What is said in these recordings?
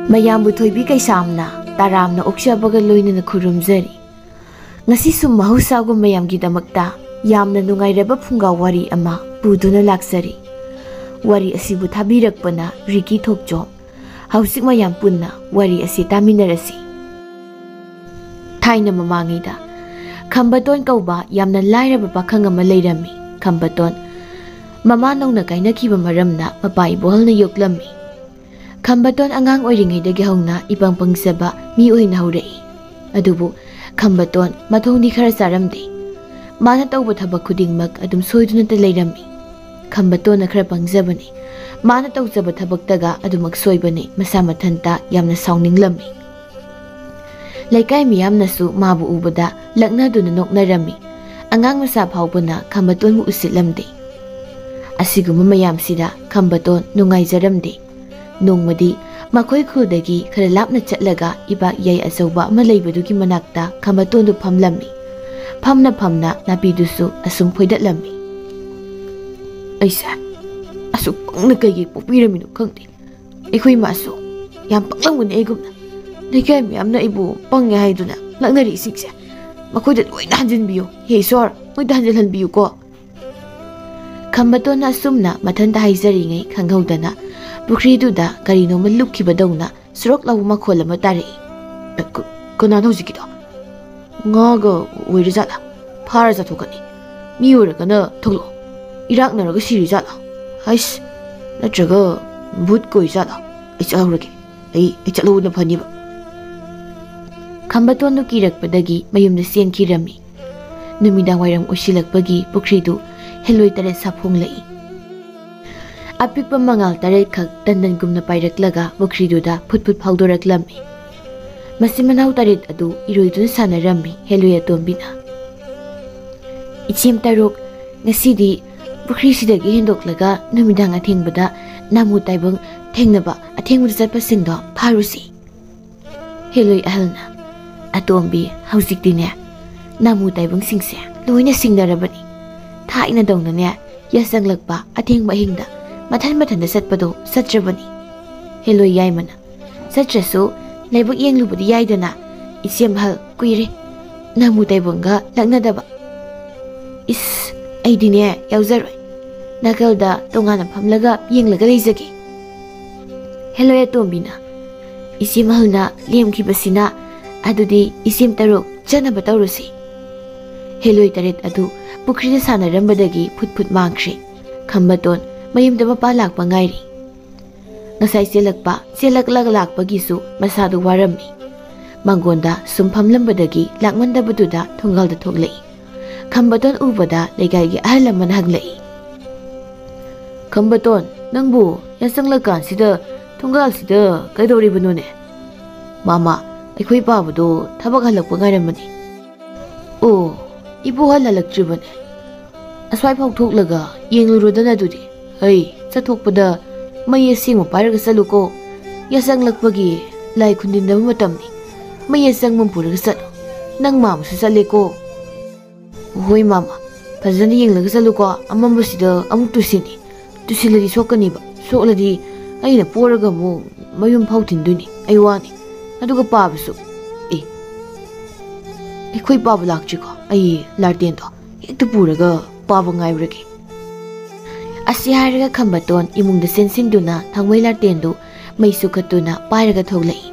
ꯃꯌꯥꯝꯕꯨ ꯊꯣꯏꯕꯤ ꯀꯩꯁꯥꯝꯅ ꯇꯥꯔꯥꯝꯅ ꯑꯣꯛꯆꯕꯒ ꯂꯣꯏꯅꯅ ꯈꯨꯔꯨꯝꯖꯔꯤ꯫ ꯉꯁꯤꯁꯨ ꯃꯍꯧꯁꯥꯒꯨꯝ ꯃꯌꯥꯝꯒꯤꯗꯃꯛꯇ ꯌꯥꯝꯅ ꯅꯨꯡꯉꯥꯏꯔꯕ ꯐꯨꯡꯒꯥ ꯋꯥꯔꯤ ꯑꯃ ꯄꯨꯗꯨꯅ ꯂꯥꯛꯆꯔꯤ꯫ ꯋꯥꯔꯤ ꯑꯁꯤꯕꯨ ꯊꯥꯕꯤꯔꯛꯄꯅ ꯔꯤꯀꯤ ꯊꯣꯛꯆꯣꯝ꯫ ꯍꯧꯖꯤꯛ ꯃꯌꯥꯝ ꯄꯨꯟꯅ ꯋꯥꯔꯤ ꯑꯁꯤ ꯇꯥꯃꯤꯟꯅꯔꯁꯤ꯫ ꯊꯥꯏꯅ ꯃꯃꯥꯡꯉꯩꯗ ꯈꯝꯕꯇꯣꯟ ꯀꯧꯕ ꯌꯥꯝꯅ ꯂꯥꯏꯔꯕ ꯄꯥꯈꯪ ꯑꯃ ꯂꯩꯔꯝꯃꯤ꯫ ꯈꯝꯕꯇꯣꯟ ꯃꯃꯥ ꯅꯧꯅ ꯀꯥꯏꯅꯈꯤꯕ ꯃꯔꯝꯅ ꯃꯄꯥ ꯏꯕꯣꯍꯜꯅ ꯌꯣꯛꯂꯝꯃꯤ꯫ ꯈꯝꯕꯇꯣꯟ ꯑꯉꯥꯡ ꯑꯣꯏꯔꯤꯉꯩꯗꯒꯤ ꯍꯧꯅ ꯏꯄꯪ ꯄꯪꯖꯕ ꯃꯤ ꯑꯣꯏꯅ ꯍꯧꯔꯛꯏ꯫ ꯑꯗꯨꯕꯨ ꯈꯝꯕꯇꯣꯟ ꯃꯊꯣꯡꯗꯤ ꯈꯔ ꯆꯥꯔꯝꯗꯦ꯫ ꯃꯥꯅ ꯇꯧꯕ ꯊꯕꯛ ꯈꯨꯗꯤꯡꯃꯛ ꯑꯗꯨꯝ ꯁꯣꯏꯗꯨꯅꯇ ꯂꯩꯔꯝꯃꯤ꯫ ꯈꯝꯕꯇꯣꯟꯅ ꯈꯔ ꯄꯪꯖꯕꯅꯤ꯫ ꯃꯥꯅ ꯇꯧꯖꯕ ꯊꯕꯛꯇꯒ ꯑꯗꯨꯃꯛ ꯁꯣꯏꯕꯅꯤ ꯃꯁꯥ ꯃꯊꯟꯇ ꯌꯥꯝꯅ ꯁꯥꯎꯅꯤꯡꯂꯝꯃꯤ꯫ ꯂꯩꯀꯥꯏ ꯃꯤꯌꯥꯝꯅꯁꯨ ꯃꯥꯕꯨ ꯎꯕꯗ ꯂꯛꯅꯗꯨꯅ ꯅꯣꯛꯅꯔꯝꯃꯤ꯫ ꯑꯉꯥꯡ ꯃꯆꯥ ꯐꯥꯎꯕꯅ ꯈꯝꯕꯇꯣꯟꯕꯨ ꯎꯁꯤꯠꯂꯝꯗꯦ꯫ ꯑꯁꯤꯒꯨꯝꯕ ꯃꯌꯥꯝꯁꯤꯗ ꯈꯝꯕꯇꯣꯟ ꯅꯨꯡꯉꯥꯏꯖꯔꯝꯗꯦ꯫ ꯅꯣꯡꯃꯗꯤ ꯃꯈꯣꯏ ꯈꯨꯜꯗꯒꯤ ꯈꯔ ꯂꯥꯞꯅ ꯆꯠꯂꯒ ꯏꯕꯥꯛ ꯌꯥꯏ ꯑꯆꯧꯕ ꯑꯃ ꯂꯩꯕꯗꯨꯒꯤ ꯃꯅꯥꯛꯇ ꯈꯝꯕꯇꯣꯟꯗꯨ ꯐꯝꯂꯝꯃꯤ꯫ ꯐꯝꯅ ꯐꯝꯅ ꯅꯥꯄꯤꯗꯨꯁꯨ ꯑꯁꯨꯝ ꯐꯣꯏꯗꯠꯂꯝꯃꯤ꯫ ꯑꯩꯁꯦ ꯑꯁꯨꯛ ꯄꯪꯅ ꯀꯩꯒꯤ ꯄꯣꯛꯄꯤꯔꯝꯃꯤꯅꯣ ꯈꯪꯗꯦ꯫ ꯑꯩꯈꯣꯏ ꯏꯃꯥꯁꯨ ꯌꯥꯝ ꯄꯪꯂꯝꯒꯅꯤ ꯑꯩꯒꯨꯝꯅ꯫ ꯂꯩꯀꯥꯏ ꯃꯌꯥꯝꯅ ꯑꯩꯕꯨ ꯄꯪꯉꯦ ꯍꯥꯏꯗꯨꯅ ꯂꯛꯅꯔꯤꯁꯤꯡꯁꯦ ꯃꯈꯣꯏꯗ ꯂꯣꯏꯅ ꯍꯟꯖꯤꯟꯕꯤꯌꯨ꯫ ꯍꯦ ꯏꯁꯣꯔ, ꯃꯣꯏꯗ ꯍꯟꯖꯤꯜꯍꯟꯕꯤꯌꯨꯀꯣ꯫ ꯈꯝꯕꯇꯣꯟꯅ ꯑꯁꯨꯝꯅ ꯃꯊꯟꯇ ꯍꯥꯏꯖꯔꯤꯉꯩ ꯈꯪꯍꯧꯗꯅ ꯄꯨꯈ꯭ꯔꯤꯗꯨꯗ ꯀꯔꯤꯅꯣꯃ ꯂꯨꯞꯈꯤꯕꯗꯧꯅ ꯁꯣꯔꯣꯛ ꯂꯥꯎꯕ ꯃꯈꯣꯜ ꯑꯃ ꯇꯥꯔꯛꯏ꯫ ꯀꯅꯥꯅꯣ ꯍꯧꯖꯤꯛꯀꯤꯗꯣ? ꯉꯥꯒ ꯑꯣꯏꯔꯖꯥꯠꯂꯥ? ꯐꯥꯔ ꯆꯥꯊꯣꯛꯀꯅꯤ꯫ ꯃꯤ ꯑꯣꯏꯔꯒꯅ ꯊꯣꯛꯂꯛꯑꯣ꯫ ꯏꯔꯥꯛꯅꯔꯒ ꯁꯤꯔꯤꯖꯥꯠꯂꯥ? ꯍꯩꯁ, ꯅꯠꯇ꯭ꯔꯒ ꯚꯨꯠ ꯀꯣꯏꯖꯥꯠꯂꯥ? ꯑꯩ ꯆꯠꯍꯧꯔꯒꯦ꯫ ꯑꯩ ꯆꯠꯍꯧꯕꯅ ꯐꯅꯤꯕ꯫ ꯈꯝꯕꯇꯣꯟꯗꯨ ꯀꯤꯔꯛꯄꯗꯒꯤ ꯃꯌꯨꯝꯗ ꯆꯦꯟꯈꯤꯔꯝꯃꯤ꯫ ꯅꯨꯃꯤꯗꯥꯡ ꯋꯥꯏꯔꯝ ꯑꯣꯏꯁꯤꯜꯂꯛꯄꯒꯤ ꯄꯨꯈ꯭ꯔꯤꯗꯨ ꯍꯦꯂꯣꯏ ꯇꯔꯦꯠ ꯁꯥꯐꯣꯡꯂꯛꯏ꯫ ꯑꯄꯤꯛꯄ ꯃꯉꯥꯜ ꯇꯔꯦꯠꯈꯛ ꯇꯟꯗꯟꯒꯨꯝꯅ ꯄꯥꯏꯔꯛꯂꯒ ꯄꯨꯈ꯭ꯔꯤꯗꯨꯗ ꯐꯨꯠ ꯐꯨꯠ ꯐꯥꯎꯗꯣꯔꯛꯂꯝꯃꯤ꯫ ꯃꯆꯤꯟ ꯃꯅꯥꯎ ꯇꯔꯦꯠ ꯑꯗꯨ ꯏꯔꯣꯏꯗꯨꯅ ꯁꯥꯟꯅꯔꯝꯃꯤ ꯍꯦꯂꯣꯏ ꯑꯇꯣꯝꯕꯤꯅ꯫ ꯏꯆꯦꯝ ꯇꯔꯨꯛ, ꯉꯁꯤꯗꯤ ꯄꯨꯈ꯭ꯔꯤꯁꯤꯗꯒꯤ ꯍꯦꯟꯗꯣꯛꯂꯒ ꯅꯨꯃꯤꯗꯥꯡ ꯑꯊꯦꯡꯕꯗ ꯅꯥꯃꯨ ꯇꯥꯏꯕꯪ ꯊꯦꯡꯅꯕ ꯑꯊꯦꯡꯕꯗ ꯆꯠꯄꯁꯤꯡꯗꯣ ꯐꯥꯔꯨꯁꯤ꯫ ꯍꯦꯂꯣꯏ ꯑꯍꯜꯅ, ꯑꯇꯣꯝꯕꯤ, ꯍꯧꯖꯤꯛꯇꯤꯅꯦ ꯅꯥꯃꯨ ꯇꯥꯏꯕꯪꯁꯤꯡꯁꯦ ꯂꯣꯏꯅ ꯁꯤꯡꯅꯔꯕꯅꯤ꯫ ꯊꯥꯏꯅꯗꯧꯅꯅꯦ ꯌꯥꯆꯪꯂꯛꯄ ꯑꯊꯦꯡꯕ ꯑꯍꯤꯡꯗ ꯃꯊꯟꯇ ꯆꯠꯄꯗꯣ ꯆꯠꯇ꯭ꯔꯕꯅꯤ꯫ ꯍꯦꯂꯣꯏ ꯌꯥꯏꯃꯅ, ꯆꯠꯇ꯭ꯔꯁꯨ ꯂꯥꯏꯕꯛ ꯌꯦꯡꯂꯨꯕꯗꯤ ꯌꯥꯏꯗꯅ꯫ ꯏꯆꯦꯝ ꯑꯍꯜ, ꯀꯨꯏꯔꯦ ꯅꯥꯃꯨ ꯇꯥꯏꯕꯪꯒ ꯂꯛꯅꯗꯕ꯫ ꯏꯁ, ꯑꯩꯗꯤꯅꯦ ꯌꯥꯎꯖꯔꯣꯏ꯫ ꯅꯥꯀꯜꯗ ꯇꯣꯉꯥꯟꯅ ꯐꯝꯂꯒ ꯌꯦꯡꯂꯒ ꯂꯩꯖꯒꯦ꯫ ꯍꯦꯂꯣꯏ ꯑꯇꯣꯝꯕꯤꯅ, ꯏꯆꯦꯝ ꯑꯍꯜꯅ ꯂꯦꯝꯈꯤꯕꯁꯤꯅ ꯑꯗꯨꯗꯤ ꯏꯆꯦꯝ ꯇꯔꯨꯛ ꯆꯠꯅꯕ ꯇꯧꯔꯨꯁꯤ꯫ ꯍꯦꯂꯣꯏ ꯇꯔꯦꯠ ꯑꯗꯨ ꯄꯨꯈ꯭ꯔꯤꯗ ꯁꯥꯟꯅꯔꯝꯕꯗꯒꯤ ꯐꯨꯠ ꯐꯨꯠ ꯃꯥꯡꯈ꯭ꯔꯦ꯫ ꯈꯝꯕꯇꯣꯟ ꯃꯌꯨꯝꯗ ꯃꯄꯥ ꯂꯥꯛꯄ ꯉꯥꯏꯔꯤ꯫ ꯉꯁꯥꯏ ꯆꯦꯜꯂꯛꯂꯒ ꯂꯥꯛꯄꯒꯤꯁꯨ ꯃꯁꯥꯗꯨ ꯋꯥꯔꯝꯃꯤ꯫ ꯃꯥꯡꯒꯣꯟꯗ ꯁꯨꯝ ꯐꯝꯂꯝꯕꯗꯒꯤ ꯂꯥꯛꯃꯟꯗꯕꯗꯨꯗ ꯊꯣꯡꯒꯥꯜꯗ ꯊꯣꯛꯂꯛꯏ꯫ ꯈꯝꯕꯇꯣꯟ ꯎꯕꯗ ꯂꯩꯀꯥꯏꯒꯤ ꯑꯍꯜ ꯑꯃꯅ ꯍꯪꯂꯛꯏ꯫ ꯈꯝꯕꯇꯣꯟ, ꯅꯪꯕꯨ ꯌꯥꯆꯪꯂꯀꯥꯟꯁꯤꯗ ꯊꯣꯡꯒꯥꯜꯁꯤꯗ ꯀꯩꯗꯧꯔꯤꯕꯅꯣꯅꯦ? ꯃꯥꯃꯥ, ꯑꯩꯈꯣꯏ ꯄꯥꯕꯗꯣ ꯊꯕꯛ ꯍꯜꯂꯛꯄ ꯉꯥꯏꯔꯝꯕꯅꯤ꯫ ꯑꯣ, ꯏꯕꯣꯍꯜ ꯍꯜꯂꯛꯇ꯭ꯔꯤꯕꯅꯦ? ꯑꯁ꯭ꯋꯥꯏꯐꯥꯎ ꯊꯣꯛꯂꯒ ꯌꯦꯡꯂꯨꯔꯣꯗꯅ ꯑꯗꯨꯗꯤ꯫ ꯍꯩ, ꯆꯠꯊꯣꯛꯄꯗ ꯃꯩ ꯑꯁꯦꯡꯕ ꯄꯥꯏꯔꯒ ꯆꯠꯂꯨꯀꯣ꯫ ꯌꯥꯆꯪꯂꯛꯄꯒꯤ ꯂꯥꯏ ꯈꯨꯟꯗꯤꯟꯅꯕ ꯃꯇꯝꯅꯤ꯫ ꯃꯩ ꯑꯆꯪꯕ ꯄꯨꯔꯒ ꯆꯠꯂꯨ꯫ ꯅꯪ ꯃꯥꯃꯁꯨ ꯆꯠꯂꯦꯀꯣ꯫ ꯍꯣꯏ ꯃꯥꯃꯥ, ꯐꯖꯅ ꯌꯦꯡꯂꯒ ꯆꯠꯂꯨꯀꯣ꯫ ꯑꯃꯝꯕꯁꯤꯗ ꯑꯃꯨꯛ ꯇꯨꯁꯤꯟꯅꯤ꯫ ꯇꯨꯁꯤꯜꯂꯗꯤ ꯁꯣꯛꯀꯅꯤꯕ꯫ ꯁꯣꯛꯂꯗꯤ ꯑꯩꯅ ꯄꯣꯔꯒ ꯑꯃꯨꯛ ꯃꯌꯨꯝ ꯐꯥꯎ ꯊꯤꯟꯗꯣꯏꯅꯤ꯫ ꯑꯩ ꯋꯥꯅꯤ꯫ ꯑꯗꯨꯒ ꯄꯥꯕꯁꯨ, ꯑꯩꯈꯣই ꯄꯥꯕ ꯂꯥꯛꯇ꯭ꯔꯤꯀꯣ? ꯑꯩ ꯂꯥꯔꯇꯦꯟꯗꯣ ꯍꯦꯛꯇ ꯄꯨꯔꯒ ꯄꯥꯕ ꯉꯥꯏꯕ꯭ꯔꯒꯦ꯫ ꯑꯁꯤ ꯍꯥꯏꯔꯒ ꯈꯝꯕꯇꯣꯟ ꯏꯃꯨꯡꯗ ꯆꯦꯟꯁꯤꯟꯗꯨꯅ ꯊꯥꯡꯃꯩ ꯂꯥꯔꯇꯦꯟꯗꯨ ꯃꯩ ꯁꯨꯈꯠꯇꯨꯅ ꯄꯥꯏꯔꯒ ꯊꯣꯛꯂꯛꯏ꯫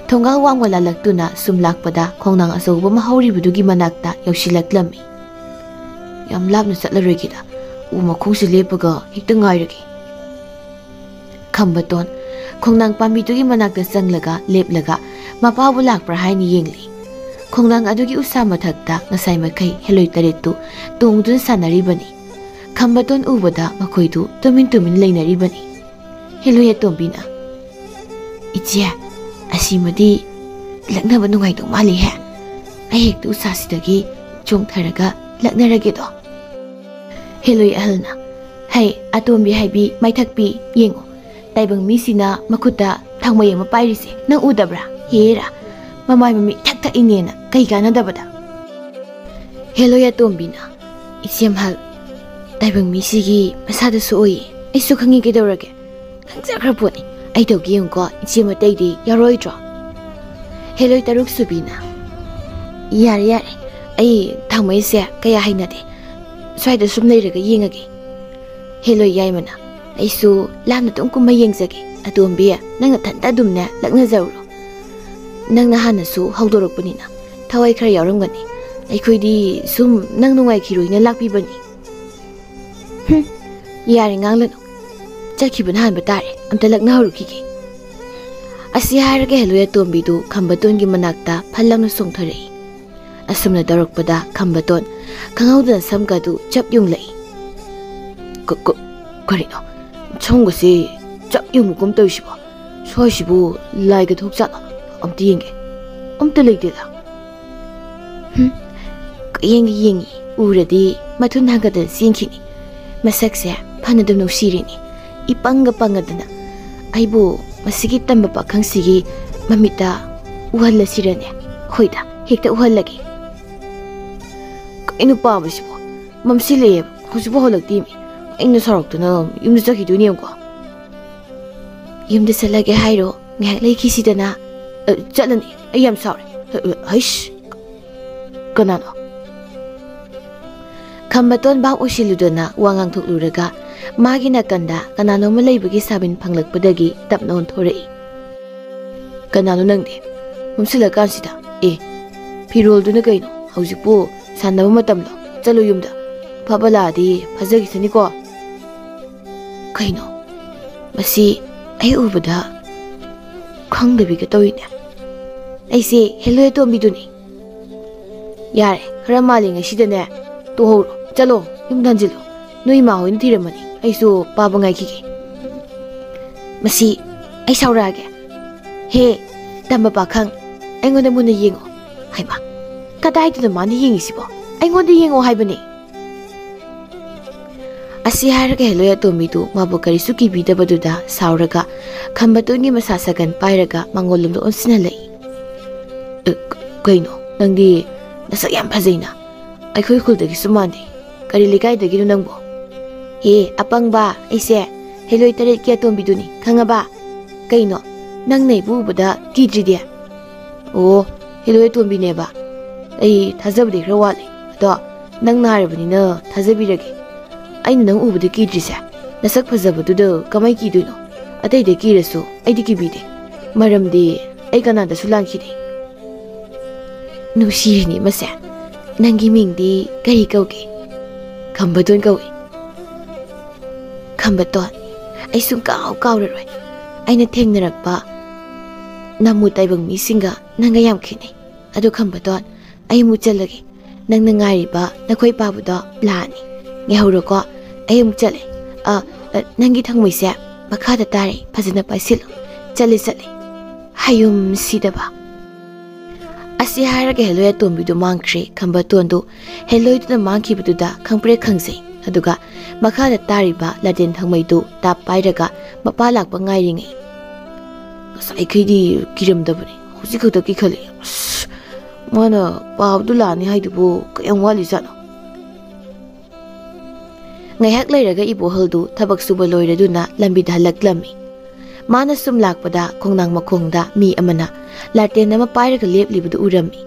ꯊꯣꯡꯒꯥꯜ ꯋꯥꯡꯃ ꯂꯥꯜꯂꯛꯇꯨꯅ ꯁꯨꯝ ꯂꯥꯛꯄꯗ ꯈꯣꯡꯅꯥꯡ ꯑꯆꯧꯕ ꯑꯃ ꯍꯧꯔꯤꯕꯗꯨꯒꯤ ꯃꯅꯥꯛꯇ ꯌꯧꯁꯤꯜꯂꯛꯂꯝꯃꯤ꯫ ꯌꯥꯝ ꯂꯥꯞꯅ ꯆꯠꯂꯔꯣꯏꯒꯦꯗ, ꯎ ꯃꯈꯣꯡꯁꯦ ꯂꯦꯞꯄꯒ ꯍꯦꯛꯇ ꯉꯥꯏꯔꯒꯦ꯫ ꯈꯝꯕꯇꯣꯟ ꯈꯣꯡꯅꯥꯡ ꯄꯥꯝꯕꯤꯗꯨꯒꯤ ꯃꯅꯥꯛꯇ ꯆꯪꯂꯒ ꯂꯦꯞꯂꯒ ꯃꯄꯥꯕꯨ ꯂꯥꯛꯄ꯭ꯔꯥ ꯍꯥꯏꯅ ꯌꯦꯡꯂꯤ꯫ ꯈꯣꯡꯅꯥꯡ ꯑꯗꯨꯒꯤ ꯎꯁꯥ ꯃꯊꯛꯇ ꯉꯁꯥꯏ ꯃꯈꯩ ꯍꯦꯂꯣꯏ ꯇꯔꯦꯠꯇꯨ ꯇꯣꯡꯗꯨꯅ ꯁꯥꯟꯅꯔꯤꯕꯅꯤ꯫ ꯈꯝꯕꯇꯣꯟ ꯎꯕꯗ ꯃꯈꯣꯏꯗꯨ ꯇꯨꯃꯤꯟ ꯂꯩꯅꯔꯤꯕꯅꯤ꯫ ꯍꯦꯂꯣꯏ ꯑꯇꯣꯝꯕꯤꯅ, ꯏꯆꯦ, ꯑꯁꯤꯃꯗꯤ ꯂꯛꯅꯕ ꯅꯨꯡꯉꯥꯏꯗꯧ ꯃꯥꯜꯂꯤꯍꯦ꯫ ꯑꯩ ꯍꯦꯛꯇ ꯎꯁꯥꯁꯤꯗꯒꯤ ꯆꯣꯡꯊꯔꯒ ꯂꯛꯅꯔꯒꯦꯗꯣ꯫ ꯍꯦꯂꯣꯏ ꯑꯍꯜꯅ, ꯍꯩ ꯑꯇꯣꯝꯕꯤ ꯍꯥꯏꯕꯤ ꯃꯥꯏꯊꯛꯄꯤ, ꯌꯦꯡꯉꯨ ꯇꯥꯏꯕꯪ ꯃꯤꯁꯤꯅ ꯃꯈꯨꯠꯇ ꯊꯥꯡꯃꯩ ꯑꯃ ꯄꯥꯏꯔꯤꯁꯦ ꯅꯪ ꯎꯗꯕ꯭ꯔꯥ? ꯍꯦꯔꯥ, ꯃꯃꯥꯏ ꯃꯃꯤꯠ ꯏꯊꯛ ꯊꯛꯏꯅꯦꯅ ꯀꯩ ꯀꯥꯟꯅꯗꯕꯗ꯫ ꯍꯦꯂꯣꯏ ꯑꯇꯣꯝꯕꯤꯅ, ꯏꯆꯦꯝꯍꯜ, ꯇꯥꯏꯕꯪ ꯃꯤꯁꯤꯒꯤ ꯃꯁꯥꯗꯁꯨ ꯑꯣꯏꯌꯦ꯫ ꯑꯩꯁꯨ ꯈꯪꯉꯤ, ꯀꯩꯗꯧꯔꯒꯦ? ꯈꯪꯖꯈ꯭ꯔ ꯄꯣꯠꯅꯤ꯫ ai tꯧꯒꯦ ꯌꯦꯡꯉꯨꯀꯣ ꯏꯆꯦ ꯃꯇꯩꯗꯤ ꯌꯥꯔꯣꯏꯗ꯭ꯔꯣ ꯍꯦꯂꯣꯏ ꯇꯔꯨꯛ ꯁꯨꯕꯤꯅ ꯌꯥꯔꯦ ꯌꯥꯔꯦ ꯑꯩ ꯊꯥꯡꯃꯩꯁꯦ ꯀꯌꯥ ꯍꯩꯅꯗꯦ ꯁ꯭ꯋꯥꯏꯗ ꯁꯨꯝ ꯂꯩꯔꯒ ꯌꯦꯡꯉꯒꯦ ꯍꯦꯂꯣꯏ ꯌꯥꯏꯃꯅ ꯑꯩꯁꯨ ꯂꯥꯞꯅ ꯑꯗꯨꯝ ꯀꯨꯝꯃ ꯌꯦꯡꯖꯒꯦ ꯑꯇꯣꯝꯕꯤ ꯅꯪꯅ ꯊꯟꯇ ꯑꯗꯨꯝꯅꯦ ꯂꯛꯅꯖꯔꯨꯔꯣ ꯅꯪꯅ ꯍꯥꯟꯅꯁꯨ ꯍꯧꯗꯣꯔꯛꯄꯅꯤꯅ ꯊꯋꯥꯏ ꯈꯔ ꯌꯥꯎꯔꯝꯒꯅꯤ ꯑꯩꯈꯣꯏꯗꯤ ꯁꯨꯝ ꯅꯪ ꯅꯨꯡꯉꯥꯏꯈꯤꯔꯣꯏꯅ ꯂꯥꯛꯄꯤꯕꯅꯤ ꯌꯥꯔꯦ ꯉꯥꯡꯂꯅꯨ ꯆꯠꯈꯤꯕꯅ ꯍꯥꯟꯕ ꯇꯥꯔꯦ ꯑꯝꯇ ꯂꯛꯅꯍꯧꯔꯨꯈꯤꯒꯦ ꯑꯁꯤ ꯍꯥꯏꯔꯒ ꯍꯦꯂꯣꯏ ꯑꯇꯣꯝꯕꯤꯗꯨ ꯈꯝꯕꯇꯣꯟꯒꯤ ꯃꯅꯥꯛꯇ ꯐꯜꯂꯪꯅ ꯆꯣꯡꯊꯔꯛꯏ ꯑꯁꯨꯝꯅ ꯇꯧꯔꯛꯄꯗ ꯈꯝꯕꯇꯣꯟ ꯈꯪꯍꯧꯗꯅ ꯁꯝꯒꯗꯨ ꯆꯞ ꯌꯨꯡꯂꯛꯏ ꯀꯔꯤꯅꯣ ꯁꯝꯒꯁꯦ ꯆꯞ ꯌꯨꯡꯕꯒꯨꯝ ꯇꯧꯔꯤꯁꯤꯕꯣ ꯁ꯭ꯋꯥꯏꯁꯤꯕꯨ ꯂꯥꯏꯒ ꯊꯣꯛꯆꯥꯠꯂꯣ ꯑꯝꯇ ꯌꯦꯡꯒꯦ ꯑꯝꯇ ꯂꯩꯇꯦꯗ ꯌꯦꯡꯉꯤ ꯎꯔꯗꯤ ꯃꯊꯨꯟ ꯍꯥꯡꯒꯠꯇꯅ ꯆꯦꯟꯈꯤꯅꯤ ꯃꯁꯛꯁꯦ ꯐꯅꯗꯨꯝ ꯅꯨꯡꯁꯤꯔꯤꯅꯤ ꯏꯄꯪꯒ ꯄꯪꯒꯗꯅ ꯑꯩꯕꯨ ꯃꯁꯤꯒꯤ ꯇꯝꯕ ꯄꯥꯈꯪꯁꯤꯒꯤ ꯃꯃꯤꯠꯇ ꯎꯍꯜꯂꯁꯤꯔꯅꯦ ꯍꯣꯏꯗ ꯍꯦꯛꯇ ꯎꯍꯜꯂꯒꯦ ꯀꯩꯅꯣ ꯄꯥꯕꯁꯤꯕꯣ ꯃꯝꯁꯤꯜꯂꯛꯑꯦꯕ ꯍꯧꯖꯤꯛꯐꯥꯎ ꯍꯜꯂꯛꯇꯦꯃꯤ ꯑꯩꯅ ꯁꯥꯎꯔꯛꯇꯅ ꯌꯨꯝꯗ ꯆꯠꯈꯤꯗꯣꯏꯅꯦꯕꯀꯣ ꯌꯨꯝꯗ ꯆꯠꯂꯒꯦ ꯍꯥꯏꯔꯣ ꯉꯥꯏꯍꯥꯛ ꯂꯩꯈꯤꯁꯤꯗꯅ ꯆꯠꯂꯅꯤ ꯑꯩ ꯌꯥꯝ ꯁꯥꯎꯔꯦ ꯍꯩꯁ ꯀꯅꯥꯅꯣ ꯈꯝꯕꯇꯣꯟ ꯚꯥꯞ ꯑꯣꯏꯁꯤꯜꯂꯨꯗꯅ ꯋꯥ ꯉꯥꯡꯊꯣꯛꯂꯨꯔꯒ ꯃꯥꯒꯤ ꯅꯥꯀꯟꯗ ꯀꯅꯥꯅꯣꯃ ꯂꯩꯕꯒꯤ ꯁꯥꯕꯤꯟ ꯐꯪꯂꯛꯄꯗꯒꯤ ꯇꯞꯅ ꯑꯣꯟꯊꯣꯔꯛꯏ ꯀꯅꯥꯅꯣ ꯅꯪꯗꯤ ꯃꯝꯁꯤꯜꯂꯀꯥꯟꯁꯤꯗ ꯐꯤꯔꯣꯜꯗꯨꯅ ꯀꯩꯅꯣ ꯍꯧꯖꯤꯛꯄꯨ ꯁꯥꯟꯅꯕ ꯃꯇꯝꯂꯣ ꯆꯠꯂꯨ ꯌꯨꯝꯗ ꯐꯕ ꯂꯥꯛꯑꯗꯤ ꯐꯖꯈꯤꯁꯅꯤꯀꯣ ꯀꯩꯅꯣ ꯃꯁꯤ ꯑꯩ ꯎꯕꯗ ꯈꯪꯗꯕꯤꯒ ꯇꯧꯏꯅꯦ ꯑꯩꯁꯦ ꯍꯦꯂꯣꯏ ꯑꯇꯣꯝꯕꯤꯗꯨꯅꯤ ꯌꯥꯔꯦ ꯈꯔ ꯃꯥꯜꯂꯤꯉꯩꯁꯤꯗꯅꯦ ꯇꯣꯛꯍꯧꯔꯣ ꯆꯠꯂꯣ ꯌꯨꯝꯗ ꯍꯟꯖꯤꯜꯂꯣ ꯅꯣꯏ ꯏꯃꯥ ꯍꯣꯏꯅ ꯊꯤꯔꯝꯃꯅꯤ ꯑꯩꯁꯨ ꯄꯥꯕ ꯉꯥꯏꯈꯤꯒꯦ ꯃꯁꯤ ꯑꯩ ꯁꯥꯎꯔꯛꯑꯒꯦ ꯍꯦ ꯇꯝꯕ ꯄꯥꯈꯪ ꯑꯩꯉꯣꯟꯗ ꯃꯨꯟꯅ ꯌꯦꯡꯉꯣ ꯍꯩꯃꯥ ꯀꯗꯥꯏꯗꯅꯣ ꯃꯥꯅ ꯌꯦꯡꯉꯤꯁꯤꯕꯣ ꯑꯩꯉꯣꯟꯗ ꯌꯦꯡꯉꯣ ꯍꯥꯏꯕꯅꯤ ꯑꯁꯤ ꯍꯥꯏꯔꯒ ꯍꯦꯂꯣꯏ ꯑꯇꯣꯝꯕꯤꯗꯨ ꯃꯥꯕꯨ ꯀꯔꯤꯁꯨ ꯀꯤꯕꯤꯗꯕꯗꯨꯗ ꯁꯥꯎꯔꯒ ꯈꯝꯕꯇꯣꯟꯒꯤ ꯃꯁꯥ ꯁꯥꯒꯟ ꯄꯥꯏꯔꯒ ꯃꯥꯡꯒꯣꯜꯂꯣꯝꯗ ꯑꯣꯟꯁꯤꯟꯍꯜꯂꯛꯏ ꯀꯩꯅꯣ ꯅꯪꯗꯤ ꯅꯁꯛ ꯌꯥꯝ ꯐꯖꯩꯅ ꯑꯩꯈꯣꯏ ꯈꯨꯜꯗꯒꯤꯁꯨ ꯃꯥꯟꯗꯦ ꯀꯔꯤ ꯂꯩꯀꯥꯏꯗꯒꯤꯅꯣ ꯅꯪꯕꯣ ꯍꯦ ꯑꯄꯪꯕ ꯑꯩꯁꯦ ꯍꯦꯂꯣꯏ ꯇꯔꯦꯠꯀꯤ ꯑꯇꯣꯝꯕꯤꯗꯨꯅꯤ ꯈꯪꯉꯕ ꯀꯩꯅꯣ ꯅꯪꯅ ꯑꯩꯕꯨ ꯎꯕꯗ ꯀꯤꯗ꯭ꯔꯤꯗꯤ ꯑꯣ ꯍꯦꯂꯣꯏ ꯑꯇꯣꯝꯕꯤꯅꯦꯕ ꯑꯩ ꯊꯥꯖꯕꯗꯤ ꯈꯔ ꯋꯥꯠꯂꯤ ꯑꯗꯣ ꯅꯪꯅ ꯍꯥꯏꯔꯕꯅꯤꯅ ꯊꯥꯖꯕꯤꯔꯒꯦ ꯑꯩꯅ ꯅꯪ ꯎꯕꯗ ꯀꯤꯗ꯭ꯔꯤꯁꯦ ꯅꯁꯛ ꯐꯖꯕꯗꯨꯗ ꯀꯃꯥꯏ ꯀꯤꯗꯣꯏꯅꯣ ꯑꯇꯩꯗ ꯀꯤꯔꯁꯨ ꯑꯩꯗꯤ ꯀꯤꯕꯤꯗꯦ ꯃꯔꯝꯗꯤ ꯑꯩ ꯀꯅꯥꯗꯁꯨ ꯂꯥꯟꯈꯤꯗꯦ ꯅꯨꯡꯁꯤꯔꯤꯅꯤ ꯃꯁꯦ ꯅꯪꯒꯤ ꯃꯤꯡꯗꯤ ꯀꯔꯤ ꯀꯧꯒꯦ ꯈꯝꯕꯇꯣꯟ ꯀꯧꯏ ꯈꯝꯕꯇꯣꯟ ꯑꯩ ꯁꯨꯡꯀꯥꯎ ꯀꯥꯎꯔꯔꯣꯏ ꯑꯩꯅ ꯊꯦꯡꯅꯔꯛꯄ ꯅꯃꯨ ꯇꯥꯏꯕꯪ ꯃꯤꯁꯤꯡꯒ ꯅꯪꯒ ꯌꯥꯝ ꯈꯦꯠꯅꯩ ꯑꯗꯨ ꯈꯝꯕꯇꯣꯟ ꯑꯩ ꯑꯃꯨꯛ ꯆꯠꯂꯒꯦ ꯅꯪꯅ ꯉꯥꯏꯔꯤꯕ ꯅꯈꯣꯏ ꯄꯥꯕꯗꯣ ꯂꯥꯛꯑꯅꯤ ꯉꯥꯏꯍꯧꯔꯣꯀꯣ ꯑꯩ ꯑꯃꯨꯛ ꯆꯠꯂꯦ ꯅꯪꯒꯤ ꯊꯪꯃꯣꯏꯁꯦ ꯃꯈꯥꯗ ꯇꯥꯔꯦ ꯐꯖꯅ ꯄꯥꯏꯁꯤꯜꯂꯨ ꯆꯠꯂꯦ ꯍꯌꯨꯝ ꯁꯤꯗꯕ ꯑꯁꯤ ꯍꯥꯏꯔꯒ ꯍꯦꯂꯣꯏ ꯑꯇꯣꯝꯕꯤꯗꯨ ꯃꯥꯡꯈ꯭ꯔꯦ ꯈꯝꯕꯇꯣꯟꯗꯨ ꯍꯦꯂꯣꯏꯗꯨꯅ ꯃꯥꯡꯈꯤꯕꯗꯨꯗ ꯈꯪꯄ꯭ꯔꯦꯛ ꯈꯪꯖꯩ ꯑꯗꯨꯒ ꯃꯈꯥꯗ ꯇꯥꯔꯤꯕ ꯂꯥꯇꯦꯟ ꯊꯪꯃꯩꯗꯨ ꯇꯥꯞ ꯄꯥꯏꯔꯒ ꯃꯄꯥ ꯂꯥꯛꯄ ꯉꯥꯏꯔꯤꯉꯩ ꯉꯁꯥꯏꯈꯩꯗꯤ ꯀꯤꯔꯝꯗꯕꯅꯤ ꯍꯧꯖꯤꯛ ꯈꯛꯇ ꯀꯤꯈꯠꯂꯛꯏ ꯑꯁ ꯃꯥꯅ ꯄꯥꯕꯗꯨ ꯂꯥꯛꯑꯅꯤ ꯍꯥꯏꯗꯨꯕꯨ ꯀꯌꯥꯝ ꯋꯥꯠꯂꯤꯖꯥꯠꯅꯣ ꯉꯥꯏꯍꯥꯛ ꯂꯩꯔꯒ ꯏꯕꯣꯍꯜꯗꯨ ꯊꯕꯛ ꯁꯨꯕ ꯂꯣꯏꯔꯗꯨꯅ ꯂꯝꯕꯤꯗ ꯍꯜꯂꯛꯂꯝꯃꯤ ꯃꯥꯅ ꯁꯨꯝ ꯂꯥꯛꯄꯗ ꯈꯣꯡꯅꯥꯡ ꯃꯈꯣꯡꯗ ꯃꯤ ꯑꯃꯅ ꯂꯥꯇꯦꯟ ꯑꯃ ꯄꯥꯏꯔꯒ ꯂꯦꯞꯂꯤꯕꯗꯨ ꯎꯔꯝꯃꯤ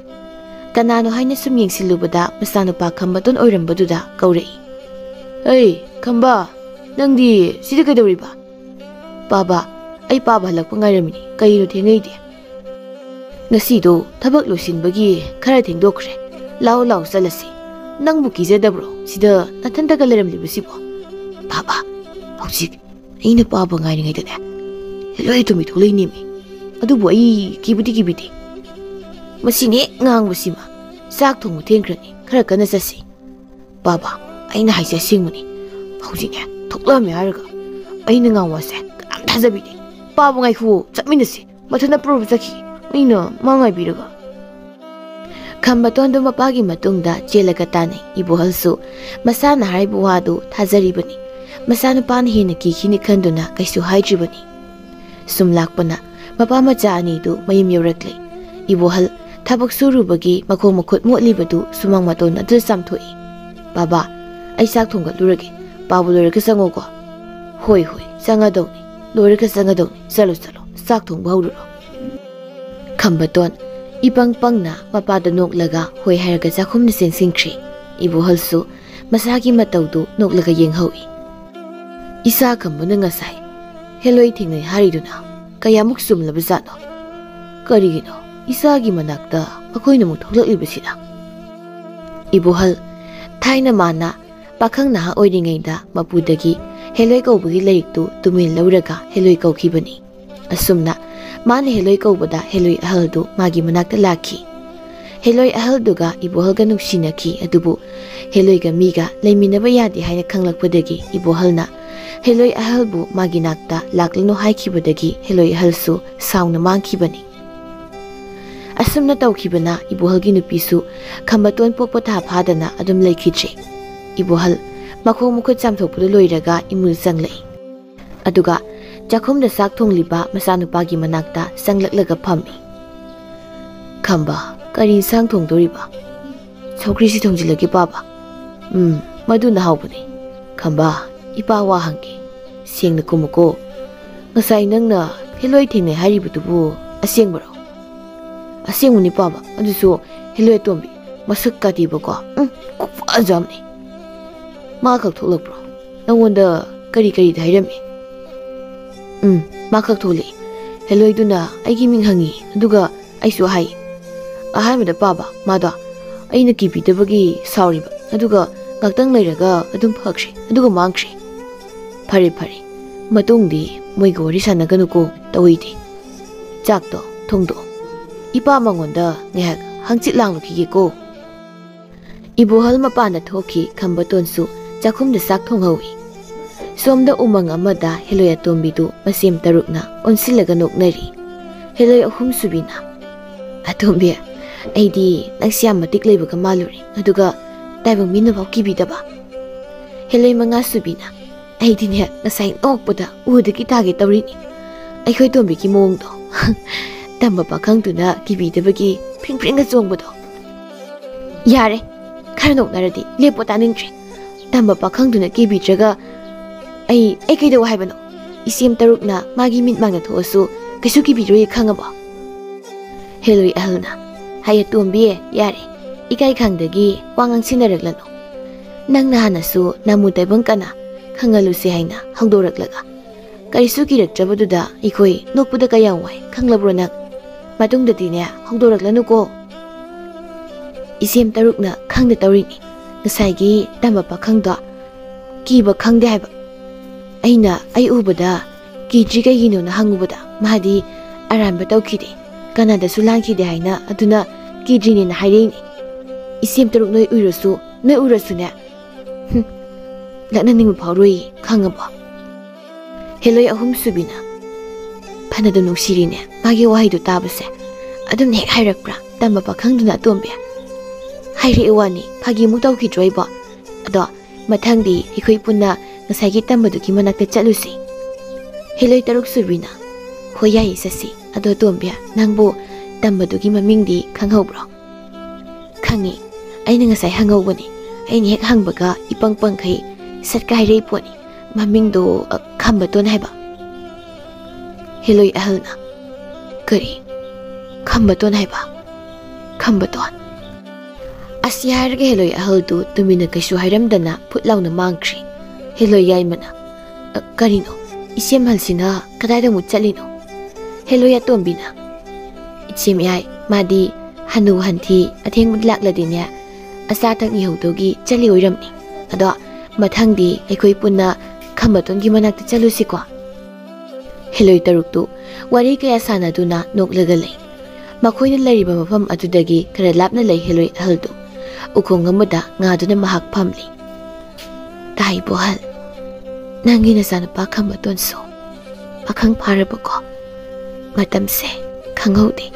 ꯀꯅꯥꯅꯣ ꯍꯥꯏꯅ ꯁꯨꯝ ꯌꯦꯡꯁꯤꯜꯂꯨꯕꯗ ꯃꯆꯥꯅꯨꯄꯥ ꯈꯝꯕꯇꯣꯟ ꯑꯣꯏꯔꯝꯕꯗꯨꯗ ꯀꯧꯔꯛꯏ ꯑꯩ ꯈꯝꯕ ꯅꯪꯗꯤ ꯁꯤꯗ ꯀꯩꯗꯧꯔꯤꯕ ꯄꯥꯕ ꯑꯩ ꯄꯥꯕ ꯍꯜꯂꯛꯄ ꯉꯥꯏꯔꯝꯃꯤꯅꯤ ꯀꯩꯅꯣ ꯊꯦꯡꯉꯩꯗꯤ ꯉꯁꯤꯗꯣ ꯊꯕꯛ ꯂꯣꯏꯁꯤꯟꯕꯒꯤ ꯈꯔ ꯊꯦꯡꯗꯣꯛꯈ꯭ꯔꯦ ꯂꯥꯎ ꯆꯠꯂꯁꯤ ꯅꯪꯕꯨ ꯀꯤꯖꯗꯕ꯭ꯔꯣ ꯁꯤꯗ ꯅꯊꯟꯇꯒ ꯂꯩꯔꯝꯂꯤꯕꯁꯤꯕꯣ ꯄꯥꯕ ꯍꯧꯖꯤꯛ ꯑꯩꯅ ꯄꯥꯕ ꯉꯥꯏꯔꯤꯉꯩꯗꯅꯦ ꯍꯦꯂꯣꯏ ꯑꯇꯣꯝꯕꯤ ꯊꯣꯛꯂꯛꯏꯅꯦꯃꯤ ꯑꯗꯨꯕꯨ ꯑꯩ ꯀꯤꯕꯨꯗꯤ ꯀꯤꯕꯤꯗꯦ ꯃꯁꯤꯅ ꯍꯦꯛ ꯉꯥꯡꯕꯁꯤꯃ ꯆꯥꯛ ꯊꯣꯡꯕ ꯊꯦꯡꯈ꯭ꯔꯅꯤ ꯈꯔ ꯀꯟꯅ ꯆꯠꯁꯤ ꯕꯥꯕꯥ ꯑꯩꯅ ꯍꯥꯏꯁꯦ ꯑꯁꯦꯡꯕꯅꯤ ꯍꯧꯖꯤꯛꯅꯦ ꯊꯣꯛꯂꯛꯑꯝꯃꯦ ꯍꯥꯏꯔꯒ ꯑꯩꯅ ꯉꯥꯡꯕꯁꯦ ꯀꯅꯥꯝ ꯊꯥꯖꯕꯤꯗꯦ ꯄꯥꯕ ꯉꯥꯏꯈꯨꯑꯣ ꯆꯠꯃꯤꯟꯅꯁꯤ ꯃꯊꯟꯇ ꯄꯨꯔꯕ ꯆꯠꯈꯤ ꯑꯩꯅ ꯃꯥ ꯉꯥꯏꯕꯤꯔꯒ ꯈꯝꯕꯇꯣꯟꯗꯨ ꯃꯄꯥꯒꯤ ꯃꯇꯨꯡꯗ ꯆꯦꯜꯂꯒ ꯇꯥꯅꯩ ꯏꯕꯣꯍꯜꯁꯨ ꯃꯁꯥꯅ ꯍꯥꯏꯔꯤꯕ ꯋꯥꯗꯨ ꯊꯥꯖꯔꯤꯕꯅꯤ ꯃꯆꯥꯅꯨꯄꯥꯅ ꯍꯦꯟꯅ ꯀꯤꯈꯤꯅꯤ ꯈꯟꯗꯨꯅ ꯀꯩꯁꯨ ꯍꯥꯏꯗ꯭ꯔꯤꯕꯅꯤ ꯁꯨꯝ ꯂꯥꯛꯄꯅ ꯃꯄꯥ ꯃꯆꯥ ꯑꯅꯤꯗꯨ ꯃꯌꯨꯝ ꯌꯧꯔꯛꯂꯦ ꯏꯕꯣꯍꯜ ꯊꯕꯛ ꯁꯨꯔꯨꯕꯒꯤ ꯃꯈꯣꯡ ꯃꯈꯨꯠ ꯃꯣꯠꯂꯤꯕꯗꯨ ꯁꯨꯃꯥꯡ ꯃꯇꯣꯟ ꯑꯗꯨꯗ ꯆꯥꯝꯊꯣꯛꯏ ꯕꯥꯕꯥ ꯑꯩ ꯆꯥꯛ ꯊꯣꯡꯒꯠꯂꯨꯔꯒꯦ ꯄꯥꯕ ꯂꯣꯏꯔꯒ ꯆꯪꯉꯣꯀꯣ ꯍꯣꯏ ꯆꯪꯉꯗꯧꯅꯤ Lorika sangadong salo sak thong bahuru. Khambaton ipang pangna mapada noklaga hoi hairaga chakhum ni singkri. Ibuhal su masagi mataudu noklaga yenghawi. Isa khambuna ngasai heloi thingai hariduna kayamuk sumlaba jatno. Karigino isagi manakta akoina mu thoklibasida. Ibuhal thaina mana pakhang naha oiringaida mapudagi heloi kaubagi lairiktu tumin lauraga heloi kaukibani. Asumna mana heloi kaubada heloi ahaldu magi manakta lakhi. Heloi ahalduga ibuhalga nuksinaki adubu heloiga miga leiminaba yadi haina khanglakpadagi ibuhalna heloi ahalbu magi nakta laklano haikhibadagi heloi ahalsu sauna mangkhibani. Asumna tawkhibana ibuhalgi nupisu Khambaton pokpa tha phadana adum leikhidre. Ibuhal makhong mukhut chamthokpudu loiraga imul sanglei. Aduga chakhumda sak thongliba masanupagi manakta sanglaklaga phammi. Khamba kari sang thongdoriba. Chokri si thongjilagi baba. Maduna haubani. Khamba ipa wa hangi. Sengna kumuko. Ngasai nangna heloi thingnai haributubu asengbaro. Asengmuni baba adusu heloi tombi masak kadibako. Ajamni. Ma khak tholakbro. Nangonda kari dhairami. Ma khak tholi. Heloi duna aigi ming hangi aduga aisu hai. Ahaimada baba mada aina kibidabagi sauriba aduga ngaktang leiraga adum phakshi aduga mangshi. Phare matungdi moiga wari sanaganuko tawidi. Chakto thongdo. Ipa mangonda ngehak hangchit langlukigeko. Ibuhal mapana thoki Khambatonsu chakhumda sak thonghawi. Somda umang amada heloi atombidu masem tarukna onsilaga noknari. Heloi ahum subina. Atombi aidi naksiam matik leibaga maluri aduga taibang minabau kibidaba. Heloi manga subina. Aidi ne nasai nokpada udagi tage tawrini. Aikhoi tombi ki mongdo. Tamba pakhangtuna kibidabagi pringpringa chongbado. Yare khara noknaradi lepo taningtre. Tamba pakhangtuna kibidraga ai kaidaw haibano. Isim tarukna magi mit mangna thosu kaisu kibidroi khangaba. Heloi ahalna haya tombi yare ikai khangdagi wangang sinaraglano. Nangna hanasu namu taibang kana khangalusi haina hangdoraklaga. Kaisu kiraktrabaduda ikoi nokpuda kayang wai khanglabro nak matungdadi ne hangdoraklanuko. Isim tarukna khangda tawrini ngasai tamba pakhangda kiba khangde haiba. Aina ai ubada kidri kaigino na hangubada mahadi aramba tawkhide kanada sulankhide haina aduna kidrini na haireini. Isim taruk noi uirasu ne lakna ningba phauroi khangaba. Heloi ahum subina phanadu nungsirine magi wahaidu tabase adum hek hairakpra tamba pakhangduna tombe haire ewani phagi mu tawkhidroiba ado mathangdi ikhoi punna ngasagi tambaduki manakta chalusi. Heloi taruk subina hoyai sasi ado tombe nangbo tambadugi mamingdi khanghaubro. Khangi aina ngasai hangaubani aini hek hangbaga ipangpangkhai satkai rei poni mamingdo Khambaton haiba. Heloi ahalna kari Khambaton haiba. Khambaton asyarga heloi ahaldu tumina kaisu hairamdana putlauna mangkri. Heloi yaimana karino isem halsina kadaida mu chalino. Heloi atombina ichim yai madi hanu hanthi atheng mutlakladine asatak ni haudogi chali oiramni ado mathangdi aikoi punna Khambatongi manakta chalusiko. Heloi taruktu wari kaya sanaduna noklaga lei. Makhoina lariba mafam adudagi kara lapna lei heloi ahaldu. Ukong amada ngaduna mahak phamli. Tai bohal nangi nasanapa Khambatonso pakhang pharabako matamse khanghaude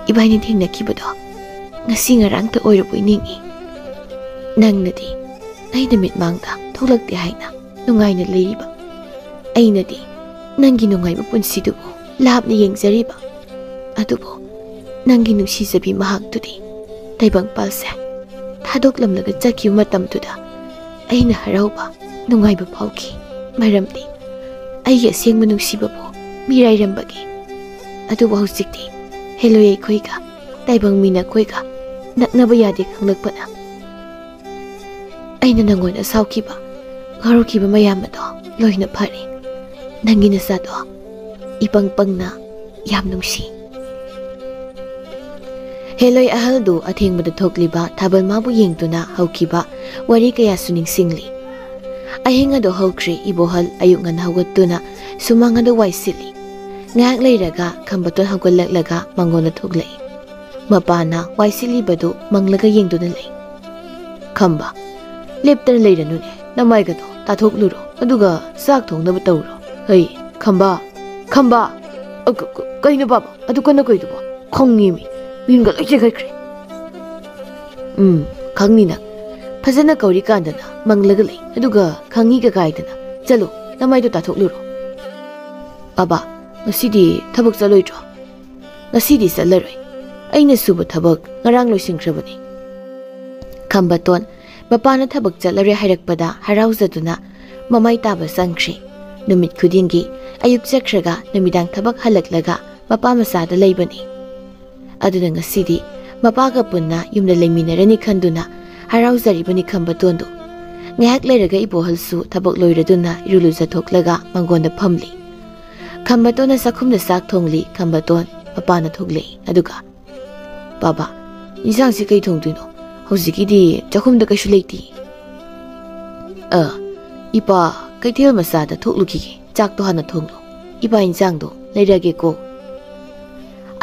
ibaini thingnakibado ngasi ngarangta oiraboi ningi. Nangnadi aina mitmangda tholakte haina nungaina leiriba. Ainadi nangi nungaiba punsidubu lapna yengzariba. Adubo nangi nungsizabi mahaktudi taibang palse thadoklamlaga chakhiba matamduda aina harauba nungaiba phauki. Maramdi ꯑꯩꯒꯤ ꯑꯁꯦꯡꯕ ꯅꯨꯡꯁꯤꯕꯕꯨ ꯃꯤꯔꯥꯏꯔꯝꯕꯒꯦ ꯑꯗꯨꯕꯨ ꯍꯧꯖꯤꯛꯇꯤ ꯍꯦꯂꯣꯏ ꯑꯩꯈꯣꯏꯒ ꯇꯥꯏꯕꯪ ꯃꯤꯅ ꯑꯩꯈꯣꯏꯒ ꯅꯛꯅꯕ ꯌꯥꯗꯦ ꯈꯪꯂꯛꯄꯅ ꯑꯩꯅ ꯅꯪꯉꯣꯟꯗ ꯁꯥꯎꯈꯤꯕ ꯉꯥꯎꯔꯨꯈꯤꯕ ꯃꯌꯥꯝ ꯑꯗꯣ ꯂꯣꯏꯅ ꯐꯔꯦ ꯅꯪꯒꯤ ꯅꯆꯥꯗꯣ ꯏꯄꯪ ꯄꯪꯅ ꯌꯥꯝ ꯅꯨꯡꯁꯤ ꯍꯦꯂꯣꯏ ꯑꯍꯜꯗꯨ ꯑꯊꯦꯡꯕꯗ ꯊꯣꯛꯂꯤꯕ ꯊꯥꯕꯜ ꯃꯥꯕꯨ ꯌꯦꯡꯗꯨꯅ ꯍꯧꯈꯤꯕ ꯋꯥꯔꯤ ꯀꯌꯥꯁꯨ ꯅꯤꯡꯁꯤꯡꯂꯤ ꯑꯍꯤꯡ ꯑꯗꯨ ꯍꯧꯈ꯭ꯔꯦ ꯏꯕꯣꯍꯜ ꯑꯌꯨꯛ ꯉꯟꯅ ꯍꯧꯒꯠꯇꯨꯅ ꯁꯨꯃꯥꯡ ꯑꯗꯨ ꯋꯥꯏ ꯁꯤꯠꯂꯤ ꯉꯥꯏꯍꯥꯛ ꯂꯩꯔꯒ ꯈꯝꯕꯇꯣꯟ ꯍꯧꯒꯠꯂꯛꯂꯒ ꯃꯉꯣꯟꯗ ꯊꯣꯛꯂꯛꯏ ꯃꯄꯥꯅ ꯋꯥꯏ ꯁꯤꯠꯂꯤꯕꯗꯨ ꯃꯪꯂꯒ ꯌꯦꯡꯗꯨꯅ ꯂꯩ ꯈꯝꯕ ꯂꯦꯞꯇꯅ ꯂꯩꯔꯅꯨꯅꯦ ꯅꯃꯥꯏꯒꯗꯣ ꯇꯥꯊꯣꯛꯂꯨꯔꯣ ꯑꯗꯨꯒ ꯆꯥꯛ ꯊꯣꯡꯅꯕ ꯇꯧꯔꯣ ꯍꯩ ꯈꯝꯕ ꯈꯝꯕ ꯀꯩꯅꯣ ꯕꯥꯕꯥ ꯑꯗꯨ ꯀꯟꯅ ꯀꯩꯗꯨꯕꯣ ꯈꯪꯉꯤꯃꯤ ꯃꯤꯟꯒ ꯂꯣꯏ ꯆꯦꯈꯠꯈ꯭ꯔꯦ ꯈꯪꯅꯤ ꯅꯪ ꯐꯖꯅ ꯀꯧꯔꯤꯀꯥꯟꯗꯅ ꯃꯪꯂꯒ ꯂꯩ ꯑꯗꯨꯒ ꯈꯪꯉꯤꯒ ꯀꯥꯏꯗꯅ ꯆꯠꯂꯣ ꯅꯃꯥꯏꯗꯣ ꯇꯥꯊꯣꯛꯂꯨꯔꯣ ꯕꯥꯕꯥ ꯉꯁꯤꯗꯤ ꯊꯕꯛ ꯆꯠꯂꯣꯏꯗ꯭ꯔꯣ ꯉꯁꯤꯗꯤ ꯆꯠꯂꯔꯣꯏ ꯑꯩꯅ ꯁꯨꯕ ꯊꯕꯛ ꯉꯔꯥꯡ ꯂꯣꯏꯁꯤꯟꯈ꯭ꯔꯕꯅꯤ ꯈꯝꯕꯇꯣꯟ ꯃꯄꯥꯅ ꯊꯕꯛ ꯆꯠꯂꯔꯣꯏ ꯍꯥꯏꯔꯛꯄꯗ ꯍꯔꯥꯎꯖꯗꯨꯅ ꯃꯃꯥꯏ ꯇꯥꯕ ꯆꯪꯈ꯭ꯔꯦ ꯅꯨꯃꯤꯠ ꯈꯨꯗꯤꯡꯒꯤ ꯑꯌꯨꯛ ꯆꯠꯈ꯭ꯔꯒ ꯅꯨꯃꯤꯗꯥꯡ ꯊꯕꯛ ꯍꯜꯂꯛꯂꯒ ꯃꯄꯥ ꯃꯆꯥꯗ ꯂꯩꯕꯅꯤ ꯑꯗꯨꯅ ꯉꯁꯤꯗꯤ ꯃꯄꯥꯒ ꯄꯨꯟꯅ ꯌꯨꯝꯗ ꯂꯩꯃꯤꯟꯅꯔꯅꯤ ꯈꯟꯗꯨꯅ ꯍꯔꯥꯎꯖꯔꯤꯕꯅꯤ ꯈꯝꯕꯇꯣꯟꯗꯨ ꯉꯥꯏꯍꯥꯛ ꯂꯩꯔꯒ ꯏꯕꯣꯍꯜꯁꯨ ꯊꯕꯛ ꯂꯣꯏꯔꯗꯨꯅ ꯏꯔꯨ ꯂꯨꯖꯊꯣꯛꯂꯒ ꯃꯪꯒꯣꯟꯗ ꯐꯝꯂꯤ ꯈꯝꯕꯇꯣꯟꯅ ꯆꯥꯛꯈꯨꯝꯗ ꯆꯥꯛ ꯊꯣꯡꯂꯤ ꯈꯝꯕꯇꯣꯟ ꯃꯄꯥꯅ ꯊꯣꯛꯂꯛꯏ ꯑꯗꯨꯒ ꯕꯥꯕꯥ ꯏꯟꯁꯥꯡꯁꯤ ꯀꯩ ꯊꯣꯡꯗꯣꯏꯅꯣ ꯍꯧꯖꯤꯛꯀꯤꯗꯤ ꯆꯥꯛꯈꯨꯝꯗ ꯀꯩꯁꯨ ꯂꯩꯇꯦ ꯏꯄꯥ ꯀꯩꯊꯦꯜ ꯃꯆꯥꯗ ꯊꯣꯛꯂꯨꯈꯤꯒꯦ ꯆꯥꯛꯇꯣ ꯍꯥꯟꯅ ꯊꯣꯡꯂꯣ ꯏꯄꯥ ꯏꯟꯁꯥꯡꯗꯣ ꯂꯩꯔꯒꯦꯀꯣ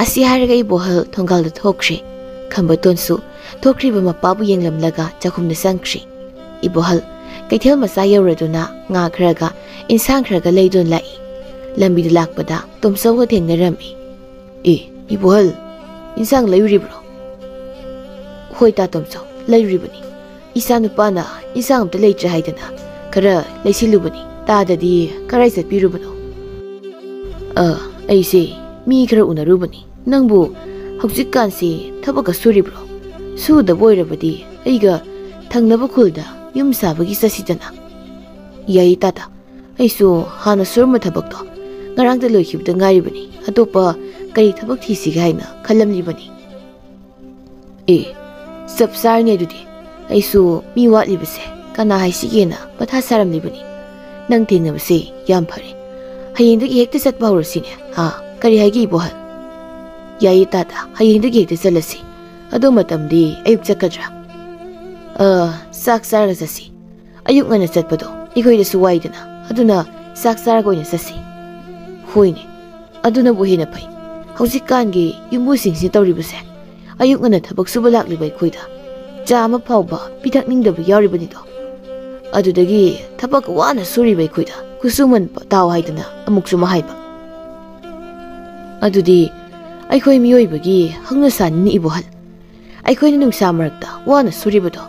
ꯑꯁꯤ ꯍꯥꯏꯔꯒ ꯏꯕꯣꯍꯜ ꯊꯣꯡꯒꯥꯜꯗ ꯊꯣꯛꯈ꯭ꯔꯦ ꯈꯝꯕꯇꯣꯟꯁꯨ ꯊꯣꯛꯈ꯭ꯔꯤꯕ ꯃꯄꯥꯕꯨ ꯌꯦꯡꯂꯝꯂꯒ ꯆꯥꯛꯈꯨꯝꯗ ꯆꯪꯈ꯭ꯔꯦ ꯏꯕꯣꯍꯜ ꯀꯩꯊꯦꯜ ꯃꯆꯥ ꯌꯧꯔꯗꯨꯅ ꯉꯥ ꯈꯔꯒ ꯏꯟꯁꯥꯡ ꯈꯔꯒ ꯂꯩꯗꯨꯅ ꯂꯥꯛꯏ ꯂꯝꯕꯤꯗ ꯂꯥꯛꯄꯗ ꯇꯣꯝꯆꯧꯒ ꯊꯦꯡꯅꯔꯝꯃꯤ ꯏꯕꯣꯍꯜ ꯏꯟꯁꯥꯡ ꯂꯩꯔꯨꯔꯤꯕ꯭ꯔꯣ ꯍꯣꯏ ꯇꯥ ꯇꯣꯝꯆꯧ ꯂꯩꯔꯨꯔꯤꯕꯅꯤ ꯏꯆꯥ ꯅꯨꯄꯥꯅ ꯏꯟꯁꯥꯡ ꯑꯝꯇ ꯂꯩꯇ꯭ꯔꯦ ꯍꯥꯏꯗꯅ ꯈꯔ ꯂꯩꯁꯤꯜꯂꯨꯕꯅꯤ ꯇꯥꯗꯗꯤ ꯀꯔꯥꯏ ꯆꯠꯄꯤꯔꯨꯕꯅꯣ ꯑꯩꯁꯦ ꯃꯤ ꯈꯔ ꯎꯅꯔꯨꯕꯅꯤ ꯅꯪꯕꯨ ꯍꯧꯖꯤꯛꯀꯥꯟꯁꯤ ꯊꯕꯛꯀ ꯁꯨꯔꯤꯕ꯭ꯔꯣ ꯁꯨꯗꯕ ꯑꯣꯏꯔꯕꯗꯤ ꯑꯩꯒ ꯊꯪꯅꯕ ꯈꯨꯜꯗ ꯌꯨꯝ ꯁꯥꯕꯒꯤ ꯆꯠꯁꯤꯗꯅ ꯌꯥꯏ ꯇꯥꯇꯥ ꯑꯩꯁꯨ ꯍꯥꯟꯅ ꯁꯨꯔꯝꯕ ꯊꯕꯛꯇꯣ ꯉꯔꯥꯡꯗ ꯂꯣꯏꯈꯤꯕꯗ ꯉꯥꯏꯔꯤꯕꯅꯤ ꯑꯇꯣꯞꯄ ꯀꯔꯤ ꯊꯕꯛ ꯊꯤꯁꯤꯒꯦ ꯍꯥꯏꯅ ꯈꯜꯂꯝꯂꯤꯕꯅꯤ ꯆꯞ ꯆꯥꯔꯅꯤ ꯑꯗꯨꯗꯤ ꯑꯩꯁꯨ ꯃꯤ ꯋꯥꯠꯂꯤꯕꯁꯦ ꯀꯅꯥ ꯍꯥꯏꯁꯤꯒꯦꯅ ꯃꯊꯥ ꯁꯥꯔꯝꯂꯤꯕꯅꯤ ꯅꯪ ꯊꯦꯡꯅꯕꯁꯦ ꯌꯥꯝ ꯐꯔꯦ ꯍꯌꯦꯡꯗꯒꯤ ꯍꯦꯛꯇ ꯆꯠꯄ ꯍꯧꯔꯁꯤꯅꯦ ꯀꯔꯤ ꯍꯥꯏꯒꯦ ꯏꯕꯣꯍꯜ ꯌꯥꯏꯌꯦ ꯇꯥꯇꯥ ꯍꯌꯦꯡꯗꯒꯤ ꯍꯦꯛꯇ ꯆꯠꯂꯁꯤ ꯑꯗꯨ ꯃꯇꯝꯗꯤ ꯑꯌꯨꯛ ꯆꯠꯀꯗ꯭ꯔꯥ ꯆꯥꯛ ꯆꯥꯔꯒ ꯆꯠꯁꯤ ꯑꯌꯨꯛ ꯉꯟꯅ ꯆꯠꯄꯗꯣ ꯑꯩꯈꯣꯏꯗꯁꯨ ꯋꯥꯏꯗꯅ ꯑꯗꯨꯅ ꯆꯥꯛ ꯆꯥꯔꯒ ꯑꯣꯏꯅ ꯆꯠꯁꯤ ꯍꯣꯏꯅꯦ ꯑꯗꯨꯅꯕꯨ ꯍꯦꯟꯅ ꯐꯩ ꯍꯧꯖꯤꯛꯀꯥꯟꯒꯤ ꯌꯨꯝꯕꯨꯁꯤꯡꯁꯤ ꯇꯧꯔꯤꯕꯁꯦ ꯑꯌꯨꯛ ꯉꯟꯅ ꯊꯕꯛ ꯁꯨꯕ ꯂꯥꯛꯂꯤꯕ ꯑꯩꯈꯣꯏꯗ ꯆꯥ ꯑꯃ ꯐꯥꯎꯕ ꯄꯤꯊꯛꯅꯤꯡꯗꯕ ꯌꯥꯎꯔꯤꯕꯅꯤꯗꯣ ꯑꯗꯨꯗꯒꯤ ꯊꯕꯛ ꯋꯥꯅ ꯁꯨꯔꯤꯕ ꯑꯩꯈꯣꯏꯗ ꯈꯨꯠꯁꯨꯃꯟ ꯇꯥꯎ ꯍꯥꯏꯗꯅ ꯑꯃꯨꯛꯁꯨ ꯍꯥꯏꯕ ꯑꯗꯨꯗꯤ ꯑꯩꯈꯣꯏ ꯃꯤꯑꯣꯏꯕꯒꯤ ꯍꯧꯅꯁꯥꯅꯤꯅ ꯏꯕꯣꯍꯜ ꯑꯩꯈꯣꯏꯅ ꯅꯨꯡꯁꯥ ꯃꯔꯛꯇ ꯋꯥꯅ ꯁꯨꯔꯤꯕꯗꯣ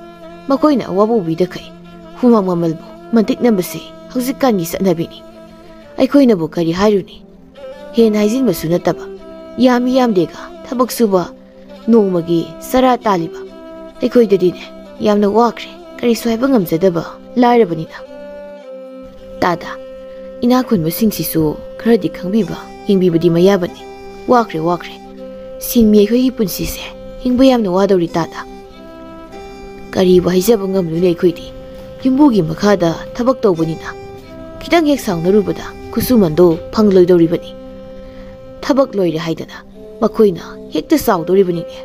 ꯃꯈꯣꯏꯅ ꯑꯋꯥꯕ ꯎꯕꯤꯗꯈꯩ ꯍꯨꯃꯥꯡ ꯃꯃꯜꯕꯨ ꯃꯟꯇꯤꯛꯅꯕꯁꯤ ꯍꯧꯖꯤꯛꯀꯥꯟꯒꯤ ꯆꯠꯅꯕꯤꯅꯤ ꯑꯩꯈꯣꯏꯅꯕꯨ ꯀꯔꯤ ꯍꯥꯏꯔꯨꯅꯤ ꯍꯦꯟꯅ ꯍꯥꯏꯖꯤꯟꯕꯁꯨ ꯅꯠꯇꯕ ꯌꯥꯝꯃꯤ ꯌꯥꯝꯗꯦꯒ ꯊꯕꯛ ꯁꯨꯕ ꯅꯣꯡꯃꯒꯤ ꯆꯔꯥ ꯇꯥꯜꯂꯤꯕ ꯑꯩꯈꯣꯏꯗꯗꯤꯅꯦ ꯌꯥꯝꯅ ꯋꯥꯈ꯭ꯔꯦ ꯀꯔꯤꯁꯨ ꯍꯥꯏꯕ ꯉꯝꯖꯗꯕ ꯂꯥꯏꯔꯕꯅꯤꯅ ꯇꯥꯗ ꯏꯅꯥꯛ ꯈꯨꯟꯕꯁꯤꯡꯁꯤꯁꯨ ꯈꯔꯗꯤ ꯈꯪꯕꯤꯕ ꯌꯦꯡꯕꯤꯕꯗꯤ ꯃꯌꯥꯕꯅꯤ ꯋꯥꯈ꯭ꯔꯦ ꯁꯤꯟꯃꯤ ꯑꯩꯈꯣꯏꯒꯤ ꯄꯨꯟꯁꯤꯁꯦ ꯍꯤꯡꯕ ꯌꯥꯝꯅ ꯋꯥꯗꯧꯔꯤ ꯇꯥꯗ ꯀꯔꯤꯕꯨ ꯍꯥꯏꯖꯕ ꯉꯝꯂꯨꯅꯤ ꯑꯩꯈꯣꯏꯗꯤ ꯌꯨꯝꯕꯨꯒꯤ ꯃꯈꯥꯗ ꯊꯕꯛ ꯇꯧꯕꯅꯤꯅ ꯈꯤꯇꯪ ꯍꯦꯛ ꯁꯥꯎꯅꯔꯨꯕꯗ ꯈꯨꯠꯁꯨꯃꯟꯗꯣ ꯐꯪꯂꯣꯏꯗꯧꯔꯤꯕꯅꯤ ꯊꯕꯛ ꯂꯣꯏꯔꯦ ꯍꯥꯏꯗꯅ ꯃꯈꯣꯏꯅ ꯍꯦꯛꯇ ꯆꯥꯎꯗꯧꯔꯤꯕꯅꯤꯅꯦ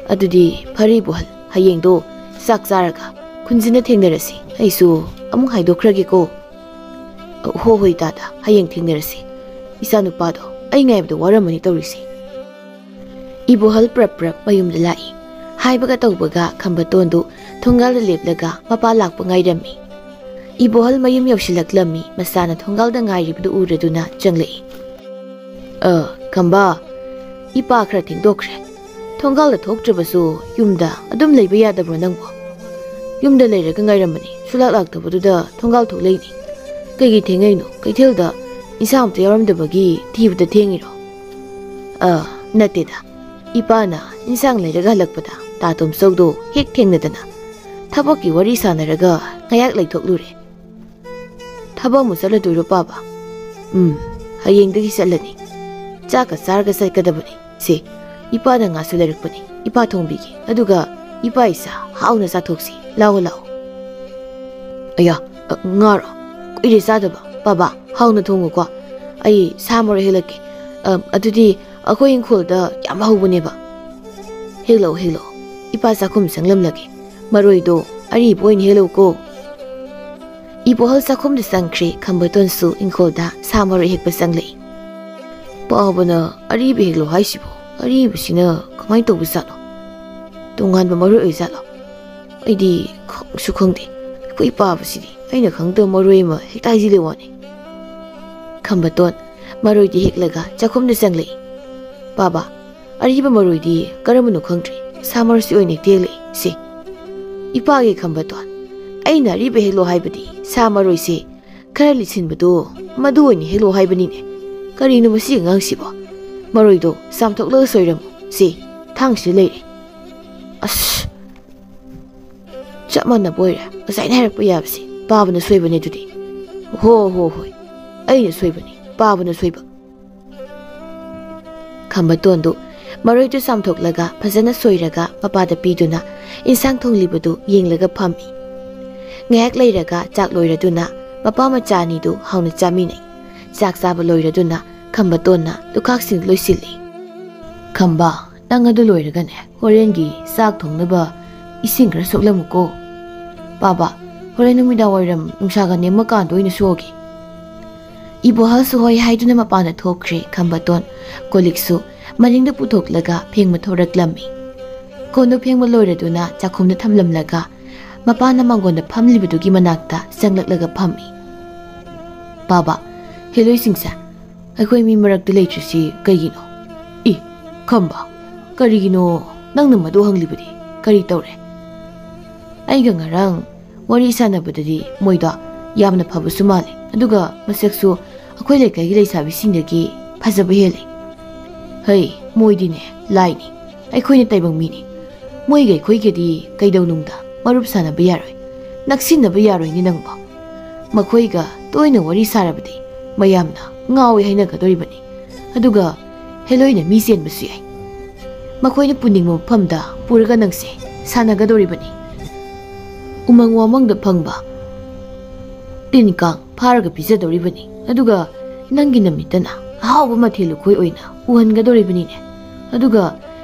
ꯑꯗꯨꯗꯤ ꯐꯔꯦ ꯏꯕꯣꯍꯜ ꯍꯌꯦꯡꯗꯣ ꯆꯥꯛ ꯆꯥꯔꯒ ꯈꯨꯟꯖꯤꯟꯅ ꯊꯦꯡꯅꯔꯁꯤ ꯑꯩꯁꯨ ꯑꯃꯨꯛ ꯍꯥꯏꯗꯣꯛꯈ꯭ꯔꯒꯦꯀꯣ ꯍꯣꯏ ꯇꯥꯗ ꯍꯌꯦꯡ ꯊꯦꯡꯅꯔꯁꯤ ꯏꯆꯥ ꯅꯨꯄꯥꯗꯣ ꯑꯩ ꯉꯥꯏꯕꯗ ꯋꯥꯔꯝꯃꯅꯤ ꯇꯧꯔꯤꯁꯤ ꯏꯕꯣꯍꯜ ꯄ꯭ꯔꯞ ꯃꯌꯨꯝꯗ ꯂꯥꯛꯏ ꯍꯥꯏꯕꯒ ꯇꯧꯕꯒ ꯈꯝꯕꯇꯣꯟꯗꯨ ꯊꯣꯡꯒꯥꯜꯗ ꯂꯦꯞꯂꯒ ꯃꯄꯥ ꯂꯥꯛꯄ ꯉꯥꯏꯔꯝꯃꯤ ꯏꯕꯣꯍꯜ ꯃꯌꯨꯝ ꯌꯧꯁꯤꯜꯂꯛꯂꯝꯃꯤ ꯃꯆꯥꯅ ꯊꯣꯡꯒꯥꯜꯗ ꯉꯥꯏꯔꯤꯕꯗꯨ ꯎꯔꯗꯨꯅ ꯆꯪꯂꯛꯏ ꯈꯝꯕ ꯏꯄꯥ ꯈꯔ ꯊꯦꯡꯗꯣꯛꯈ꯭ꯔꯦ ꯊꯣꯡꯒꯥꯜꯗ ꯊꯣꯛꯇ꯭ꯔꯕꯁꯨ ꯌꯨꯝꯗ ꯑꯗꯨꯝ ꯂꯩꯕ ꯌꯥꯗꯕ꯭ꯔꯣ ꯅꯪꯕꯨ ꯌꯨꯝꯗ ꯂꯩꯔꯒ ꯉꯥꯏꯔꯝꯕꯅꯤ ꯁꯨꯂꯥꯛ ꯂꯥꯛꯇꯕꯗꯨꯗ ꯊꯣꯡꯒꯥꯜ ꯊꯣꯛꯂꯛꯏꯅꯤ ꯀꯩꯒꯤ ꯊꯦꯡꯉꯩꯅꯣ ꯀꯩꯊꯦꯜꯗ ꯏꯟꯁꯥꯡ ꯑꯝꯇ ꯌꯥꯎꯔꯝꯗꯕꯒꯤ ꯊꯤꯕꯗ ꯊꯦꯡꯉꯤꯔꯣ ꯅꯠꯇꯦꯗ ꯏꯄꯥꯅ ꯏꯟꯁꯥꯡ ꯂꯩꯔꯒ ꯍꯜꯂꯛꯄꯗ ꯇꯥ ꯇꯣꯝꯆꯧꯗꯣ ꯍꯦꯛ ꯊꯦꯡꯅꯗꯅ ꯊꯕꯛꯀꯤ ꯋꯥꯔꯤ ꯁꯥꯟꯅꯔꯒ ꯉꯥꯏꯍꯥꯛ ꯂꯩꯊꯣꯛꯂꯨꯔꯦ ꯊꯕꯛ ꯑꯃꯨꯛ ꯆꯠꯂꯗꯣꯏꯔꯣ ꯄꯥꯕ ꯍꯌꯦꯡꯗꯒꯤ ꯆꯠꯂꯅꯤ ꯆꯥꯛꯀ ꯆꯥꯔꯒ ꯆꯠꯀꯗꯕꯅꯤ ꯁꯤ ꯏꯄꯥꯗ ꯉꯥꯁꯨ ꯂꯩꯔꯛꯄꯅꯤ ꯏꯄꯥ ꯊꯣꯡꯕꯤꯒꯦ ꯑꯗꯨꯒ ꯏꯄꯥ ꯏꯆꯥ ꯍꯥꯎꯅ ꯆꯥꯊꯣꯛꯁꯤ ꯂꯥꯛꯑꯣ ꯂꯥꯛꯑꯣ ꯑꯌꯥ ꯉꯥꯔꯣ ꯀꯨꯏꯔꯦ ꯆꯥꯗꯕ ꯕꯥꯕꯥ ꯍꯥꯎꯅ ꯊꯣꯡꯉꯨꯀꯣ ꯑꯩ ꯁꯥ ꯃꯔꯣꯏ ꯍꯦꯛꯂꯛꯀꯦ ꯑꯗꯨꯗꯤ ꯑꯩꯈꯣꯏ ꯏꯪꯈꯣꯜꯗ ꯌꯥꯝ ꯍꯧꯕꯅꯦꯕ ꯍꯦꯛꯂꯛꯑꯣ ꯍꯦꯛꯂꯛꯑꯣ ꯏꯄꯥ ꯆꯥꯛꯈꯨꯝ ꯆꯪꯂꯝꯂꯒꯦ ꯃꯔꯣꯏꯗꯣ ꯑꯔꯤꯕ ꯑꯣꯏꯅ ꯍꯦꯛꯂꯛꯎꯀꯣ 이보ꯍꯜ ꯆꯥꯛꯈꯨꯝꯗ ꯆꯪꯈ꯭ꯔꯦ ꯈꯝꯕꯇꯣꯟꯁꯨ ꯏꯪꯈꯣꯜꯗ ꯁꯥ ꯃꯔꯣꯏ ꯍꯦꯛꯄ ꯆꯪꯂꯛꯏ ꯄꯥꯕꯅ ꯑꯔꯤꯕ ꯍꯦꯛꯂꯣ ꯍꯥꯏꯁꯤꯕꯣ ꯑꯔꯤꯕꯁꯤꯅ ꯀꯃꯥꯏꯅ ꯇꯧꯕꯖꯥꯠꯅꯣ ꯇꯣꯉꯥꯟꯕ ꯃꯔꯣꯏ ꯑꯣꯏꯖꯥꯠꯂꯣ ꯑꯩꯗꯤ ꯈꯪꯁꯨ ꯈꯪꯗꯦ ꯑꯩꯈꯣꯏ ꯄꯥꯕꯁꯤꯗꯤ ꯑꯩꯅ ꯈꯪꯗꯕ ꯃꯔꯣꯏ ꯑꯃ ꯍꯦꯛꯇ ꯍꯥꯏꯖꯤꯜꯂꯤ ꯋꯥꯅꯤ ꯈꯝꯕꯇꯣꯟ ꯃꯔꯣꯏꯗꯤ ꯍꯦꯛꯂꯒ ꯆꯥꯛꯈꯨꯝꯗ ꯆꯪꯂꯛꯏ ꯕꯥꯕꯥ ꯑꯔꯤꯕ ꯃꯔꯣꯏꯗꯤ ꯀꯔꯝꯕꯅꯣ ꯈꯪꯗ꯭ꯔꯤ ꯁꯥ ꯃꯔꯣꯏꯁꯤ ꯑꯣꯏꯅ ꯍꯦꯛꯇ ꯍꯦꯛꯂꯛꯏ ꯁꯤ ꯏꯄꯥꯒꯤ ꯈꯝꯕꯇꯣꯟ ꯑꯩꯅ ꯑꯔꯤꯕ ꯍꯦꯛꯂꯣ ꯍꯥꯏꯕꯗꯤ ꯁꯥ ꯃꯔꯣꯏꯁꯦ ꯈꯔ ꯂꯤꯁꯤꯟꯕꯗꯣ ꯃꯗꯨ ꯑꯣꯏꯅ ꯍꯦꯛꯂꯣ ꯍꯥꯏꯕꯅꯤꯅꯦ ꯀꯔꯤꯅꯣ ꯃꯁꯤ ꯑꯉꯥꯡꯁꯤꯕꯣ ꯃꯔꯣꯏꯗꯣ ꯆꯥꯝꯊꯣꯛꯂꯒ ꯁꯣꯏꯔꯝꯃꯨ ꯁꯤ ꯊꯥꯡꯁꯤꯗ ꯂꯩꯔꯦ ꯑꯁ ꯆꯞ ꯃꯥꯟꯅꯕ ꯑꯣꯏꯔꯦ ꯉꯁꯥꯏꯅ ꯍꯥꯏꯔꯛꯄ ꯌꯥꯕꯁꯤ ꯄꯥꯕꯅ ꯁꯣꯏꯕꯅꯦ ꯑꯗꯨꯗꯤ ꯍꯣꯏ ꯑꯩꯅ ꯁꯣꯏꯕꯅꯤ ꯄꯥꯕꯅ ꯁꯣꯏꯕ ꯈꯝꯕꯇꯣꯟꯗꯨ ꯃꯔꯣꯏꯗꯨ ꯆꯥꯝꯊꯣꯛꯂꯒ ꯐꯖꯅ ꯁꯣꯏꯔꯒ ꯃꯄꯥꯗ ꯄꯤꯗꯨꯅ ꯏꯟꯁꯥꯡ ꯊꯣꯡꯂꯤꯕꯗꯨ ꯌꯦꯡꯂꯒ ꯐꯝꯃꯤ ꯉꯥꯏꯍꯥꯛ ꯂꯩꯔꯒ ꯆꯥꯛ ꯂꯣꯏꯔꯗꯨꯅ ꯃꯄꯥ ꯃꯆꯥ ꯑꯅꯤꯗꯨ ꯍꯥꯎꯅ ꯆꯥꯃꯤꯟꯅꯩ ꯆꯥꯛ ꯆꯥꯕ ꯂꯣꯏꯔꯗꯨꯅ ꯈꯝꯕꯇꯣꯟꯅ ꯂꯨꯈꯥꯛꯁꯤꯡ ꯂꯣꯏꯁꯤꯜꯂꯤ ꯈꯝꯕ ꯅꯪ ꯑꯗꯨ ꯂꯣꯏꯔꯒꯅꯦ ꯍꯣꯔꯦꯟꯒꯤ ꯆꯥꯛ ꯊꯣꯡꯅꯕ ꯏꯁꯤꯡ ꯈꯔ ꯁꯣꯛꯂꯝꯃꯨꯀꯣ ꯕꯥꯕꯥ ꯍꯣꯔꯦꯟ ꯅꯨꯃꯤꯗꯥꯡ ꯋꯥꯏꯔꯝ ꯅꯨꯡꯁꯥꯒ ꯅꯦꯝꯃꯀꯥꯟꯗ ꯑꯣꯏꯅ ꯁꯣꯛꯑꯒꯦ 이보ꯍꯜꯁꯨ ꯍꯣꯏ ꯍꯥꯏꯗꯨꯅ ꯃꯄꯥꯟꯗ ꯊꯣꯛꯈ꯭ꯔꯦ ꯈꯝꯕꯇꯣꯟ ꯀꯣꯜꯂꯤꯛꯁꯨ ꯃꯅꯤꯡꯗ ꯄꯨꯊꯣꯛꯂꯒ ꯐꯦꯡꯕ ꯊꯣꯔꯛꯂꯝꯃꯤ ꯀꯣꯟꯗꯨ ꯐꯦꯡꯕ ꯂꯣꯏꯔꯗꯨꯅ ꯆꯥꯛꯈꯨꯝꯗ ꯊꯝꯂꯝꯂꯒ ꯃꯄꯥꯅ ꯃꯥꯡꯒꯣꯟꯗ ꯐꯝꯂꯤꯕꯗꯨꯒꯤ ꯃꯅꯥꯛꯇ ꯆꯪꯂꯛꯂꯒ ꯐꯝꯃꯤ ꯕꯥꯕꯥ ꯍꯦꯂꯣꯏꯁꯤꯡꯁꯦ ꯑꯩꯈꯣꯏ ꯃꯤ ꯃꯔꯛꯇ ꯂꯩꯇ꯭ꯔꯤꯁꯤ ꯀꯩꯒꯤꯅꯣ ꯈꯝꯕ ꯀꯔꯤꯒꯤꯅꯣ ꯅꯪꯅ ꯃꯗꯨ ꯍꯪꯂꯤꯕꯗꯤ ꯀꯔꯤ ꯇꯧꯔꯦ ꯑꯩꯒ ꯉꯔꯥꯡ ꯋꯥꯔꯤ ꯁꯥꯟꯅꯕꯗꯗꯤ ꯃꯣꯏꯗꯣ ꯌꯥꯝꯅ ꯐꯕꯁꯨ ꯃꯥꯜꯂꯤ ꯑꯗꯨꯒ ꯃꯁꯛꯁꯨ ꯑꯩꯈꯣꯏ ꯂꯩꯀꯥꯏꯒꯤ ꯂꯩꯁꯥꯕꯤꯁꯤꯡꯗꯒꯤ ꯐꯖꯕ ꯍꯦꯜꯂꯤ ꯍꯩ ꯃꯣꯏꯗꯤꯅꯦ ꯂꯥꯏꯅꯤ ꯑꯩꯈꯣꯏꯅ ꯇꯥꯏꯕꯪ ꯃꯤꯅꯤ ꯃꯣꯏꯒ ꯑꯩꯈꯣꯏꯒꯗꯤ ꯀꯩꯗꯧꯅꯨꯡꯗ ꯃꯔꯨꯞ ꯁꯥꯟꯅꯕ ꯌꯥꯔꯣꯏ ꯅꯛꯁꯤꯟꯅꯕ ꯌꯥꯔꯣꯏꯅꯤ ꯅꯪꯕꯣ ꯃꯈꯣꯏꯒ ꯇꯣꯏꯅ ꯋꯥꯔꯤ ꯁꯥꯔꯕꯗꯤ ꯃꯌꯥꯝꯅ ꯉꯥꯎꯋꯦ ꯍꯥꯏꯅꯒꯗꯧꯔꯤꯕꯅꯤ ꯑꯗꯨꯒ ꯍꯦꯂꯣꯏꯅ ꯃꯤ ꯆꯦꯟꯕꯁꯨ ꯌꯥꯏ ꯃꯈꯣꯏꯅ ꯄꯨꯅꯤꯡꯕ ꯃꯐꯝꯗ ꯄꯨꯔꯒ ꯅꯪꯁꯦ ꯁꯥꯟꯅꯒꯗꯧꯔꯤꯕꯅꯤ ꯎꯃꯪ ꯋꯥꯃꯪꯗ ꯐꯪꯕ ꯇꯤꯟ ꯀꯥꯡ ꯐꯥꯔꯒ ꯄꯤꯖꯗꯧꯔꯤꯕꯅꯤ ꯑꯗꯨꯒ ꯅꯪꯒꯤ ꯅꯃꯤꯠꯇꯅ ꯑꯍꯥꯎꯕ ꯃꯊꯦꯜ ꯂꯨꯈꯣꯏ ꯑꯣꯏꯅ ꯎꯍꯟꯒꯗꯧꯔꯤꯕꯅꯤꯅꯦ ꯑꯗꯨꯒ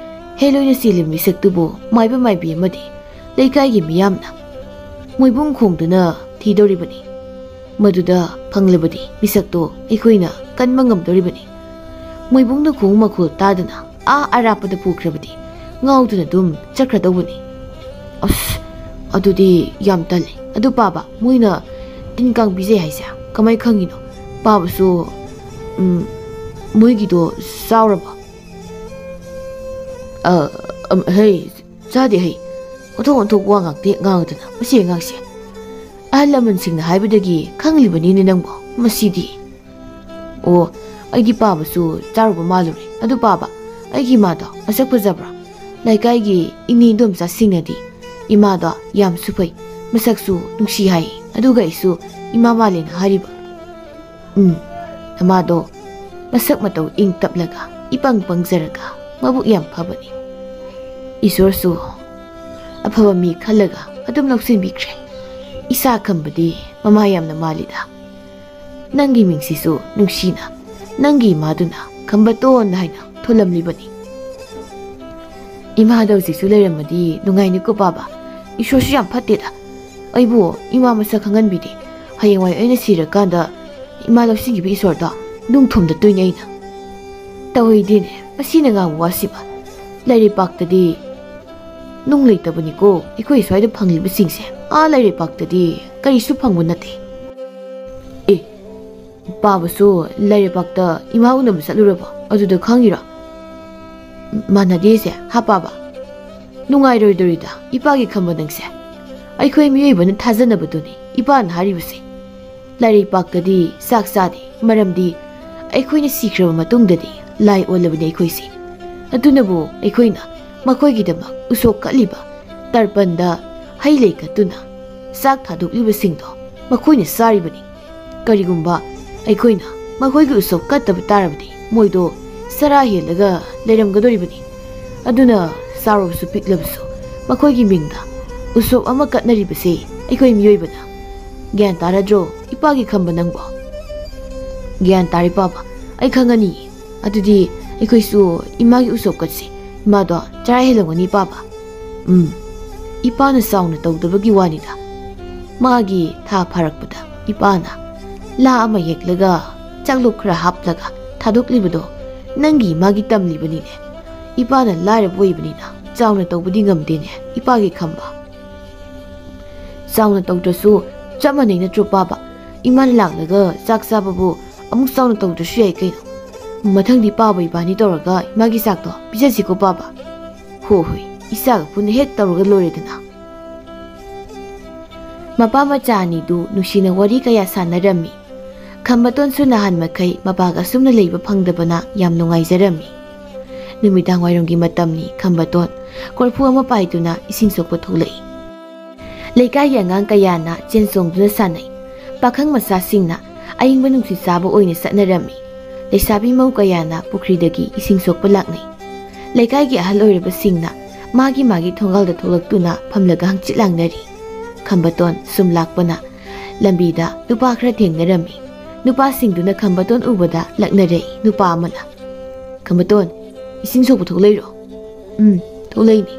ꯍꯦꯂꯣꯏꯅ ꯆꯦꯜꯂꯤꯕ ꯃꯤꯁꯛꯇꯨꯕꯨ ꯃꯥꯏꯕ ꯃꯥꯏꯕꯤ ꯑꯃꯗꯤ ꯂꯩꯀꯥꯏꯒꯤ ꯃꯤꯌꯥꯝꯅ ꯃꯣꯏꯕꯨꯡ ꯈꯣꯡꯗꯨꯅ ꯊꯤꯗꯧꯔꯤꯕꯅꯤ ꯃꯗꯨꯗ ꯐꯪꯂꯕꯗꯤ ꯃꯤꯁꯛꯇꯣ ꯑꯩꯈꯣꯏꯅ ꯀꯟꯕ ꯉꯝꯗꯧꯔꯤꯕꯅꯤ ꯃꯣꯏꯕꯨꯡꯅ ꯈꯣꯡ ꯃꯈꯣꯜ ꯇꯥꯗꯅ ꯑꯔꯥꯞꯄꯗ ꯄꯨꯈ꯭ꯔꯕꯗꯤ ꯉꯥꯎꯗꯨꯅ ꯑꯗꯨꯝ ꯆꯠꯈ꯭ꯔꯗꯧꯕꯅꯤ ꯑꯁ ꯑꯗꯨꯗꯤ ꯌꯥꯝ ꯇꯜꯂꯤ ꯑꯗꯨ ꯄꯥꯕ ꯃꯣꯏꯅ ꯇꯤꯟ ꯀꯥꯡ ꯄꯤꯖꯩ ꯍꯥꯏꯁꯦ ꯀꯃꯥꯏ ꯈꯪꯉꯤꯅꯣ ꯄꯥꯕꯁꯨ ꯃꯣꯏꯒꯤꯗꯣ ꯆꯥꯎꯔꯕ ꯍꯩ ꯆꯥꯗꯦ ꯍꯩ ꯑꯣꯟꯊꯣꯛ ꯑꯣꯟꯊꯣꯛ ꯋꯥ ꯉꯥꯛꯇꯦ ꯉꯥꯡꯗꯅ ꯃꯁꯤ ꯑꯉꯥꯡꯁꯦ ꯑꯍꯜ ꯂꯃꯟꯁꯤꯡꯅ ꯍꯥꯏꯕꯗꯒꯤ ꯈꯪꯂꯤꯕꯅꯤꯅꯦ ꯅꯪꯕꯣ ꯃꯁꯤꯗꯤ ꯑꯣ ꯑꯩꯗꯤ ꯄꯥꯕꯁꯨ ꯆꯥꯔꯨꯕ ꯃꯥꯜꯂꯨꯔꯦ ꯑꯗꯨ ꯄꯥꯕ ꯑꯩꯒꯤ ꯏꯃꯥꯗꯣ ꯃꯁꯛ ꯐꯖꯕ꯭ꯔꯥ ꯂꯩꯀꯥꯏꯒꯤ ꯏꯅꯦ ꯏꯗꯣꯝꯆꯥꯁꯤꯡꯅꯗꯤ ꯏꯃꯥꯗꯣ ꯌꯥꯝꯁꯨ ꯐꯩ ꯃꯁꯛꯁꯨ ꯅꯨꯡꯁꯤ ꯍꯥꯏ ꯑꯗꯨꯒ ꯑꯩꯁꯨ ꯏꯃꯥ ꯃꯥꯜꯂꯦꯅ ꯍꯥꯏꯔꯤꯕ ꯅꯃꯥꯗꯣ ꯃꯁꯛ ꯃꯇꯧ ꯏꯪ ꯇꯞꯂꯒ ꯏꯄꯪ ꯄꯪꯖꯔꯒ ꯃꯕꯨꯛ ꯌꯥꯝ ꯐꯕꯅꯤ ꯏꯁꯣꯔꯁꯨ ꯑꯐꯕ ꯃꯤ ꯈꯜꯂꯒ ꯑꯗꯨꯝ ꯂꯧꯁꯤꯟꯕꯤꯈ꯭ꯔꯦ ꯏꯁꯥ ꯈꯝꯕꯗꯤ ꯃꯃꯥ ꯌꯥꯝꯅ ꯃꯥꯜꯂꯤꯗ ꯅꯪꯒꯤ ꯃꯤꯡꯁꯤꯁꯨ ꯅꯨꯡꯁꯤꯅ ꯅꯪꯒꯤ ꯏꯃꯥꯗꯨꯅ ꯈꯝꯕꯇꯣꯟ ꯍꯥꯏꯅ ꯊꯣꯜꯂꯝꯂꯤꯕꯅꯤ ꯏꯃꯥꯗ ꯍꯧꯖꯤꯛꯁꯨ ꯂꯩꯔꯝꯃꯗꯤ ꯅꯨꯡꯉꯥꯏꯅꯤꯀꯣ ꯄꯥꯕ ꯏꯁꯣꯔꯁꯨ ꯌꯥꯝ ꯐꯠꯇꯦꯗ ꯑꯩꯕꯨ ꯏꯃꯥ ꯃꯁꯛ ꯈꯪꯍꯟꯕꯤꯗꯦ ꯍꯌꯦꯡꯋꯥꯏ ꯑꯩꯅ ꯁꯤꯔꯀꯥꯟꯗ ꯏꯃꯥ ꯂꯧꯁꯤꯟꯈꯤꯕ ꯏꯁꯣꯔꯗꯣ ꯅꯨꯡ ꯊꯣꯝꯗꯠꯇꯣꯏꯅꯦ ꯑꯩꯅ ꯇꯧꯏꯗꯤꯅꯦ ꯃꯁꯤꯅ ꯉꯥꯡꯕ ꯋꯥꯁꯤꯕ ꯂꯩꯔꯩꯄꯥꯛꯇꯗꯤ ꯅꯨꯡ ꯂꯩꯇꯕꯅꯤꯀꯣ ꯑꯩꯈꯣꯏ ꯁ꯭ꯋꯥꯏꯗ ꯐꯪꯂꯤꯕꯁꯤꯡꯁꯦ ꯂꯩꯔꯩꯄꯥꯛꯇꯗꯤ ꯀꯔꯤꯁꯨ ꯐꯪꯕ ꯅꯠꯇꯦ ꯄꯥꯕꯁꯨ ꯂꯩꯔꯩꯄꯥꯛꯇ ꯏꯃꯥ ꯎꯅꯕ ꯆꯠꯂꯨꯔꯕꯣ ꯑꯗꯨꯗ ꯈꯪꯉꯤꯔꯣ ꯃꯥꯟꯅꯗꯦꯁꯦ ꯄꯥꯕ ꯅꯨꯡꯉꯥꯏꯔꯣꯏꯗꯧꯔꯤꯗ ꯏꯄꯥꯒꯤ ꯈꯝꯕ ꯅꯪꯁꯦ ꯑꯩꯈꯣꯏ ꯃꯤꯑꯣꯏꯕꯅ ꯊꯥꯖꯅꯕꯗꯨꯅꯤ ꯏꯄꯥꯅ ꯍꯥꯏꯔꯤꯕꯁꯦ ꯂꯩꯔꯩꯄꯥꯛꯇꯗꯤ ꯆꯥꯛ ꯆꯥꯗꯦ ꯃꯔꯝꯗꯤ ꯑꯩꯈꯣꯏꯅ ꯁꯤꯈ꯭ꯔꯕ ꯃꯇꯨꯡꯗꯗꯤ ꯂꯥꯏ ꯑꯣꯜꯂꯕꯅꯤ ꯑꯩꯈꯣꯏꯁꯦ ꯑꯗꯨꯅꯕꯨ ꯑꯩꯈꯣꯏꯅ ꯃꯈꯣꯏꯒꯤꯗꯃꯛ ꯎꯁꯣꯞ ꯀꯠꯂꯤꯕ ꯇꯔꯄꯟꯗ ꯍꯩ ꯂꯩ ꯀꯠꯇꯨꯅ ꯆꯥꯛ ꯊꯥꯗꯣꯛꯂꯤꯕꯁꯤꯡꯗꯣ ꯃꯈꯣꯏꯅ ꯆꯥꯔꯤꯕꯅꯤ ꯀꯔꯤꯒꯨꯝꯕ ꯑꯩꯈꯣꯏꯅ ꯃꯈꯣꯏꯒꯤ ꯎꯁꯣꯞ ꯀꯠꯇꯕ ꯇꯥꯔꯕꯗꯤ ꯃꯣꯏꯗꯣ ꯁꯔꯥ ꯍꯦꯜꯂꯒ ꯂꯩꯔꯝꯒꯗꯣꯔꯤꯕꯅꯤ ꯑꯗꯨꯅ ꯆꯥꯎꯔꯕꯁꯨ ꯄꯤꯛꯂꯕꯁꯨ ꯃꯈꯣꯏꯒꯤ ꯃꯤꯡꯗ ꯎꯁꯣꯞ ꯑꯃ ꯀꯠꯅꯔꯤꯕꯁꯦ ꯑꯩꯈꯣꯏ ꯃꯤꯑꯣꯏꯕꯅ ꯒ꯭ꯌꯥꯟ ꯇꯥꯔꯗ꯭ꯔꯣ ꯏꯄꯥꯒꯤ ꯈꯝꯕ ꯅꯪꯕꯣ ꯒ꯭ꯌꯥꯟ ꯇꯥꯔꯤ ꯄꯥꯕ ꯑꯩ ꯈꯪꯉꯅꯤ ꯑꯗꯨꯗꯤ ꯑꯩꯈꯣꯏꯁꯨ ꯏꯃꯥꯒꯤ ꯎꯁꯣꯞ ꯀꯠꯁꯤ 이마도 잘해려고니 빠봐. 이빠는 싸우는 ꯇꯧꯗꯕꯒꯤ 와니다. 마기 다 파락보다 이빠나 라 아마 ꯌꯦꯛꯂꯒ ꯆꯥꯛꯂꯨꯛ ꯈꯔ ꯍꯥꯞꯂꯒ ꯊꯥꯗꯣꯛꯂꯤꯕꯗꯣ ꯅꯪꯒꯤ ꯃꯥꯒꯤ ꯇꯝꯂꯤꯕꯅꯤꯅꯦ. 이빠는 ꯂꯥꯏꯔꯕ ꯑꯣꯏꯕꯅꯤꯅ ꯆꯥꯎꯅ ꯇꯧꯕꯗꯤ ꯉꯝꯗꯦꯅꯦ 이빠ꯒꯤ ꯈꯝꯕ. ꯆꯥꯎꯅ ꯇꯧꯗ꯭ꯔꯁꯨ ꯆꯞ ꯃꯥꯟꯅꯩ ꯅꯠꯇ꯭ꯔꯣ ꯄꯥꯕ? 이마는 ꯂꯥꯛꯂꯒ ꯆꯥꯛ ꯆꯥꯕꯕꯨ ꯑꯃꯨꯛ ꯆꯥꯎꯅ ꯇꯧꯗ꯭ꯔꯁꯨ ꯌꯥꯏ ꯀꯩꯅꯣ. ꯃꯊꯪꯗꯤ ꯄꯥꯕ 이바니 ꯇꯧꯔꯒ 이마ꯒꯤ ꯆꯥꯛꯇꯣ ꯄꯤꯖꯁꯤꯀꯣ ꯄꯥꯕ. ꯍꯣꯏ 이싸가 ꯄꯨꯟꯅ ꯍꯦꯛ ꯇꯧꯔꯒ ꯂꯣꯏꯔꯦꯗꯅ. ꯃꯄꯥ ꯃꯆꯥ ꯑꯅꯤꯗꯨ ꯅꯨꯡꯁꯤꯅ ꯋꯥꯔꯤ ꯀꯌꯥ ꯁꯥꯟꯅꯔꯝꯃꯤ. ꯈꯝꯕꯇꯣꯟꯁꯨ ꯅꯍꯥꯟ ꯃꯈꯩ ꯃꯄꯥꯒ ꯑꯁꯨꯝꯅ ꯂꯩꯕ ꯐꯪꯗꯕꯅ ꯌꯥꯝ ꯅꯨꯡꯉꯥꯏꯖꯔꯝꯃꯤ. ꯅꯨꯃꯤꯗꯥꯡ ꯋꯥꯏꯔꯝꯒꯤ ꯃꯇꯝꯅꯤ. ꯈꯝꯕꯇꯣꯟ ꯀꯣꯔꯐꯨ ꯑꯃ ꯄꯥꯏꯗꯨꯅ ꯏꯁꯤꯡ ꯁꯣꯛꯄ ꯊꯣꯛꯂꯛꯏ. ꯂꯩꯀꯥꯏꯒꯤ ꯑꯉꯥꯡ ꯀꯌꯥꯅ ꯆꯦꯟ ꯆꯣꯡꯗꯨꯅ ꯁꯥꯟꯅꯩ. ꯄꯥꯈꯪ ꯃꯆꯥꯁꯤꯡꯅ ꯑꯏꯪꯕ ꯅꯨꯡꯁꯤꯠ ꯆꯥꯕ ꯑꯣꯏꯅ ꯆꯠꯅꯔꯝꯃꯤ. ꯂꯩꯁꯥꯕꯤ ꯃꯧ ꯀꯌꯥꯅ ꯄꯨꯈ꯭ꯔꯤꯗꯒꯤ ꯏꯁꯤꯡ ꯁꯣꯛꯄ ꯂꯥꯛꯅꯩ. ꯂꯩꯀꯥꯏꯒꯤ ꯑꯍꯜ ꯑꯣꯏꯔꯕꯁꯤꯡꯅ ꯃꯥꯒꯤ ꯊꯣꯡꯒꯥꯜꯗ ꯊꯣꯛꯂꯛꯇꯨꯅ ꯐꯝꯂꯒ ꯍꯪꯆꯤꯠ ꯂꯥꯡꯅꯔꯤ. ꯈꯝꯕꯇꯣꯟ ꯁꯨꯝ ꯂꯥꯛꯄꯅ ꯂꯝꯕꯤꯗ ꯅꯨꯄꯥ ꯈꯔ ꯊꯦꯡꯅꯔꯝꯃꯤ. ꯅꯨꯄꯥꯁꯤꯡꯗꯨꯅ ꯈꯝꯕꯇꯣꯟ ꯎꯕꯗ ꯂꯛꯅꯔꯛꯏ. ꯅꯨꯄꯥ ꯑꯃꯅ ꯈꯝꯕꯇꯣꯟ ꯏꯁꯤꯡ ꯁꯣꯛꯄ ꯊꯣꯛꯂꯛꯏꯔꯣ? ꯊꯣꯛꯂꯛꯏꯅꯤ.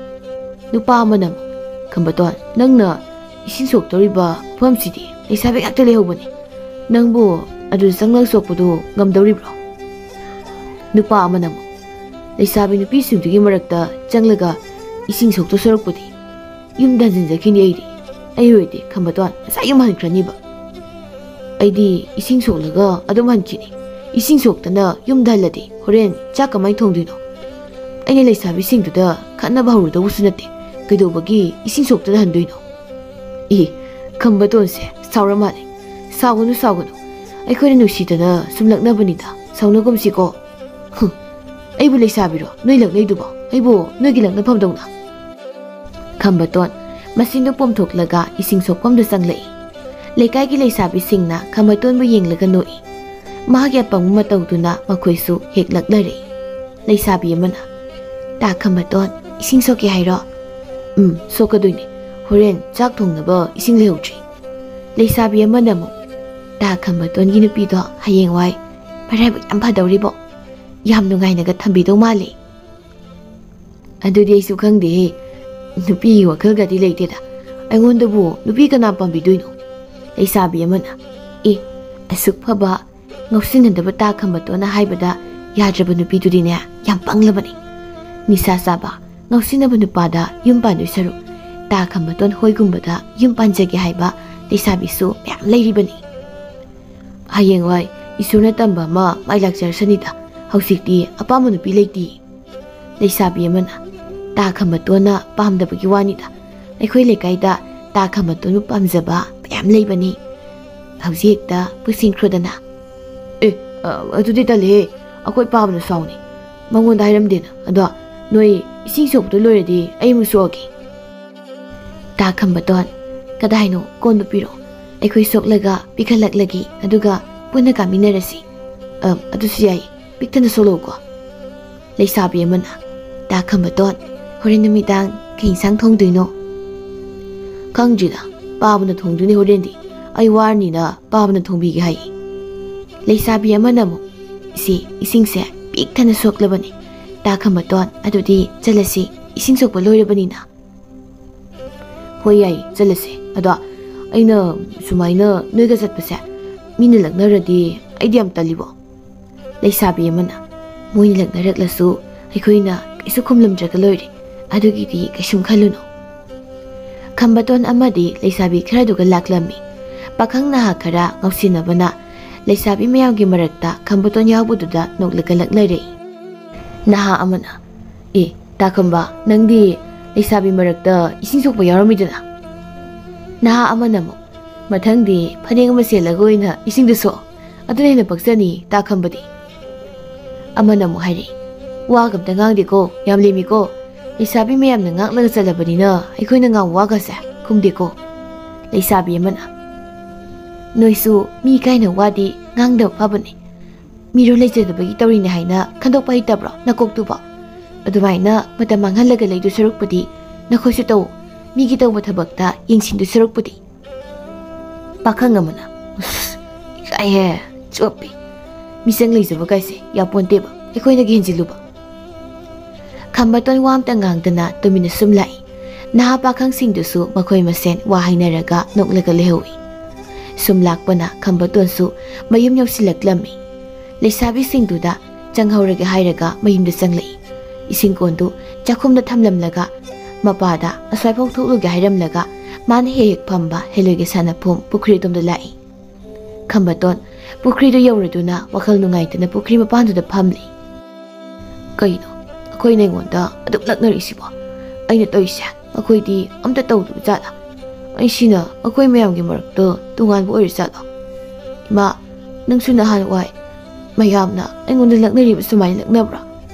ꯅꯨꯄꯥ ꯑꯃꯅ ꯈꯝꯕꯇꯣꯟ ꯅꯪꯅ ꯏꯁꯤꯡ ꯁꯣꯛꯇꯧꯔꯤꯕ ꯃꯐꯝꯁꯤꯗꯤ ꯂꯩꯁꯥꯕꯤ ꯉꯥꯛꯇ ꯂꯩꯍꯧꯕꯅꯤ. ꯅꯪꯕꯨ ꯑꯗꯨ ꯆꯪꯂꯒ ꯁꯣꯛꯄꯗꯨ ꯉꯝꯗꯧꯔꯤꯕ꯭ꯔꯣ? ꯅꯨꯄꯥ ꯑꯃꯅ ꯂꯩꯁꯥꯕꯤ ꯅꯨꯄꯤꯁꯤꯡꯗꯨꯒꯤ ꯃꯔꯛꯇ ꯆꯪꯂꯒ ꯏꯁꯤꯡ ꯁꯣꯛꯇ ꯁꯣꯔꯛꯄꯗꯤ ꯌꯨꯝꯗ ꯍꯟꯖꯤꯟꯖꯈꯤꯅꯤ ꯑꯩꯗꯤ. ꯑꯩ ꯑꯣꯏꯔꯗꯤ ꯈꯝꯕꯇꯣꯟ ꯉꯁꯥꯏ ꯌꯨꯝ ꯍꯟꯈ꯭ꯔꯅꯤꯕ. ꯑꯩꯗꯤ ꯏꯁꯤꯡ ꯁꯣꯛꯂꯒ ꯑꯗꯨꯝ ꯍꯟꯈꯤꯅꯤ. ꯏꯁꯤꯡ ꯁꯣꯛꯇꯅ ꯌꯨꯝꯗ ꯍꯜꯂꯗꯤ ꯍꯣꯔꯦꯟ ꯆꯥꯛ ꯀꯃꯥꯏꯅ ꯊꯣꯡꯗꯣꯏꯅꯣ? ꯑꯩꯅ ꯂꯩꯁꯥꯕꯤꯁꯤꯡꯗꯨꯗ ꯈꯠꯅꯕ ꯍꯧꯔꯨꯗꯧꯕꯁꯨ ꯅꯠꯇꯦ. ꯀꯩꯗꯧꯕꯒꯤ ꯏꯁꯤꯡ ꯁꯣꯛꯇꯅ ꯍꯟꯗꯣꯏꯅꯣ? ꯈꯝꯕꯇꯣꯟꯁꯦ ꯁꯥꯎꯔ ꯃꯥꯜꯂꯦ. ꯁꯥꯎꯒꯅꯨ ꯑꯩꯈꯣꯏꯅ ꯅꯨꯡꯁꯤꯗꯅ ꯁꯨꯝ ꯂꯛꯅꯕꯅꯤꯗ. ꯁꯥꯎꯅꯒꯨꯝꯁꯤꯀꯣ. ꯑꯩꯕꯨ ꯂꯩꯁꯥꯕꯤꯔꯣ ꯅꯣꯏ ꯂꯛꯅꯩꯗꯨꯕꯣ? ꯑꯩꯕꯨ ꯅꯣꯏꯒꯤ ꯂꯛꯅꯐꯝꯗꯧꯅ. ꯈꯝꯕꯇꯣꯟ ꯃꯁꯤꯡꯗꯨ ꯄꯣꯝꯊꯣꯛꯂꯒ ꯏꯁꯤꯡ ꯁꯣꯛꯐꯝꯗ ꯆꯪꯂꯛꯏ. ꯂꯩꯀꯥꯏꯒꯤ ꯂꯩꯁꯥꯕꯤꯁꯤꯡꯅ ꯈꯝꯕꯇꯣꯟꯕꯨ ꯌꯦꯡꯂꯒ ꯅꯣꯛꯏ. ꯃꯍꯥꯛꯀꯤ ꯑꯄꯪꯕ ꯃꯇꯧꯗꯨꯅ ꯃꯈꯣꯏꯁꯨ ꯍꯦꯛ ꯂꯛꯅꯔꯛꯏ. ꯂꯩꯁꯥꯕꯤ ꯑꯃꯅ ꯇꯥ ꯈꯝꯕꯇꯣꯟ ꯏꯁꯤꯡ ꯁꯣꯛꯀꯦ ꯍꯥꯏꯔꯣ? ꯁꯣꯛꯀꯗꯣꯏꯅꯦ. ꯍꯣꯔꯦꯟ ꯆꯥꯛ ꯊꯣꯡꯅꯕ ꯏꯁꯤꯡ ꯂꯩꯍꯧꯗ꯭ꯔꯤ. ꯂꯩꯁꯥꯕꯤ ꯑꯃꯅ ꯑꯃꯨꯛ ꯇꯥ ꯈꯝꯕꯇꯣꯟꯒꯤ ꯅꯨꯄꯤꯗꯣ ꯍꯌꯦꯡꯋꯥꯏ ꯃꯔꯥꯏꯕꯛ ꯌꯥꯝ ꯐꯗꯧꯔꯤꯕꯣ. ꯌꯥꯝ ꯅꯨꯡꯉꯥꯏꯅꯒ ꯊꯝꯕꯤꯗꯧ ꯃꯥꯜꯂꯤ. ꯑꯗꯨꯗꯤ ꯑꯩꯁꯨ ꯈꯪꯗꯦꯍꯦ. ꯅꯨꯄꯤꯒꯤ ꯋꯥꯈꯜꯒꯗꯤ ꯂꯩꯇꯦꯗ. ꯑꯩꯉꯣꯟꯗꯕꯨ ꯅꯨꯄꯤ ꯀꯅꯥ ꯄꯥꯝꯕꯤꯗꯣꯏꯅꯣ? ꯂꯩꯁꯥꯕꯤ ꯑꯃꯅ ꯑꯁꯨꯛ ꯐꯕ ꯉꯧꯁꯤꯟꯅꯗꯕ ꯇꯥ ꯈꯝꯕꯇꯣꯟꯅ ꯍꯥꯏꯕꯗ ꯌꯥꯗ꯭ꯔꯕ ꯅꯨꯄꯤꯗꯨꯗꯤꯅꯦ ꯌꯥꯝ ꯄꯪꯂꯕꯅꯤ. ꯅꯤꯁꯥ ꯆꯥꯕ ꯉꯧꯁꯤꯟꯅꯕ ꯅꯨꯄꯥꯗ ꯌꯨꯝ ꯄꯥꯟꯗꯣꯏ ꯁꯔꯨꯛ ꯇꯥ ꯈꯝꯕꯇꯣꯟ ꯍꯣꯏꯒꯨꯝꯕꯗ ꯌꯨꯝ ꯄꯥꯟꯖꯒꯦ ꯍꯥꯏꯕ ꯂꯩꯁꯥꯕꯤꯁꯨ ꯃꯌꯥꯝ ꯂꯩꯔꯤꯕꯅꯤ. ꯍꯌꯦꯡꯋꯥꯏ ꯏꯁꯣꯔꯅ ꯇꯝꯕ ꯑꯃ ꯃꯥꯏ ꯂꯥꯛꯆꯔꯁꯅꯤꯗ. ꯍꯧꯖꯤꯛꯇꯤ ꯑꯄꯥꯝꯕ ꯅꯨꯄꯤ ꯂꯩꯇꯦ. ꯂꯩꯁꯥꯕꯤ ꯑꯃꯅ ꯇꯥ ꯈꯝꯕꯇꯣꯟꯅ ꯄꯥꯝꯗꯕꯒꯤ ꯋꯥꯅꯤꯗ. ꯑꯩꯈꯣꯏ ꯂꯩꯀꯥꯏꯗ ꯇꯥ ꯈꯝꯕꯇꯣꯟꯕꯨ ꯄꯥꯝꯖꯕ ꯃꯌꯥꯝ ꯂꯩꯕꯅꯤ. ꯍꯧꯖꯤꯛ ꯍꯦꯛꯇ ꯄꯨꯁꯤꯟꯈ꯭ꯔꯣꯗꯅ. ꯑꯗꯨꯗꯤ ꯇꯜꯂꯦꯍꯦ. ꯑꯩꯈꯣꯏ ꯄꯥꯕꯅ ꯁꯥꯎꯅꯤ. ꯃꯉꯣꯟꯗ ꯍꯥꯏꯔꯝꯗꯦꯅ. ꯑꯗꯣ ꯅꯣꯏ ꯏꯁꯤꯡ ꯁꯣꯛꯄꯗꯣ ꯂꯣꯏꯔꯗꯤ ꯑꯩ ꯑꯃꯨꯛ ꯁꯣꯛꯑꯒꯦ. ꯇꯥ ꯈꯝꯕꯇꯣꯟ ꯀꯗꯥꯏꯅꯣ ꯀꯣꯟꯗꯨ ꯄꯤꯔꯛꯑꯣ. ꯑꯩꯈꯣꯏ ꯁꯣꯛꯂꯒ ꯄꯤꯈꯠꯂꯛꯂꯒꯦ ꯑꯗꯨꯒ ꯄꯨꯟꯅ ꯀꯥꯃꯤꯟꯅꯔꯁꯤ. ꯑꯗꯨꯁꯨ ꯌꯥꯏ. ꯄꯤꯛꯇꯅ ꯁꯣꯛꯂꯛꯎꯀꯣ. ꯂꯩꯁꯥꯕꯤ ꯑꯃꯅ ꯇꯥ ꯈꯝꯕꯇꯣꯟ ꯍꯣꯔꯦꯟ ꯅꯨꯃꯤꯗꯥꯡ ꯀꯩ ꯏꯟꯁꯥꯡ ꯊꯣꯡꯗꯣꯏꯅꯣ? ꯈꯪꯗ꯭ꯔꯤꯗ. ꯄꯥꯕꯅ ꯊꯣꯡꯗꯣꯏꯅꯤ ꯍꯣꯔꯦꯟꯗꯤ. ꯑꯩ ꯋꯥꯔꯅꯤꯅ ꯄꯥꯕꯅ ꯊꯣꯡꯕꯤꯒꯦ ꯍꯥꯏꯌꯦ. ꯂꯩꯁꯥꯕꯤ ꯑꯃꯅ ꯑꯃꯨꯛ ꯏꯁꯤꯡꯁꯦ ꯄꯤꯛꯊꯅ ꯁꯣꯛꯂꯕꯅꯤ. ꯇꯥ ꯈꯝꯕꯇꯣꯟ ꯑꯗꯨꯗꯤ ꯆꯠꯂꯁꯤ. ꯏꯁꯤꯡ ꯁꯣꯛꯄ ꯂꯣꯏꯔꯕꯅꯤꯅ. ꯍꯣꯏ ꯌꯥꯏ ꯆꯠꯂꯁꯤ. ꯑꯗꯣ ꯑꯩꯅ ꯁꯨꯃꯥꯏꯅ ꯅꯣꯏꯒ ꯆꯠꯄꯁꯦ ꯃꯤꯅ ꯂꯛꯅꯔꯗꯤ ꯑꯩꯗꯤ ꯌꯥꯝ ꯇꯜꯂꯤꯕꯣ. ꯂꯩꯁꯥꯕꯤ ꯑꯃꯅ ꯃꯣꯏꯅ ꯂꯛꯅꯔꯛꯂꯁꯨ ꯑꯩꯈꯣꯏꯅ ꯀꯩꯁꯨ ꯈꯨꯝꯂꯝꯗ꯭ꯔꯒ ꯂꯣꯏꯔꯦ. ꯑꯗꯨꯒꯤꯗꯤ ꯀꯩꯁꯨꯝ ꯈꯜꯂꯨꯅꯨ. ꯈꯝꯕꯇꯣꯟ ꯑꯃꯗꯤ ꯂꯩꯁꯥꯕꯤ ꯈꯔꯗꯨꯒ ꯂꯥꯛꯂꯝꯃꯤ. ꯄꯥꯈꯪ ꯅꯍꯥ ꯈꯔ ꯉꯧꯁꯤꯟꯅꯕꯅ ꯂꯩꯁꯥꯕꯤ ꯃꯌꯥꯝꯒꯤ ꯃꯔꯛꯇ ꯈꯝꯕꯇꯣꯟ ꯌꯥꯎꯕꯗꯨꯗ ꯅꯣꯛꯂꯒ ꯂꯛꯅꯔꯛꯏ. ꯅꯍꯥ ꯑꯃꯅ ꯇꯥ ꯈꯝꯕ ꯅꯪꯗꯤ ꯂꯩꯁꯥꯕꯤ ꯃꯔꯛꯇ ꯏꯁꯤꯡ ꯁꯣꯛꯄ ꯌꯥꯎꯔꯝꯃꯤꯗꯅ. ꯅꯍꯥ ꯑꯃꯅ ꯑꯃꯨꯛ ꯃꯊꯪꯗꯤ ꯐꯅꯦꯛ ꯑꯃ ꯁꯦꯠꯂꯒ ꯑꯣꯏꯅ ꯏꯁꯤꯡꯗ ꯁꯣꯛꯑꯣ. ꯑꯗꯨꯅ ꯍꯦꯟꯅ ꯄꯛꯆꯅꯤ ꯇꯥ ꯈꯝꯕꯗꯤ. ꯑꯃꯅ ꯑꯃꯨꯛ ꯍꯥꯏꯔꯛꯏ. ꯋꯥꯒ ꯑꯝꯇ ꯉꯥꯡꯗꯦꯀꯣ. ꯌꯥꯝ ꯂꯦꯝꯃꯤꯀꯣ. ꯂꯩꯁꯥꯕꯤ ꯃꯌꯥꯝꯅ ꯉꯥꯛꯂꯒ ꯆꯠꯂꯕꯅꯤꯅ ꯑꯩꯈꯣꯏꯅ ꯉꯥꯡꯕ ꯋꯥꯒꯁꯦ ꯈꯨꯝꯗꯦꯀꯣ. ꯂꯩꯁꯥꯕꯤ ꯑꯃꯅ ꯅꯣꯏꯁꯨ ꯃꯤ ꯀꯥꯏꯅ ꯋꯥꯗꯤ ꯉꯥꯡꯗꯕ ꯐꯕꯅꯤ. ꯃꯤꯔꯣ ꯂꯩꯖꯗꯕꯒꯤ ꯇꯧꯔꯤꯅꯦ ꯍꯥꯏꯅ ꯈꯟꯗꯣꯛꯄ ꯍꯩꯇꯕ꯭ꯔꯣ ꯅꯀꯣꯛꯇꯨꯕꯣ? ꯑꯗꯨꯃꯥꯏꯅ ꯃꯇꯝ ꯃꯥꯡꯍꯜꯂꯒ ꯂꯩꯗꯨ ꯁꯔꯨꯛꯄꯨꯗꯤ ꯅꯈꯣꯏꯁꯨ ꯇꯧ, ꯃꯤꯒꯤ ꯇꯧꯕ ꯊꯕꯛꯇ ꯌꯦꯡꯁꯤꯟꯗꯨ ꯁꯔꯨꯛꯄꯨꯗꯤ꯫ ꯄꯥꯈꯪ ꯑꯃꯅ ꯏꯀꯥꯏꯍꯦ ꯆꯣꯞꯄꯤ, ꯃꯤꯆꯪ ꯂꯩꯖꯕ ꯀꯥꯏꯁꯦ ꯌꯥꯄꯣꯟꯇꯦꯕ, ꯑꯩꯈꯣꯏꯅꯒꯤ ꯍꯦꯟꯖꯤꯜꯂꯨꯕ꯫ ꯈꯝꯕꯇꯣꯟ ꯋꯥ ꯑꯝꯇ ꯉꯥꯡꯗꯅ ꯇꯨꯃꯤꯟꯅ ꯁꯨꯝ ꯂꯥꯛꯏ꯫ ꯅꯍꯥ ꯄꯥꯈꯪꯁꯤꯡꯗꯨꯁꯨ ꯃꯈꯣꯏ ꯃꯁꯦꯟ ꯋꯥ ꯍꯥꯏꯅꯔꯒ ꯅꯣꯛꯂꯒ ꯂꯩꯍꯧꯏ꯫ ꯁꯨꯝ ꯂꯥꯛꯄꯅ ꯈꯝꯕꯇꯣꯟꯁꯨ ꯃꯌꯨꯝ ꯌꯧꯁꯤꯜꯂꯛꯂꯝꯃꯤ꯫ ꯂꯩꯁꯥꯕꯤꯁꯤꯡꯗꯨꯗ ꯆꯪꯍꯧꯔꯒꯦ ꯍꯥꯏꯔꯒ ꯃꯌꯨꯝꯗ ꯆꯪꯂꯛꯏ꯫ ꯏꯁꯤꯡ ꯀꯣꯟꯗꯨ ꯆꯥꯛꯈꯨꯝꯗ ꯊꯝꯂꯝꯂꯒ ꯃꯄꯥꯗ ꯑꯁ꯭ꯋꯥꯏꯐꯥꯎ ꯊꯣꯛꯂꯨꯒꯦ ꯍꯥꯏꯔꯝꯂꯒ ꯃꯥꯅ ꯍꯦꯛ ꯍꯦꯛ ꯐꯝꯕ ꯍꯦꯂꯣꯏꯒꯤ ꯁꯥꯟꯅꯐꯝ ꯄꯨꯈ꯭ꯔꯤ ꯑꯗꯣꯝꯗ ꯂꯥꯛꯏ꯫ ꯈꯝꯕꯇꯣꯟ ꯄꯨꯈ꯭ꯔꯤꯗꯨ ꯌꯧꯔꯗꯨꯅ ꯋꯥꯈꯜ ꯅꯨꯡꯉꯥꯏꯇꯅ ꯄꯨꯈ꯭ꯔꯤ ꯃꯄꯥꯟꯗꯨꯗ ꯐꯝꯂꯤ꯫ ꯀꯩꯅꯣ ꯑꯩꯈꯣꯏꯅ ꯑꯩꯉꯣꯟꯗ ꯑꯗꯨꯝ ꯂꯛꯅꯔꯤꯁꯤꯕꯣ? ꯑꯩꯅ ꯇꯧꯔꯤꯁꯦ ꯑꯩꯈꯣꯏꯗꯤ ꯑꯝꯇ ꯇꯧꯗꯕ ꯖꯥꯠꯂꯥ? ꯑꯩꯁꯤꯅ ꯑꯩꯈꯣꯏ ꯃꯌꯥꯝꯒꯤ ꯃꯔꯛꯇ ꯇꯣꯉꯥꯟꯕ ꯑꯣꯏꯔꯖꯥꯠꯂꯣ? ꯏꯃꯥ, ꯅꯪꯁꯨ ꯅꯍꯥꯟꯋꯥꯏ ꯃꯌꯥꯝꯅ ꯑꯩꯉꯣꯟꯗ ꯂꯛꯅꯔꯤꯕ ꯁꯨꯃꯥꯏꯅ ꯂꯛꯅꯕ꯭ꯔꯥ?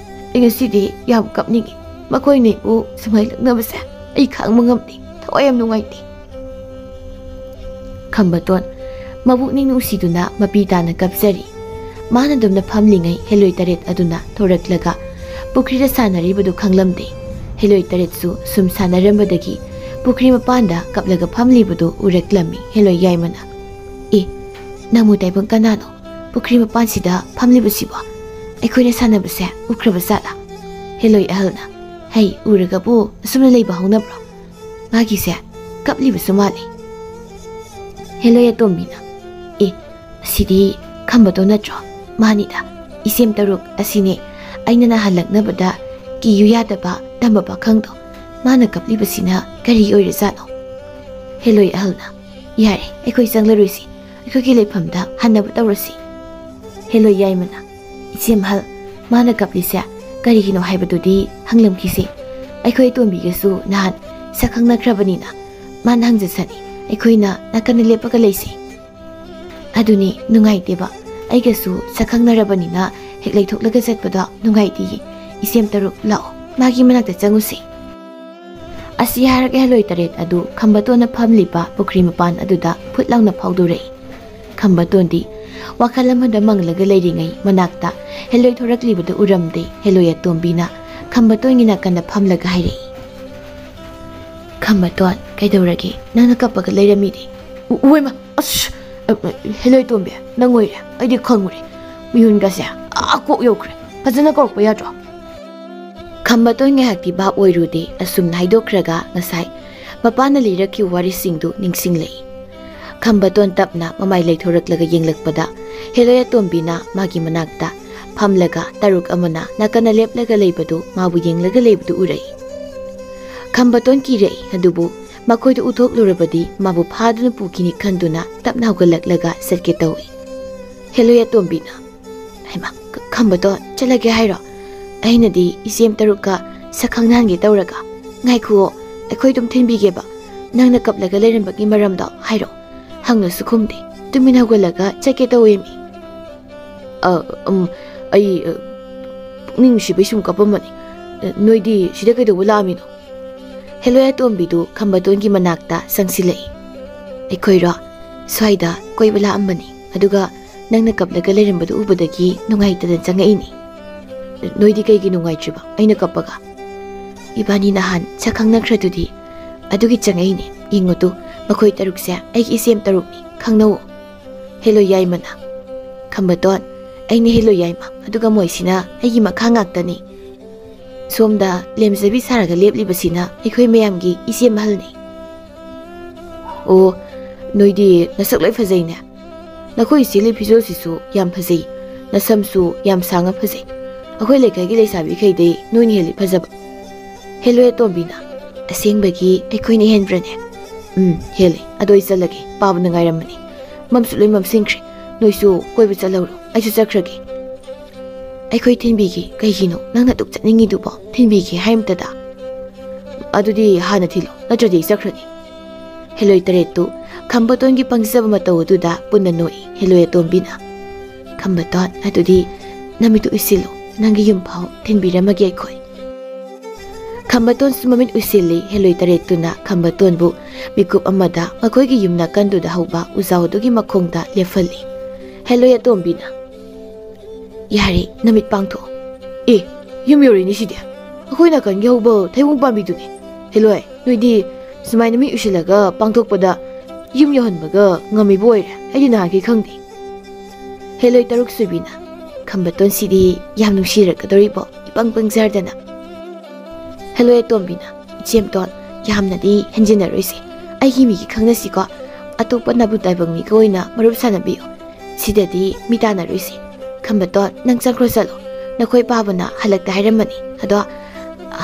ꯑꯩ ꯉꯁꯤꯗꯤ ꯌꯥꯝ ꯀꯞꯅꯤꯡꯉꯤ, ꯃꯈꯣꯏꯅꯕꯨ ꯁꯨꯃꯥꯏꯅ ꯂꯛꯅꯕꯁꯦ ꯑꯩ ꯈꯥꯡꯕ ꯉꯝꯗꯦ, ꯊꯋꯥꯏ ꯌꯥꯝ ꯅꯨꯡꯉꯥꯏꯇꯦ꯫ ꯈꯝꯕꯇꯣꯟ ꯃꯕꯨꯛꯅꯤꯡ ꯅꯨꯡꯁꯤꯗꯨꯅ ꯃꯄꯤ ꯇꯥꯅ ꯀꯞꯆꯔꯤ꯫ ꯃꯥꯅ ꯑꯗꯨꯝꯅ ꯐꯝꯂꯤꯉꯩ ꯍꯦꯂꯣꯏ ꯇꯔꯦꯠ ꯑꯗꯨꯅ ꯊꯣꯔꯛꯂꯒ ꯄꯨꯈ꯭ꯔꯤꯗ ꯁꯥꯟꯅꯔꯤꯕꯗꯨ ꯈꯪꯂꯝꯗꯦ꯫ ꯍꯦꯂꯣꯏ ꯇꯔꯦꯠꯁꯨ ꯁꯨꯝ ꯁꯥꯟꯅꯔꯝꯕꯗꯒꯤ ꯄꯨꯈ꯭ꯔꯤ ꯃꯄꯥꯟꯗ ꯀꯞꯂꯒ ꯐꯝꯂꯤꯕꯗꯨ ꯎꯔꯛꯂꯝꯃꯤ ꯍꯦꯂꯣꯏ ꯌꯥꯏꯃꯅ꯫ ꯑꯦ, ꯅꯪꯕꯨ ꯇꯥꯏꯕꯪ ꯀꯅꯥꯅꯣ ꯄꯨꯈ꯭ꯔꯤ ꯃꯄꯥꯟꯁꯤꯗ ꯐꯝꯂꯤꯕꯁꯤꯕꯣ? ꯑꯩꯈꯣꯏꯅ ꯁꯥꯟꯅꯕꯁꯦ ꯎꯈ꯭ꯔꯕ ꯖꯥꯠꯂꯥ? ꯍꯦꯂꯣꯏ ꯑꯍꯜꯅ ꯍꯩ, ꯎꯔꯒꯕꯨ ꯑꯁꯨꯝꯅ ꯂꯩꯕ ꯍꯧꯅꯕ꯭ꯔꯣ? ꯃꯥꯒꯤꯁꯦ ꯀꯞꯂꯤꯕꯁꯨ ꯃꯥꯜꯂꯤ꯫ ꯍꯦꯂꯣꯏ ꯑꯇꯣꯝꯕꯤꯅ ꯑꯦ, ꯑꯁꯤꯗꯤ ꯈꯝꯕꯇꯣꯟ ꯅꯠꯇ꯭ꯔꯣ? ꯃꯥꯅꯤꯗ, ꯏꯁꯦꯝ ꯇꯔꯨꯛ ꯑꯁꯤꯅꯦ ꯑꯩꯅ ꯅꯍꯥꯟ ꯂꯛꯅꯕꯗ ꯀꯤꯌꯨ ꯌꯥꯗꯕ ꯇꯝꯕ ꯄꯥꯈꯪꯗꯣ, ꯃꯥꯅ ꯀꯞꯂꯤꯕꯁꯤꯅ ꯀꯔꯤ ꯑꯣꯏꯔꯖꯥꯠꯅꯣ? ꯍꯦꯂꯣꯏ ꯑꯍꯜꯅ ꯌꯥꯔꯦ, ꯑꯩꯈꯣꯏ ꯆꯪꯂꯔꯣꯏꯁꯤ, ꯑꯩꯈꯣꯏꯒꯤ ꯂꯩꯐꯝꯗ ꯍꯟꯅꯕ ꯇꯧꯔꯁꯤ꯫ ꯍꯦꯂꯣꯏ ꯌꯥꯏꯃꯅ ꯏꯆꯦꯝ ꯑꯍꯜ, ꯃꯥꯅ ꯀꯞꯂꯤꯁꯦ ꯀꯔꯤꯒꯤꯅꯣ ꯍꯥꯏꯕꯗꯨꯗꯤ ꯍꯪꯂꯝꯈꯤꯁꯤ, ꯑꯩꯈꯣꯏ ꯑꯇꯣꯝꯕꯤꯒꯁꯨ ꯅꯍꯥꯟ ꯁꯛꯈꯪꯅꯈ꯭ꯔꯕꯅꯤꯅ ꯃꯥꯅ ꯍꯪꯖꯁꯅꯤ, ꯑꯩꯈꯣꯏꯅ ꯅꯥꯀꯟꯗ ꯂꯦꯞꯄꯒ ꯂꯩꯁꯤ꯫ ꯑꯗꯨꯅꯤ ꯅꯨꯡꯉꯥꯏꯇꯦꯕ, ꯑꯩꯒꯁꯨ ꯁꯛꯈꯪꯅꯔꯕꯅꯤꯅ ꯍꯦꯛ ꯂꯩꯊꯣꯛꯂꯒ ꯆꯠꯄꯗꯣ ꯅꯨꯡꯉꯥꯏꯇꯦꯌꯦ꯫ ꯏꯁꯦꯝ ꯇꯔꯨꯛ ꯂꯥꯛꯑꯣ, ꯃꯥꯒꯤ ꯃꯅꯥꯛꯇ ꯆꯪꯉꯨꯁꯤ꯫ ꯑꯁꯤ ꯍꯥꯏꯔꯒ ꯍꯦꯂꯣꯏ ꯇꯔꯦꯠ ꯑꯗꯨ ꯈꯝꯕꯇꯣꯟꯅ ꯐꯝꯂꯤꯕ ꯄꯨꯈ꯭ꯔꯤ ꯃꯄꯥꯟ ꯑꯗꯨꯗ ꯐꯨꯠ ꯂꯥꯎꯅ ꯐꯥꯎꯗꯣꯔꯛꯏ꯫ ꯈꯝꯕꯇꯣꯟꯗꯤ ꯋꯥꯈꯜ ꯑꯃꯗ ꯃꯪꯂꯒ ꯂꯩꯔꯤꯉꯩ ꯃꯅꯥꯛꯇ ꯍꯦꯂꯣꯏ ꯊꯣꯔꯛꯂꯤꯕꯗꯨ ꯎꯔꯝꯗꯦ꯫ ꯍꯦꯂꯣꯏ ꯑꯇꯣꯝꯕꯤꯅ ꯈꯝꯕꯇꯣꯟꯒꯤ ꯅꯥꯀꯟꯗ ꯐꯝꯂꯒ ꯍꯥꯏꯔꯛꯏ, ꯈꯝꯕꯇꯣꯟ, ꯀꯩꯗꯧꯔꯒꯦ? ꯅꯪꯅ ꯀꯞꯄꯒ ꯂꯩꯔꯝꯃꯤꯗꯤ? ꯎꯋꯦꯃ, ꯑꯁ, ꯍꯦꯂꯣꯏ ꯇꯣꯝꯕꯤ, ꯅꯪ ꯑꯣꯏꯔꯦ, ꯑꯩꯗꯤ ꯈꯪꯉꯨꯔꯦ, ꯃꯤꯍꯨꯟꯒꯁꯦ ꯀꯣꯛ ꯌꯧꯈ꯭ꯔꯦ, ꯐꯖꯅ ꯀꯧꯔꯛꯄ ꯌꯥꯗ꯭ꯔꯣ? ꯈꯝꯕꯇꯣꯟ ꯉꯥꯏꯍꯥꯛꯇꯤ ꯚꯥꯞ ꯑꯣꯏꯔꯨꯗꯦ꯫ ꯑꯁꯨꯝꯅ ꯍꯥꯏꯗꯣꯛꯈ꯭ꯔꯒ ꯉꯁꯥꯏ ꯃꯄꯥꯅ ꯂꯤꯔꯛꯈꯤꯕ ꯋꯥꯔꯤꯁꯤꯡꯗꯨ ꯅꯤꯡꯁꯤꯡꯂꯛꯏ꯫ ꯈꯝꯕꯇꯣꯟ ꯇꯞꯅ ꯃꯃꯥꯏ ꯂꯩꯊꯣꯔꯛꯂꯒ ꯌꯦꯡꯂꯛꯄꯗ ꯍꯦꯂꯣꯏ ꯑꯇꯣꯝꯕꯤꯅ ꯃꯥꯒꯤ ꯃꯅꯥꯛꯇ ꯐꯝꯂꯒ ꯇꯔꯨꯛ ꯑꯃꯅ ꯅꯥꯀꯟꯅ ꯂꯦꯞꯂꯒ ꯂꯩꯕꯗꯨ ꯃꯥꯕꯨ ꯌꯦꯡꯂꯒ ꯂꯩꯕꯗꯨ ꯎꯔꯛꯏ꯫ ꯈꯝꯕꯇꯣꯟ ꯀꯤꯔꯛꯏ, ꯑꯗꯨꯕꯨ ꯃꯈꯣꯏꯗꯨ ꯎꯊꯣꯛꯂꯨꯔꯕꯗꯤ ꯃꯥꯕꯨ ꯐꯥꯗꯨꯅ ꯄꯨꯈꯤꯅꯤ ꯈꯟꯗꯨꯅ ꯇꯞꯅ ꯍꯧꯒꯠꯂꯛꯂꯒ ꯆꯠꯀꯦ ꯇꯧꯏ꯫ ꯍꯦꯂꯣꯏ ꯑꯇꯣꯝꯕꯤꯅ ꯍꯩꯃꯥ, ꯈꯝꯕꯇꯣꯟ ꯆꯠꯂꯒꯦ ꯍꯥꯏꯔꯣ? ꯑꯩꯅꯗꯤ ꯏꯆꯦꯝ ꯇꯔꯨꯛꯀ ꯁꯛꯈꯪꯅꯍꯟꯒꯦ ꯇꯧꯔꯒ, ꯉꯥꯏꯈꯨꯑꯣ, ꯑꯩꯈꯣꯏ ꯑꯗꯨꯝ ꯊꯤꯟꯕꯤꯒꯦꯕ, ꯅꯪꯅ ꯀꯞꯂꯒ ꯂꯩꯔꯝꯕꯒꯤ ꯃꯔꯝꯗꯣ ꯍꯥꯏꯔꯣ꯫ ꯍꯪꯅꯁꯨ ꯈꯨꯝꯗꯦ, ꯇꯨꯃꯤꯟ ꯍꯧꯒꯠꯂꯒ ꯆꯠꯀꯦ ꯇꯧꯋꯦꯃꯤ꯫ ꯑꯩ ꯄꯨꯛꯅꯤꯡ ꯅꯨꯡꯁꯤꯕꯩ ꯁꯨꯝ ꯀꯞꯄꯝꯕꯅꯤ, ꯅꯣꯏꯗꯤ ꯁꯤꯗ ꯀꯩꯗꯧꯕ ꯂꯥꯛꯑꯝꯃꯤꯅꯣ? ꯍꯦꯂꯣꯏ ꯑꯇꯣꯝꯕꯤꯗꯨ ꯈꯝꯕꯇꯣꯟꯒꯤ ꯃꯅꯥꯛꯇ ꯆꯪꯁꯤꯜꯂꯛꯏ꯫ ꯑꯩꯈꯣꯏꯔꯣ ꯁ꯭ꯋꯥꯏꯗ ꯀꯣꯏꯕ ꯂꯥꯛꯑꯝꯕꯅꯤ, ꯑꯗꯨꯒ ꯅꯪꯅ ꯀꯞꯂꯒ ꯂꯩꯔꯝꯕꯗꯨ ꯎꯕꯗꯒꯤ ꯅꯨꯡꯉꯥꯏꯇꯅ ꯆꯪꯉꯛꯏꯅꯤ꯫ ꯅꯣꯏꯗꯤ ꯀꯩꯒꯤ ꯅꯨꯡꯉꯥꯏꯇ꯭ꯔꯤꯕ ꯑꯩꯅ ꯀꯞꯄꯒ? ꯏꯕꯥꯅꯤ ꯅꯍꯥꯟ ꯁꯛꯈꯪꯅꯈ꯭ꯔꯗꯨꯗꯤ, ꯑꯗꯨꯒꯤ ꯆꯪꯉꯛꯏꯅꯤ꯫ ꯌꯦꯡꯉꯨꯇꯨ, ꯃꯈꯣꯏ ꯇꯔꯨꯛꯁꯦ ꯑꯩꯒꯤ ꯏꯆꯦꯝ ꯇꯔꯨꯛꯅꯤ, ꯈꯪꯅꯧꯑꯣ꯫ ꯍꯦꯂꯣꯏ ꯌꯥꯏꯃꯅ ꯈꯝꯕꯇꯣꯟ, ꯑꯩꯅ ꯍꯦꯂꯣꯏ ꯌꯥꯏꯃ, ꯑꯗꯨꯒ ꯃꯣꯏꯁꯤꯅ ꯑꯩꯒꯤ ꯃꯈꯥ ꯉꯥꯛꯇꯅꯤ꯫ ꯁꯣꯝꯗ ꯂꯦꯝꯖꯕꯤ ꯁꯥꯔꯒ ꯂꯦꯞꯂꯤꯕꯁꯤꯅ ꯑꯩꯈꯣꯏ ꯃꯌꯥꯝꯒꯤ ꯏꯆꯦ ꯃꯍꯜꯅꯤ꯫ ꯑꯣ, ꯅꯣꯏꯗꯤ ꯅꯁꯛ ꯂꯣꯏ ꯐꯖꯩꯅꯦ, ꯅꯈꯣꯏ ꯁꯦꯠꯂꯤ ꯐꯤꯖꯣꯜꯁꯤꯁꯨ ꯌꯥꯝ ꯐꯖꯩ, ꯅꯁꯝꯁꯨ ꯌꯥꯝ ꯁꯥꯡꯉ ꯐꯖꯩ, ꯑꯩꯈꯣꯏ ꯂꯩꯀꯥꯏꯒꯤ ꯂꯩꯁꯥꯕꯤꯈꯩꯗꯩ ꯅꯣꯏꯅ ꯍꯦꯜꯂꯤ ꯐꯖꯕ꯫ ꯍꯦꯂꯣꯏ ꯑꯇꯣꯝꯕꯤꯅ ꯑꯁꯦꯡꯕꯒꯤ ꯑꯩꯈꯣꯏꯅ ꯍꯦꯟꯕ꯭ꯔꯅꯦ? ꯍꯦꯜꯂꯤ, ꯑꯗꯣ ꯑꯩ ꯆꯠꯂꯒꯦ, ꯄꯥꯕꯅ ꯉꯥꯏꯔꯝꯃꯅꯤ, ꯃꯝꯁꯨ ꯂꯣꯏ ꯃꯝꯁꯤꯟꯈ꯭ꯔꯦ, ꯅꯣꯏꯁꯨ ꯀꯣꯏꯕ ꯆꯠꯍꯧꯔꯣ, ꯑꯩꯁꯨ ꯆꯠꯈ꯭ꯔꯒꯦ꯫ ꯑꯩꯈꯣꯏ ꯊꯤꯟꯕꯤꯒꯦ, ꯀꯩꯒꯤꯅꯣ ꯅꯪꯅ ꯑꯗꯨꯛ ꯆꯠꯅꯤꯡꯉꯤꯗꯨꯕꯣ? ꯊꯤꯟꯕꯤꯒꯦ ꯍꯥꯏꯃꯇꯗ꯫ ꯑꯗꯨꯗꯤ ꯍꯥꯟꯅ ꯊꯤꯜꯂꯣ, ꯅꯠꯇ꯭ꯔꯗꯤ ꯑꯩ ꯆꯠꯈ꯭ꯔꯒꯦ꯫ ꯍꯦꯂꯣꯏ ꯇꯔꯦꯠꯇꯨ ꯈꯝꯕꯇꯣꯟꯒꯤ ꯄꯪꯖꯕ ꯃꯇꯧ ꯑꯗꯨꯗ ꯄꯨꯟꯅ ꯅꯣꯛꯏ꯫ ꯍꯦꯂꯣꯏ ꯑꯇꯣꯝꯕꯤꯅ ꯈꯝꯕꯇꯣꯟ, ꯑꯗꯨꯗꯤ ꯅꯃꯤꯠꯇꯨ ꯎꯏꯁꯤꯜꯂꯨ, ꯅꯪꯒꯤ ꯌꯨꯝꯐꯥꯎ ꯊꯤꯟꯕꯤꯔꯝꯃꯒꯦ ꯑꯩꯈꯣꯏ꯫ ꯈꯝꯕꯇꯣꯟꯁꯨ ꯃꯃꯤꯠ ꯎꯏꯁꯤꯜꯂꯤ꯫ ꯍꯦꯂꯣꯏ ꯇꯔꯦꯠꯇꯨꯅ ꯈꯝꯕꯇꯣꯟꯕꯨ ꯃꯤꯀꯨꯞ ꯑꯃꯗ ꯃꯈꯣꯏꯒꯤ ꯌꯨꯝ ꯅꯥꯀꯟꯗꯨꯗ ꯍꯧꯕ ꯎꯖꯥꯎ ꯑꯗꯨꯒꯤ ꯃꯈꯣꯡꯗ ꯂꯦꯞꯍꯜꯂꯤ꯫ ꯍꯦꯂꯣꯏ ꯑꯇꯣꯝꯕꯤꯅ ꯌꯥꯔꯦ ꯅꯨꯃꯤꯠ ꯄꯥꯡꯊꯣꯛ ꯌꯨꯝ ꯌꯧꯔꯤꯅꯤ ꯁꯤꯗꯤ ꯑꯩꯈꯣꯏ ꯅꯥꯀꯟꯒꯤ ꯍꯧꯕ ꯊꯩꯕꯣꯡ ꯄꯥꯝꯕꯤꯗꯨꯅꯤ ꯍꯦꯂꯣꯏ ꯅꯣꯏꯗꯤ ꯁꯨꯃꯥꯏꯅ ꯃꯤ ꯎꯁꯤꯜꯂꯒ ꯄꯥꯡꯊꯣꯛꯄꯗ ꯌꯨꯝ ꯌꯧꯍꯟꯕꯒ ꯉꯝꯃꯤꯕ ꯑꯣꯏꯔꯦ ꯑꯩꯗꯤ ꯅꯍꯥꯟꯈꯩ ꯈꯪꯗꯦ ꯍꯦꯂꯣꯏ ꯇꯔꯨꯛ ꯁꯨꯕꯤꯅ ꯈꯝꯕꯇꯣꯟꯁꯤꯗꯤ ꯌꯥꯝ ꯅꯨꯡꯁꯤꯔꯛꯀꯗꯧꯔꯤꯕꯣ ꯏꯄꯪ ꯄꯪꯖꯔꯗꯅ ꯍꯦꯂꯣꯏ ꯑꯇꯣꯝꯕꯤꯅ ꯏꯆꯦꯝꯇꯣꯟ ꯌꯥꯝꯅꯗꯤ ꯍꯦꯟꯖꯤꯟꯅꯔꯣꯏꯁꯦ ꯑꯩꯒꯤ ꯃꯤꯒꯤ ꯈꯪꯅꯁꯤꯀꯣ ꯑꯇꯣꯞꯄ ꯅꯥꯕꯨ ꯇꯥꯏꯕꯪ ꯃꯤꯒ ꯑꯣꯏꯅ ꯃꯔꯨꯞ ꯁꯥꯟꯅꯕꯤꯌꯨ ꯁꯤꯗꯗꯤ ꯃꯤ ꯇꯥꯟꯅꯔꯣꯏꯁꯦ ꯈꯝꯕꯇꯣꯟ ꯅꯪ ꯆꯪꯈ꯭ꯔꯣ ꯆꯠꯂꯣ ꯅꯈꯣꯏ ꯄꯥꯕꯅ ꯍꯜꯂꯛꯇ ꯍꯥꯏꯔꯝꯕꯅꯤ ꯑꯗꯣ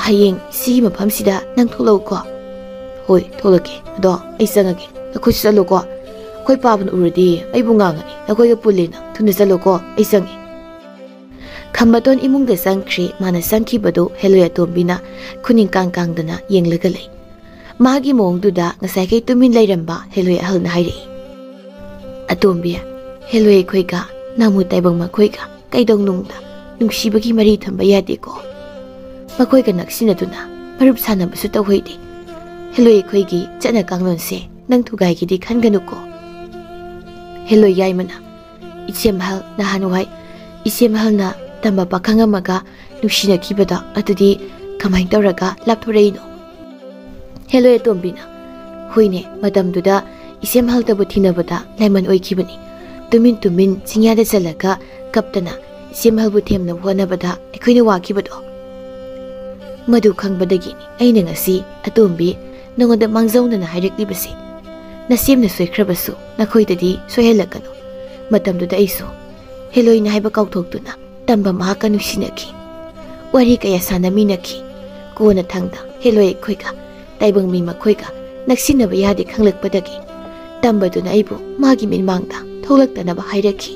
ꯍꯌꯦꯡ ꯁꯤꯒꯤ ꯃꯐꯝꯁꯤꯗ ꯅꯪ ꯊꯣꯛꯂꯛꯎꯀꯣ ꯍꯣꯏ ꯊꯣꯛꯂꯛꯀꯦ ꯑꯗꯣ ꯑꯩ ꯆꯪꯉꯒꯦ ꯅꯈꯣꯏꯁꯨ ꯆꯠꯂꯣꯀꯣ ꯑꯩꯈꯣꯏ ꯄꯥꯕꯅ ꯎꯔꯗꯤ ꯑꯩꯕꯨ ꯉꯥꯡꯉꯅꯤ ꯅꯈꯣꯏꯒ ꯄꯨꯜꯂꯦꯅ ꯊꯨꯅ ꯆꯠꯂꯣꯀꯣ ꯑꯩ ꯆꯪꯉꯦ ꯈꯝꯕꯇꯣꯟ ꯏꯃꯨꯡꯗ ꯆꯪꯈ꯭ꯔꯦ ꯃꯥꯅ ꯆꯪꯈꯤꯕꯗꯨ ꯍꯦꯂꯣꯏ ꯑꯇꯣꯝꯕꯤꯅ ꯈꯨꯅꯤꯡ ꯀꯥꯡꯗꯅ ꯌꯦꯡꯂꯒ ꯂꯩ ꯃꯥꯒꯤ ꯃꯑꯣꯡꯗꯨꯗ ꯉꯁꯥꯏꯈꯩ ꯇꯨꯃꯤꯟ ꯂꯩꯔꯝꯕ ꯍꯦꯂꯣꯏ ꯑꯍꯜꯅ ꯍꯥꯏꯔꯛꯏ ꯑꯇꯣꯝꯕꯤ ꯍꯦꯂꯣꯏ ꯑꯩꯈꯣꯏꯒ ꯅꯥꯃꯨ ꯇꯥꯏꯕꯪ ꯃꯈꯣꯏꯒ ꯀꯩꯗꯧꯅꯨꯡꯗ ꯅꯨꯡꯁꯤꯕꯒꯤ ꯃꯔꯤ ꯊꯝꯕ ꯌꯥꯗꯦꯀꯣ ꯃꯈꯣꯏꯒ ꯅꯛꯁꯤꯟꯅꯗꯨꯅ ꯃꯔꯨꯞ ꯁꯥꯟꯅꯕꯁꯨ ꯇꯧꯍꯩꯗꯦ ꯍꯦꯂꯣꯏ ꯑꯩꯈꯣꯏꯒꯤ ꯆꯠꯅ ꯀꯥꯡꯂꯣꯟꯁꯦ ꯅꯪ ꯊꯨꯒꯥꯏꯒꯦꯗꯤ ꯈꯟꯒꯅꯨꯀꯣ ꯍꯦꯂꯣꯏ ꯌꯥꯏꯃꯅ ꯏꯆꯦꯃꯍꯜ ꯅꯍꯥꯟꯋꯥꯏ ꯏꯆꯦꯃꯍꯜꯅ ꯇꯝꯕ ꯄꯥꯈꯪ ꯑꯃꯒ ꯅꯨꯡꯁꯤꯅꯈꯤꯕꯗꯣ ꯑꯗꯨꯗꯤ ꯀꯃꯥꯏꯅ ꯇꯧꯔꯒ ꯂꯥꯞꯊꯣꯔꯛꯏꯅꯣ ꯍꯦꯂꯣꯏ ꯑꯇꯣꯝꯕꯤꯅ ꯍꯣꯏꯅꯦ ꯃꯇꯝꯗꯨꯗ ꯏꯆꯦꯃꯍꯜꯇꯕꯨ ꯊꯤꯅꯕꯗ ꯂꯥꯏꯃꯟ ꯑꯣꯏꯈꯤꯕꯅꯤ ꯇꯨꯃꯤꯟ ꯇꯨꯃꯤꯟ ꯆꯤꯡꯌꯥꯗ ꯆꯠꯂꯒ ꯀꯞꯇꯅ ꯏꯆꯦꯃꯍꯜꯕꯨ ꯊꯦꯝꯅꯕ ꯍꯣꯠꯅꯕꯗ ꯑꯩꯈꯣꯏꯅ ꯋꯥꯈꯤꯕꯗꯣ ꯃꯗꯨ ꯈꯪꯕꯗꯒꯤꯅꯤ ꯑꯩꯅ ꯉꯁꯤ ꯑꯇꯣꯝꯕꯤ ꯅꯉꯣꯟꯗ ꯃꯥꯡꯖꯧꯅꯅ ꯍꯥꯏꯔꯛꯂꯤꯕꯁꯤ ꯅꯁꯦꯝꯅ ꯁꯣꯏꯈ꯭ꯔꯕꯁꯨ ꯅꯈꯣꯏꯗꯗꯤ ꯁꯣꯏꯍꯜꯂꯛꯀꯅꯨ ꯃꯇꯝꯗꯨꯗ ꯑꯩꯁꯨ ꯍꯦꯂꯣꯏꯅ ꯍꯥꯏꯕ ꯀꯥꯎꯊꯣꯛꯇꯨꯅ ꯇꯝꯕ ꯃꯍꯥꯛꯀ ꯅꯨꯡꯁꯤꯅꯈꯤ ꯋꯥꯔꯤ ꯀꯌꯥ ꯁꯥꯟꯅꯃꯤꯟꯅꯈꯤ ꯀꯣꯟꯅ ꯊꯪꯗ ꯍꯦꯂꯣꯏ ꯑꯩꯈꯣꯏꯒ ꯇꯥꯏꯕꯪ ꯃꯤ ꯃꯈꯣꯏꯒ ꯅꯛꯁꯤꯟꯅꯕ ꯌꯥꯗꯦ ꯈꯪꯂꯛꯄꯗꯒꯤ ꯇꯝꯕꯗꯨꯅ ꯑꯩꯕꯨ ꯃꯥꯒꯤ ꯃꯤꯠꯃꯥꯡꯗ ꯊꯣꯛꯂꯛꯇꯅꯕ ꯍꯥꯏꯔꯛꯈꯤ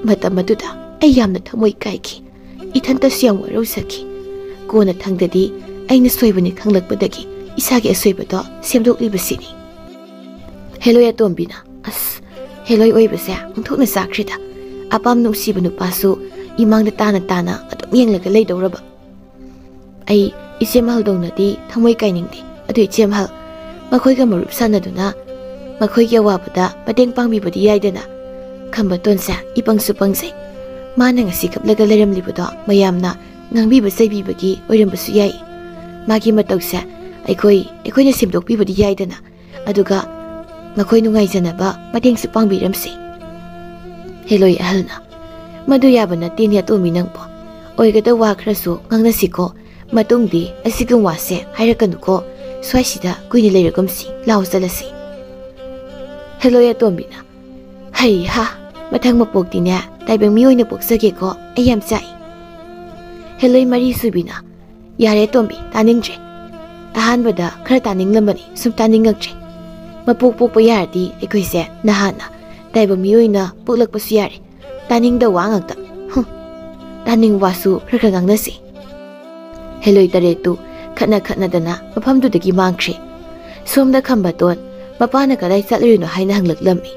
ꯃꯇꯝ ꯑꯗꯨꯗ ꯑꯩ ꯌꯥꯝꯅ ꯊꯃꯣꯏ ꯀꯥꯏꯈꯤ ꯏꯊꯟꯇꯁꯨ ꯌꯥꯝ ꯋꯥꯔꯧꯖꯈꯤ ꯀꯣꯟꯅ ꯊꯪꯗꯗꯤ ꯑꯩꯅ ꯁꯣꯏꯕꯅꯤ ꯈꯪꯂꯛꯄꯗꯒꯤ ꯏꯁꯥꯒꯤ ꯑꯁꯣꯏꯕꯗꯣ ꯁꯦꯝꯗꯣꯛꯂꯤꯕꯁꯤꯅꯤ ꯍꯦꯂꯣꯏ ꯑꯇꯣꯝꯕꯤꯅ ꯑꯁ ꯍꯦꯂꯣꯏ ꯑꯣꯏꯕꯁꯦ ꯑꯣꯟꯊꯣꯛꯅ ꯆꯥꯛꯈ꯭ꯔꯤꯗ ꯑꯄꯥꯝ ꯅꯨꯡꯁꯤꯕ ꯅꯨꯄꯥꯁꯨ ꯏꯃꯥꯡꯗ ꯇꯥꯅ ꯇꯥꯅ ꯑꯗꯨꯝ ꯌꯦꯡꯂꯒ ꯂꯩꯗꯧꯔꯕ ꯑꯩ ꯏꯆꯦꯃꯍꯜꯗꯧꯅꯗꯤ ꯊꯃꯣꯏ ꯀꯥꯏꯅꯤꯡꯗꯦ ꯑꯗꯨ ꯏꯆꯦꯃꯍꯜ ꯃꯈꯣꯏꯒ ꯃꯔꯨꯞ ꯁꯥꯟꯅꯗꯨꯅ ꯃꯈꯣꯏꯒꯤ ꯑꯋꯥꯕꯗ ꯃꯇꯦꯡ ꯄꯥꯡꯕꯤꯕꯗꯤ ꯌꯥꯏꯗꯅ ꯈꯝꯕꯇꯣꯟꯁꯦ ꯏꯄꯪꯁꯨ ꯄꯪꯖꯩ ꯃꯥꯅ ꯉꯁꯤ ꯀꯞꯂꯒ ꯂꯩꯔꯝꯂꯤꯕꯗꯣ ꯃꯌꯥꯝꯅ ꯉꯥꯡꯕꯤꯕ ꯆꯩꯕꯤꯕꯒꯤ ꯑꯣꯏꯔꯝꯕꯁꯨ ꯌꯥꯏ ꯃꯥꯒꯤ ꯃꯇꯧꯁꯦ ꯑꯩꯈꯣꯏꯅ ꯁꯦꯝꯗꯣꯛꯄꯤꯕꯗꯤ ꯌꯥꯏꯗꯅ ꯑꯗꯨꯒ ꯃꯈꯣꯏ ꯅꯨꯡꯉꯥꯏꯖꯅꯕ ꯃꯇꯦꯡꯁꯨ ꯄꯥꯡꯕꯤꯔꯝꯁꯤ ꯍꯦꯂꯣꯏ ꯑꯍꯜꯅ ꯃꯗꯨ ꯌꯥꯕ ꯅꯠꯇꯦꯅꯦ ꯑꯇꯣꯝꯕꯤ ꯅꯪꯕꯣ ꯑꯣꯏꯒꯗꯕ ꯋꯥ ꯈꯔꯁꯨ ꯉꯥꯡꯅꯁꯤꯀꯣ ꯃꯇꯨꯡꯗꯤ ꯑꯁꯤꯒꯨꯝ ꯋꯥꯁꯦ ꯍꯥꯏꯔꯛꯀꯅꯨꯀꯣ ꯁ꯭ꯋꯥꯏꯁꯤꯗ ꯀꯨꯏꯅ ꯂꯩꯔꯒꯨꯝꯁꯤ ꯂꯥꯎ ꯆꯠꯂꯁꯤ ꯍꯦꯂꯣꯏ ꯑꯇꯣꯝꯕꯤꯅ ꯍꯩ ꯍꯥ ꯃꯊꯪ ꯃꯄꯣꯛꯇꯤꯅꯦ ꯇꯥꯏꯕꯪ ꯃꯤ ꯑꯣꯏꯅ ꯄꯣꯛꯆꯒꯦꯀꯣ ꯑꯩ ꯌꯥꯝ ꯆꯥꯛꯏ ꯍꯦꯂꯣꯏ ꯃꯔꯤ ꯁꯨꯕꯤꯅ ꯌꯥꯔꯦ ꯑꯇꯣꯝꯕꯤ ꯇꯥꯅꯤꯡꯗ꯭ꯔꯦ ꯑꯍꯥꯟꯕꯗ ꯈꯔ ꯇꯥꯅꯤꯡꯂꯝꯕꯅꯤ ꯁꯨꯝ ꯇꯥꯅꯤꯡꯉꯛꯇ꯭ꯔꯦ ꯃꯄꯣꯛ ꯄꯣꯛꯄ ꯌꯥꯔꯗꯤ ꯑꯩꯈꯣꯏꯁꯦ ꯅꯍꯥꯟꯅ ꯇꯥꯏꯕꯪ ꯃꯤ ꯑꯣꯏꯅ ꯄꯣꯛꯂꯛꯄꯁꯨ ꯌꯥꯔꯦ ꯇꯥꯅꯤꯡꯗ ꯋꯥ ꯉꯥꯛꯇ ꯇꯥꯅꯤꯡ ꯋꯥꯁꯨ ꯈꯔ ꯈꯔ ꯉꯥꯡꯅꯁꯤ ꯍꯦꯂꯣꯏ ꯇꯔꯦꯠꯇꯨ ꯈꯠꯅꯗꯅ ꯃꯐꯝꯗꯨꯗꯒꯤ ꯃꯥꯡꯈ꯭ꯔꯦ ꯁꯣꯝꯗ ꯈꯝꯕꯇꯣꯟ ꯃꯄꯥꯅ ꯀꯗꯥꯏ ꯆꯠꯂꯨꯔꯤꯅꯣ ꯍꯥꯏꯅ ꯍꯪꯂꯛꯂꯝꯃꯤ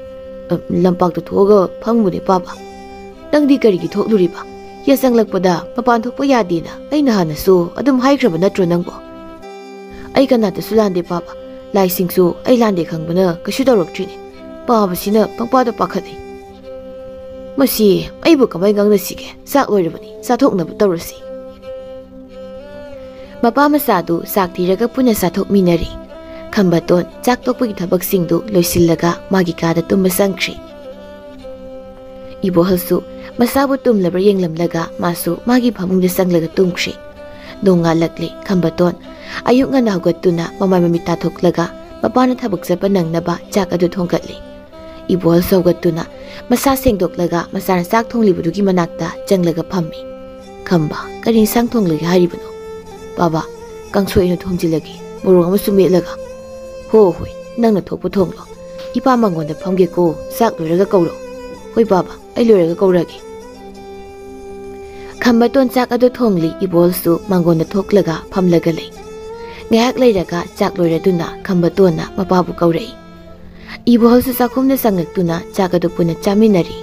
ꯂꯝꯄꯥꯛꯇ ꯊꯣꯛꯑꯒ ꯐꯝꯕꯅꯦ ꯄꯥꯕ ꯅꯪꯗꯤ ꯀꯔꯤꯒꯤ ꯊꯣꯛꯂꯨꯔꯤꯕ ꯌꯥꯆꯪꯂꯛꯄꯗ ꯃꯄꯥꯟ ꯊꯣꯛꯄ ꯌꯥꯗꯦꯅ ꯑꯩꯅ ꯍꯥꯟꯅꯁꯨ ꯑꯗꯨꯝ ꯍꯥꯏꯈ꯭ꯔꯕ ꯅꯠꯇ꯭ꯔꯣ ꯅꯪꯕꯣ ꯑꯩ ꯀꯅꯥꯇꯁꯨ ꯂꯥꯟꯗꯦ ꯄꯥꯕ ꯂꯥꯏꯁꯤꯡꯁꯨ ꯑꯩ ꯂꯥꯟꯗꯦ ꯈꯪꯕꯅ ꯀꯩꯁꯨ ꯇꯧꯔꯛꯇ꯭ꯔꯤꯅꯦ ꯄꯥꯕꯁꯤꯅ ꯄꯪꯄꯥꯗ ꯄꯥꯈꯠꯂꯤ ꯃꯁꯤ ꯑꯩꯕꯨ ꯀꯃꯥꯏ ꯉꯥꯡꯅꯁꯤꯒꯦ ꯆꯥꯛ ꯂꯣꯏꯔꯕꯅꯤ ꯆꯥꯊꯣꯛꯅꯕ ꯇꯧꯔꯁꯤ ꯃꯄꯥ ꯃꯆꯥꯗꯨ ꯆꯥꯛ ꯊꯤꯔꯒ ꯄꯨꯟꯅ ꯆꯥꯊꯣꯛꯃꯤꯟꯅꯔꯤ ꯈꯝꯕꯇꯣꯟ ꯆꯥꯛ ꯇꯣꯛꯄꯒꯤ ꯊꯕꯛꯁꯤꯡꯗꯨ ꯂꯣꯏꯁꯤꯜꯂꯒ ꯃꯥꯒꯤ ꯀꯥꯗ ꯇꯨꯝꯕ ꯆꯪꯈ꯭ꯔꯦ ꯏꯕꯣꯍꯜꯁꯨ ꯃꯁꯥꯕꯨ ꯇꯨꯝꯂꯕ꯭ꯔꯥ ꯌꯦꯡꯂꯝꯂꯒ ꯃꯥꯁꯨ ꯃꯥꯒꯤ ꯐꯃꯨꯡꯗ ꯆꯪꯂꯒ ꯇꯨꯝꯈ꯭ꯔꯦ ꯅꯣꯡꯉꯥꯜꯂꯛꯂꯦ ꯈꯝꯕꯇꯣꯟ ꯑꯌꯨꯛ ꯉꯟꯅ ꯍꯧꯒꯠꯇꯨꯅ ꯃꯃꯥꯏ ꯃꯃꯤꯠ ꯇꯥꯊꯣꯛꯂꯒ ꯃꯄꯥꯅ ꯊꯕꯛ ꯆꯠꯄ ꯅꯪꯅꯕ ꯆꯥꯛ ꯑꯗꯨ ꯊꯣꯡꯒꯠꯂꯤ ꯏꯕꯣꯍꯜꯁꯨ ꯍꯧꯒꯠꯇꯨꯅ ꯃꯁꯥ ꯁꯦꯡꯗꯣꯛꯂꯒ ꯃꯆꯥꯅ ꯆꯥꯛ ꯊꯣꯡꯂꯤꯕꯗꯨꯒꯤ ꯃꯅꯥꯛꯇ ꯆꯪꯂꯒ ꯐꯝꯃꯤ ꯈꯝꯕ ꯀꯔꯤ ꯏꯟꯁꯥꯡ ꯊꯣꯡꯂꯒꯦ ꯍꯥꯏꯔꯤꯕꯅꯣ ꯕꯥꯕꯥ ꯀꯥꯡꯁꯣꯏ ꯑꯣꯏꯅ ꯊꯣꯡꯖꯤꯜꯂꯒꯦ ꯃꯣꯔꯣꯛ ꯑꯃꯁꯨ ꯃꯦꯠꯂꯒ ꯍꯣꯏ ꯅꯪꯅ ꯊꯣꯛꯄ ꯊꯣꯡꯂꯣ ꯏꯄꯥ ꯃꯉꯣꯟꯗ ꯐꯝꯒꯦꯀꯣ ꯆꯥꯛ ꯂꯣꯏꯔꯒ ꯀꯧꯔꯣ ꯍꯣꯏ ꯕꯥꯕꯥ ꯑꯩ ꯂꯣꯏꯔꯒ ꯀꯧꯔꯒꯦ ꯈꯝꯕꯇꯣꯟ ꯆꯥꯛ ꯑꯗꯨ ꯊꯣꯡꯂꯤ ꯏꯕꯣꯍꯜꯁꯨ ꯃꯥꯡꯒꯣꯟꯗ ꯊꯣꯛꯂꯒ ꯐꯝꯂꯒ ꯂꯩ ꯉꯥꯏꯍꯥꯛ ꯂꯩꯔꯒ ꯆꯥꯛ ꯂꯣꯏꯔꯗꯨꯅ ꯈꯝꯕꯇꯣꯟꯅ ꯃꯄꯥꯕꯨ ꯀꯧꯔꯛꯏ 이보할수 ꯆꯥꯛꯈꯨꯝꯗ ꯆꯪꯂꯛꯇꯨꯅ ꯆꯥꯛ ꯑꯗꯨ ꯄꯨꯟꯅ ꯆꯥꯃꯤꯟꯅꯔꯤ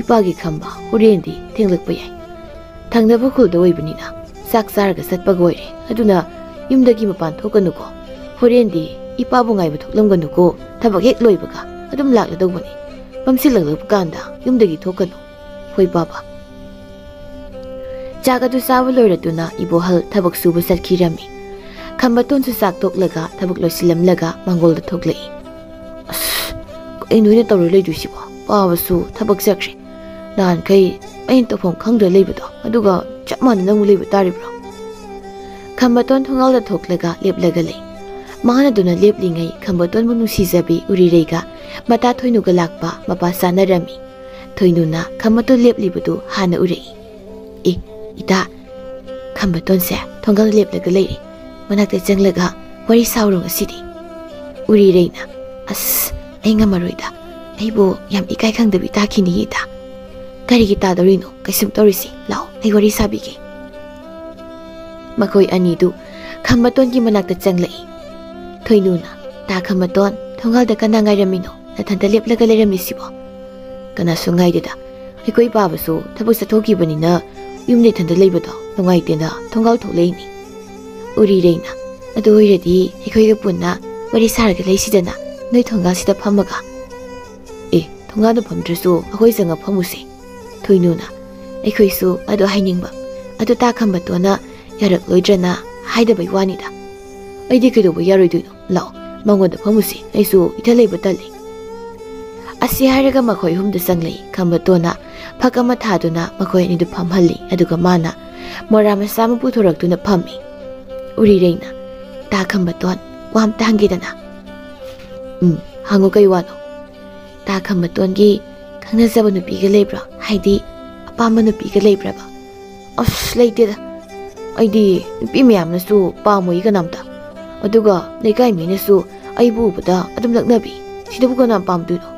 ꯏꯄꯥꯒꯤ ꯈꯝꯕ ꯍꯣꯔꯦꯟꯗꯤ ꯊꯦꯡꯂꯛꯄ ꯌꯥꯏ ꯊꯪꯅꯕ ꯈꯨꯜꯗ ꯑꯣꯏꯕꯅꯤꯅ ꯆꯥꯛ ꯆꯥꯔꯒ ꯆꯠꯄꯒ ꯑꯣꯏꯔꯦ ꯑꯗꯨꯅ ꯌꯨꯝꯗꯒꯤ ꯃꯄꯥꯟ ꯊꯣꯛꯀꯅꯨꯀꯣ ꯍꯣꯔꯦꯟꯗꯤ ꯏꯄꯥꯕꯨ ꯉꯥꯏꯕ ꯊꯣꯛꯂꯝꯒꯅꯨꯀꯣ ꯊꯕꯛ ꯍꯦꯛ ꯂꯣꯏꯕꯒ ꯑꯗꯨꯝ ꯂꯥꯛꯂꯗꯧꯕꯅꯤ ꯃꯝꯁꯤꯜꯂꯛꯂꯛꯄ ꯀꯥꯟꯗ ꯌꯨꯝꯗꯒꯤ ꯊꯣꯛꯀꯅꯨ ꯍꯣꯏ ꯕꯥꯕꯥ ꯆꯥꯛ ꯑꯗꯨ ꯆꯥꯕ ꯂꯣꯏꯔꯗꯨꯅ ꯏꯕꯣꯍꯜ ꯊꯕꯛ ꯁꯨꯕ ꯆꯠꯈꯤꯔꯝꯃꯤ꯫ ꯈꯝꯕꯇꯣꯟꯁꯨ ꯆꯥꯛ ꯇꯣꯛꯂꯒ ꯊꯕꯛ ꯂꯣꯏꯁꯤꯜꯂꯝꯂꯒ ꯃꯥꯡꯒꯣꯜꯗ ꯊꯣꯛꯂꯛꯏ꯫ ꯑꯁ ꯀꯩꯅꯣ ꯑꯣꯏꯅ ꯇꯧꯔ ꯂꯩꯗꯣꯏꯁꯤꯕꯣ? ꯄꯥꯕꯁꯨ ꯊꯕꯛ ꯆꯠꯈ꯭ꯔꯦ꯫ ꯅꯍꯥꯟꯈꯩ ꯑꯩꯅ ꯇꯧꯐꯝ ꯈꯪꯗ꯭ꯔ ꯂꯩꯕꯗꯣ ꯑꯗꯨꯒ ꯆꯞ ꯃꯥꯟꯅꯅ ꯑꯃꯨꯛ ꯂꯩꯕ ꯇꯥꯔꯤꯕ꯭ꯔꯣ? ꯈꯝꯕꯇꯣꯟ ꯊꯣꯡꯒꯥꯜꯗ ꯊꯣꯛꯂꯒ ꯂꯦꯞꯂꯒ ꯂꯩ꯫ ꯃꯥꯅꯗꯨꯅ ꯂꯦꯞꯂꯤꯉꯩ ꯈꯝꯕꯇꯣꯟꯕꯨ ꯅꯨꯡꯁꯤꯖꯕꯤ ꯎꯔꯤꯔꯩꯒ ꯃꯇꯥ ꯊꯣꯏꯅꯨꯒ ꯂꯥꯛꯄ ꯃꯄꯥ ꯆꯥꯅꯔꯝꯃꯤ꯫ ꯊꯣꯏꯅꯨꯅ ꯈꯝꯕꯇꯣꯟ ꯂꯦꯞꯂꯤꯕꯗꯨ ꯍꯥꯟꯅ ꯎꯔꯛꯏ꯫ ꯑꯦ ꯏꯇꯥ, ꯈꯝꯕꯇꯣꯟꯁꯦ ꯊꯣꯡꯒꯥꯜ ꯂꯦꯞꯂꯒ ꯂꯩꯔꯤ, ꯃꯅꯥꯛꯇ ꯆꯪꯂꯒ ꯋꯥꯔꯤ ꯁꯥꯎꯔꯣ ꯉꯁꯤꯗꯤ꯫ ꯎꯔꯤꯔꯩꯅ ꯑꯁ ꯑꯩ ꯉꯝꯃꯔꯣꯏꯗ, ꯑꯩꯕꯨ ꯌꯥꯝ ꯏꯀꯥꯏ ꯈꯪꯗꯕꯤ ꯇꯥꯈꯤꯅꯤ ꯏꯇꯥ꯫ ꯀꯔꯤꯒꯤ ꯇꯥꯗꯧꯔꯤꯅꯣ? ꯀꯩꯁꯨꯝ ꯇꯧꯔꯤꯁꯤ, ꯂꯥꯛꯑꯣ ꯑꯩ ꯋꯥꯔꯤ ꯁꯥꯕꯤꯒꯦ꯫ ꯃꯈꯣꯏ ꯑꯅꯤꯗꯨ ꯈꯝꯕꯇꯣꯟꯒꯤ ꯃꯅꯥꯛꯇ ꯆꯪꯂꯛꯏ꯫ ꯊꯣꯏꯅꯨꯅ ꯇꯥ ꯈꯝꯕꯇꯣꯟ, ꯊꯣꯡꯒꯥꯜꯗ ꯀꯅꯥ ꯉꯥꯏꯔꯝꯃꯤꯅꯣ? ꯅꯊꯟꯇ ꯂꯦꯞꯂꯒ ꯂꯩꯔꯝꯃꯤꯁꯤꯕꯣ? ꯀꯅꯥꯁꯨ ꯉꯥꯏꯗꯦꯗ, ꯑꯩꯈꯣꯏ ꯄꯥꯕꯁꯨ ꯊꯕꯛ ꯆꯠꯊꯣꯛꯈꯤꯕꯅꯤꯅ ꯌꯨꯝꯗ ꯏꯊꯟꯇ ꯂꯩꯕꯗꯣ ꯅꯨꯡꯉꯥꯏꯇꯦꯅ ꯊꯣꯡꯒꯥꯜ ꯊꯣꯛꯂꯛꯏꯅꯤ꯫ ꯎꯔꯤꯔꯩꯅ ꯑꯗꯨ ꯑꯣꯏꯔꯗꯤ ꯑꯩꯈꯣꯏꯒ ꯄꯨꯟꯅ ꯋꯥꯔꯤ ꯁꯥꯔꯒ ꯂꯩꯁꯤꯗꯅ, ꯅꯣꯏ ꯊꯣꯡꯒꯥꯜꯁꯤꯗ ꯐꯝꯃꯒ꯫ ꯑꯦ ꯊꯣꯡꯒꯥꯜꯗ ꯐꯝꯗ꯭ꯔꯁꯨ ꯑꯩꯈꯣꯏ ꯆꯪꯉ ꯐꯝꯃꯨꯁꯦ꯫ ꯊꯣꯏꯅꯨꯅ ꯑꯩꯈꯣꯏꯁꯨ ꯑꯗꯨ ꯍꯥꯏꯅꯤꯡꯕ, ꯑꯗꯨ ꯇꯥ ꯈꯝꯕꯇꯣꯟꯅ ꯌꯥꯔꯛꯂꯣꯏꯗ꯭ꯔꯅ ꯍꯥꯏꯗꯕꯩ ꯋꯥꯅꯤꯗ꯫ ꯑꯩꯗꯤ ꯀꯩꯗꯧꯕ ꯌꯥꯔꯣꯏꯗꯣꯏꯅꯣ? ꯂꯥꯛꯑꯣ ꯃꯉꯣꯟꯗ ꯐꯝꯃꯨꯁꯤ, ꯑꯩꯁꯨ ꯏꯊꯟ ꯂꯩꯕ ꯇꯜꯂꯤ꯫ ꯑꯁꯤ ꯍꯥꯏꯔꯒ ꯃꯈꯣꯏ ꯑꯍꯨꯝꯗ ꯆꯪꯂꯛꯏ꯫ ꯈꯝꯕꯇꯣꯟꯅ ꯐꯛ ꯑꯃ ꯊꯥꯗꯨꯅ ꯃꯈꯣꯏ ꯑꯅꯤꯗꯨ ꯐꯝꯍꯜꯂꯤ, ꯑꯗꯨꯒ ꯃꯥꯅ ꯃꯣꯔꯥ ꯃꯆꯥ ꯑꯃ ꯄꯨꯊꯣꯔꯛꯇꯨꯅ ꯐꯝꯃꯤ꯫ ꯎꯔꯤꯔꯩꯅ ꯇꯥ ꯈꯝꯕꯇꯣꯟ, ꯋꯥ ꯑꯝꯇ ꯍꯪꯒꯦꯗꯅ꯫ ꯍꯪꯉꯨ, ꯀꯩ ꯋꯥꯅꯣ? ꯇꯥ ꯈꯝꯕꯇꯣꯟꯒꯤ ꯈꯪꯅꯖꯕ ꯅꯨꯄꯤꯒ ꯂꯩꯕ꯭ꯔꯣ? ꯍꯥꯏꯗꯤ ꯑꯄꯥꯝꯕ ꯅꯨꯄꯤꯒ ꯂꯩꯕ꯭ꯔꯕ? ꯑꯁ ꯂꯩꯇꯦꯗ, ꯑꯩꯗꯤ ꯅꯨꯄꯤ ꯃꯌꯥꯝꯅꯁꯨ ꯄꯥꯝꯃꯣꯏ ꯀꯅꯥꯝꯇ, ꯑꯗꯨꯒ ꯂꯩꯀꯥꯏ ꯃꯤꯅꯁꯨ ꯑꯩꯕꯨ ꯎꯕꯗ ꯑꯗꯨꯝ ꯂꯛꯅꯕꯤ, ꯁꯤꯗꯕꯨ ꯀꯅꯥ ꯄꯥꯝꯗꯣꯏꯅꯣ?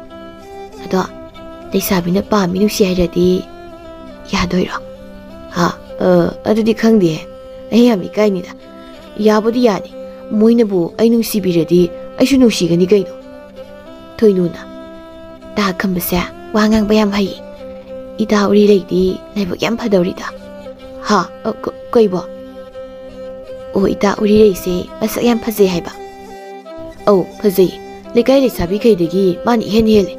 ꯑꯗꯣ ꯂꯩꯁꯥꯕꯤꯅ ꯄꯥꯝꯃꯤ ꯅꯨꯡꯁꯤ ꯍꯥꯏꯔꯗꯤ ꯌꯥꯗꯣꯏꯔꯣ? ꯑꯗꯨꯗꯤ ꯈꯪꯗꯦ, ꯑꯩ ꯌꯥꯝ ꯏꯀꯥꯏꯅꯤꯗ꯫ ꯌꯥꯕꯨꯗꯤ ꯌꯥꯅꯤ, ꯃꯣꯏꯅꯕꯨ ꯑꯩ ꯅꯨꯡꯁꯤꯕꯤꯔꯗꯤ ꯑꯩꯁꯨ ꯅꯨꯡꯁꯤꯒꯅꯤ ꯀꯩꯅꯣ꯫ ꯊꯣꯏꯅꯨꯅ ꯇꯥ ꯈꯝꯕꯁꯦ ꯋꯥ ꯉꯥꯡꯕ ꯌꯥꯝ ꯍꯩꯌꯦ, ꯏꯇꯥ ꯎꯔꯤꯔꯩꯗꯤ ꯂꯥꯏꯕꯛ ꯌꯥꯝ ꯐꯗꯧꯔꯤꯗ꯫ ꯀꯩꯕꯣ? ꯑꯣ ꯏꯇꯥ ꯎꯔꯤꯔꯩꯁꯦ ꯃꯁꯛ ꯌꯥꯝ ꯐꯖꯩ ꯍꯥꯏꯕ꯫ ꯑꯧ ꯐꯖꯩ, ꯂꯩꯀꯥꯏ ꯂꯩꯁꯥꯕꯤꯈꯩꯗꯒꯤ ꯃꯥꯅ ꯏꯍꯦꯟ ꯍꯦꯜꯂꯦ꯫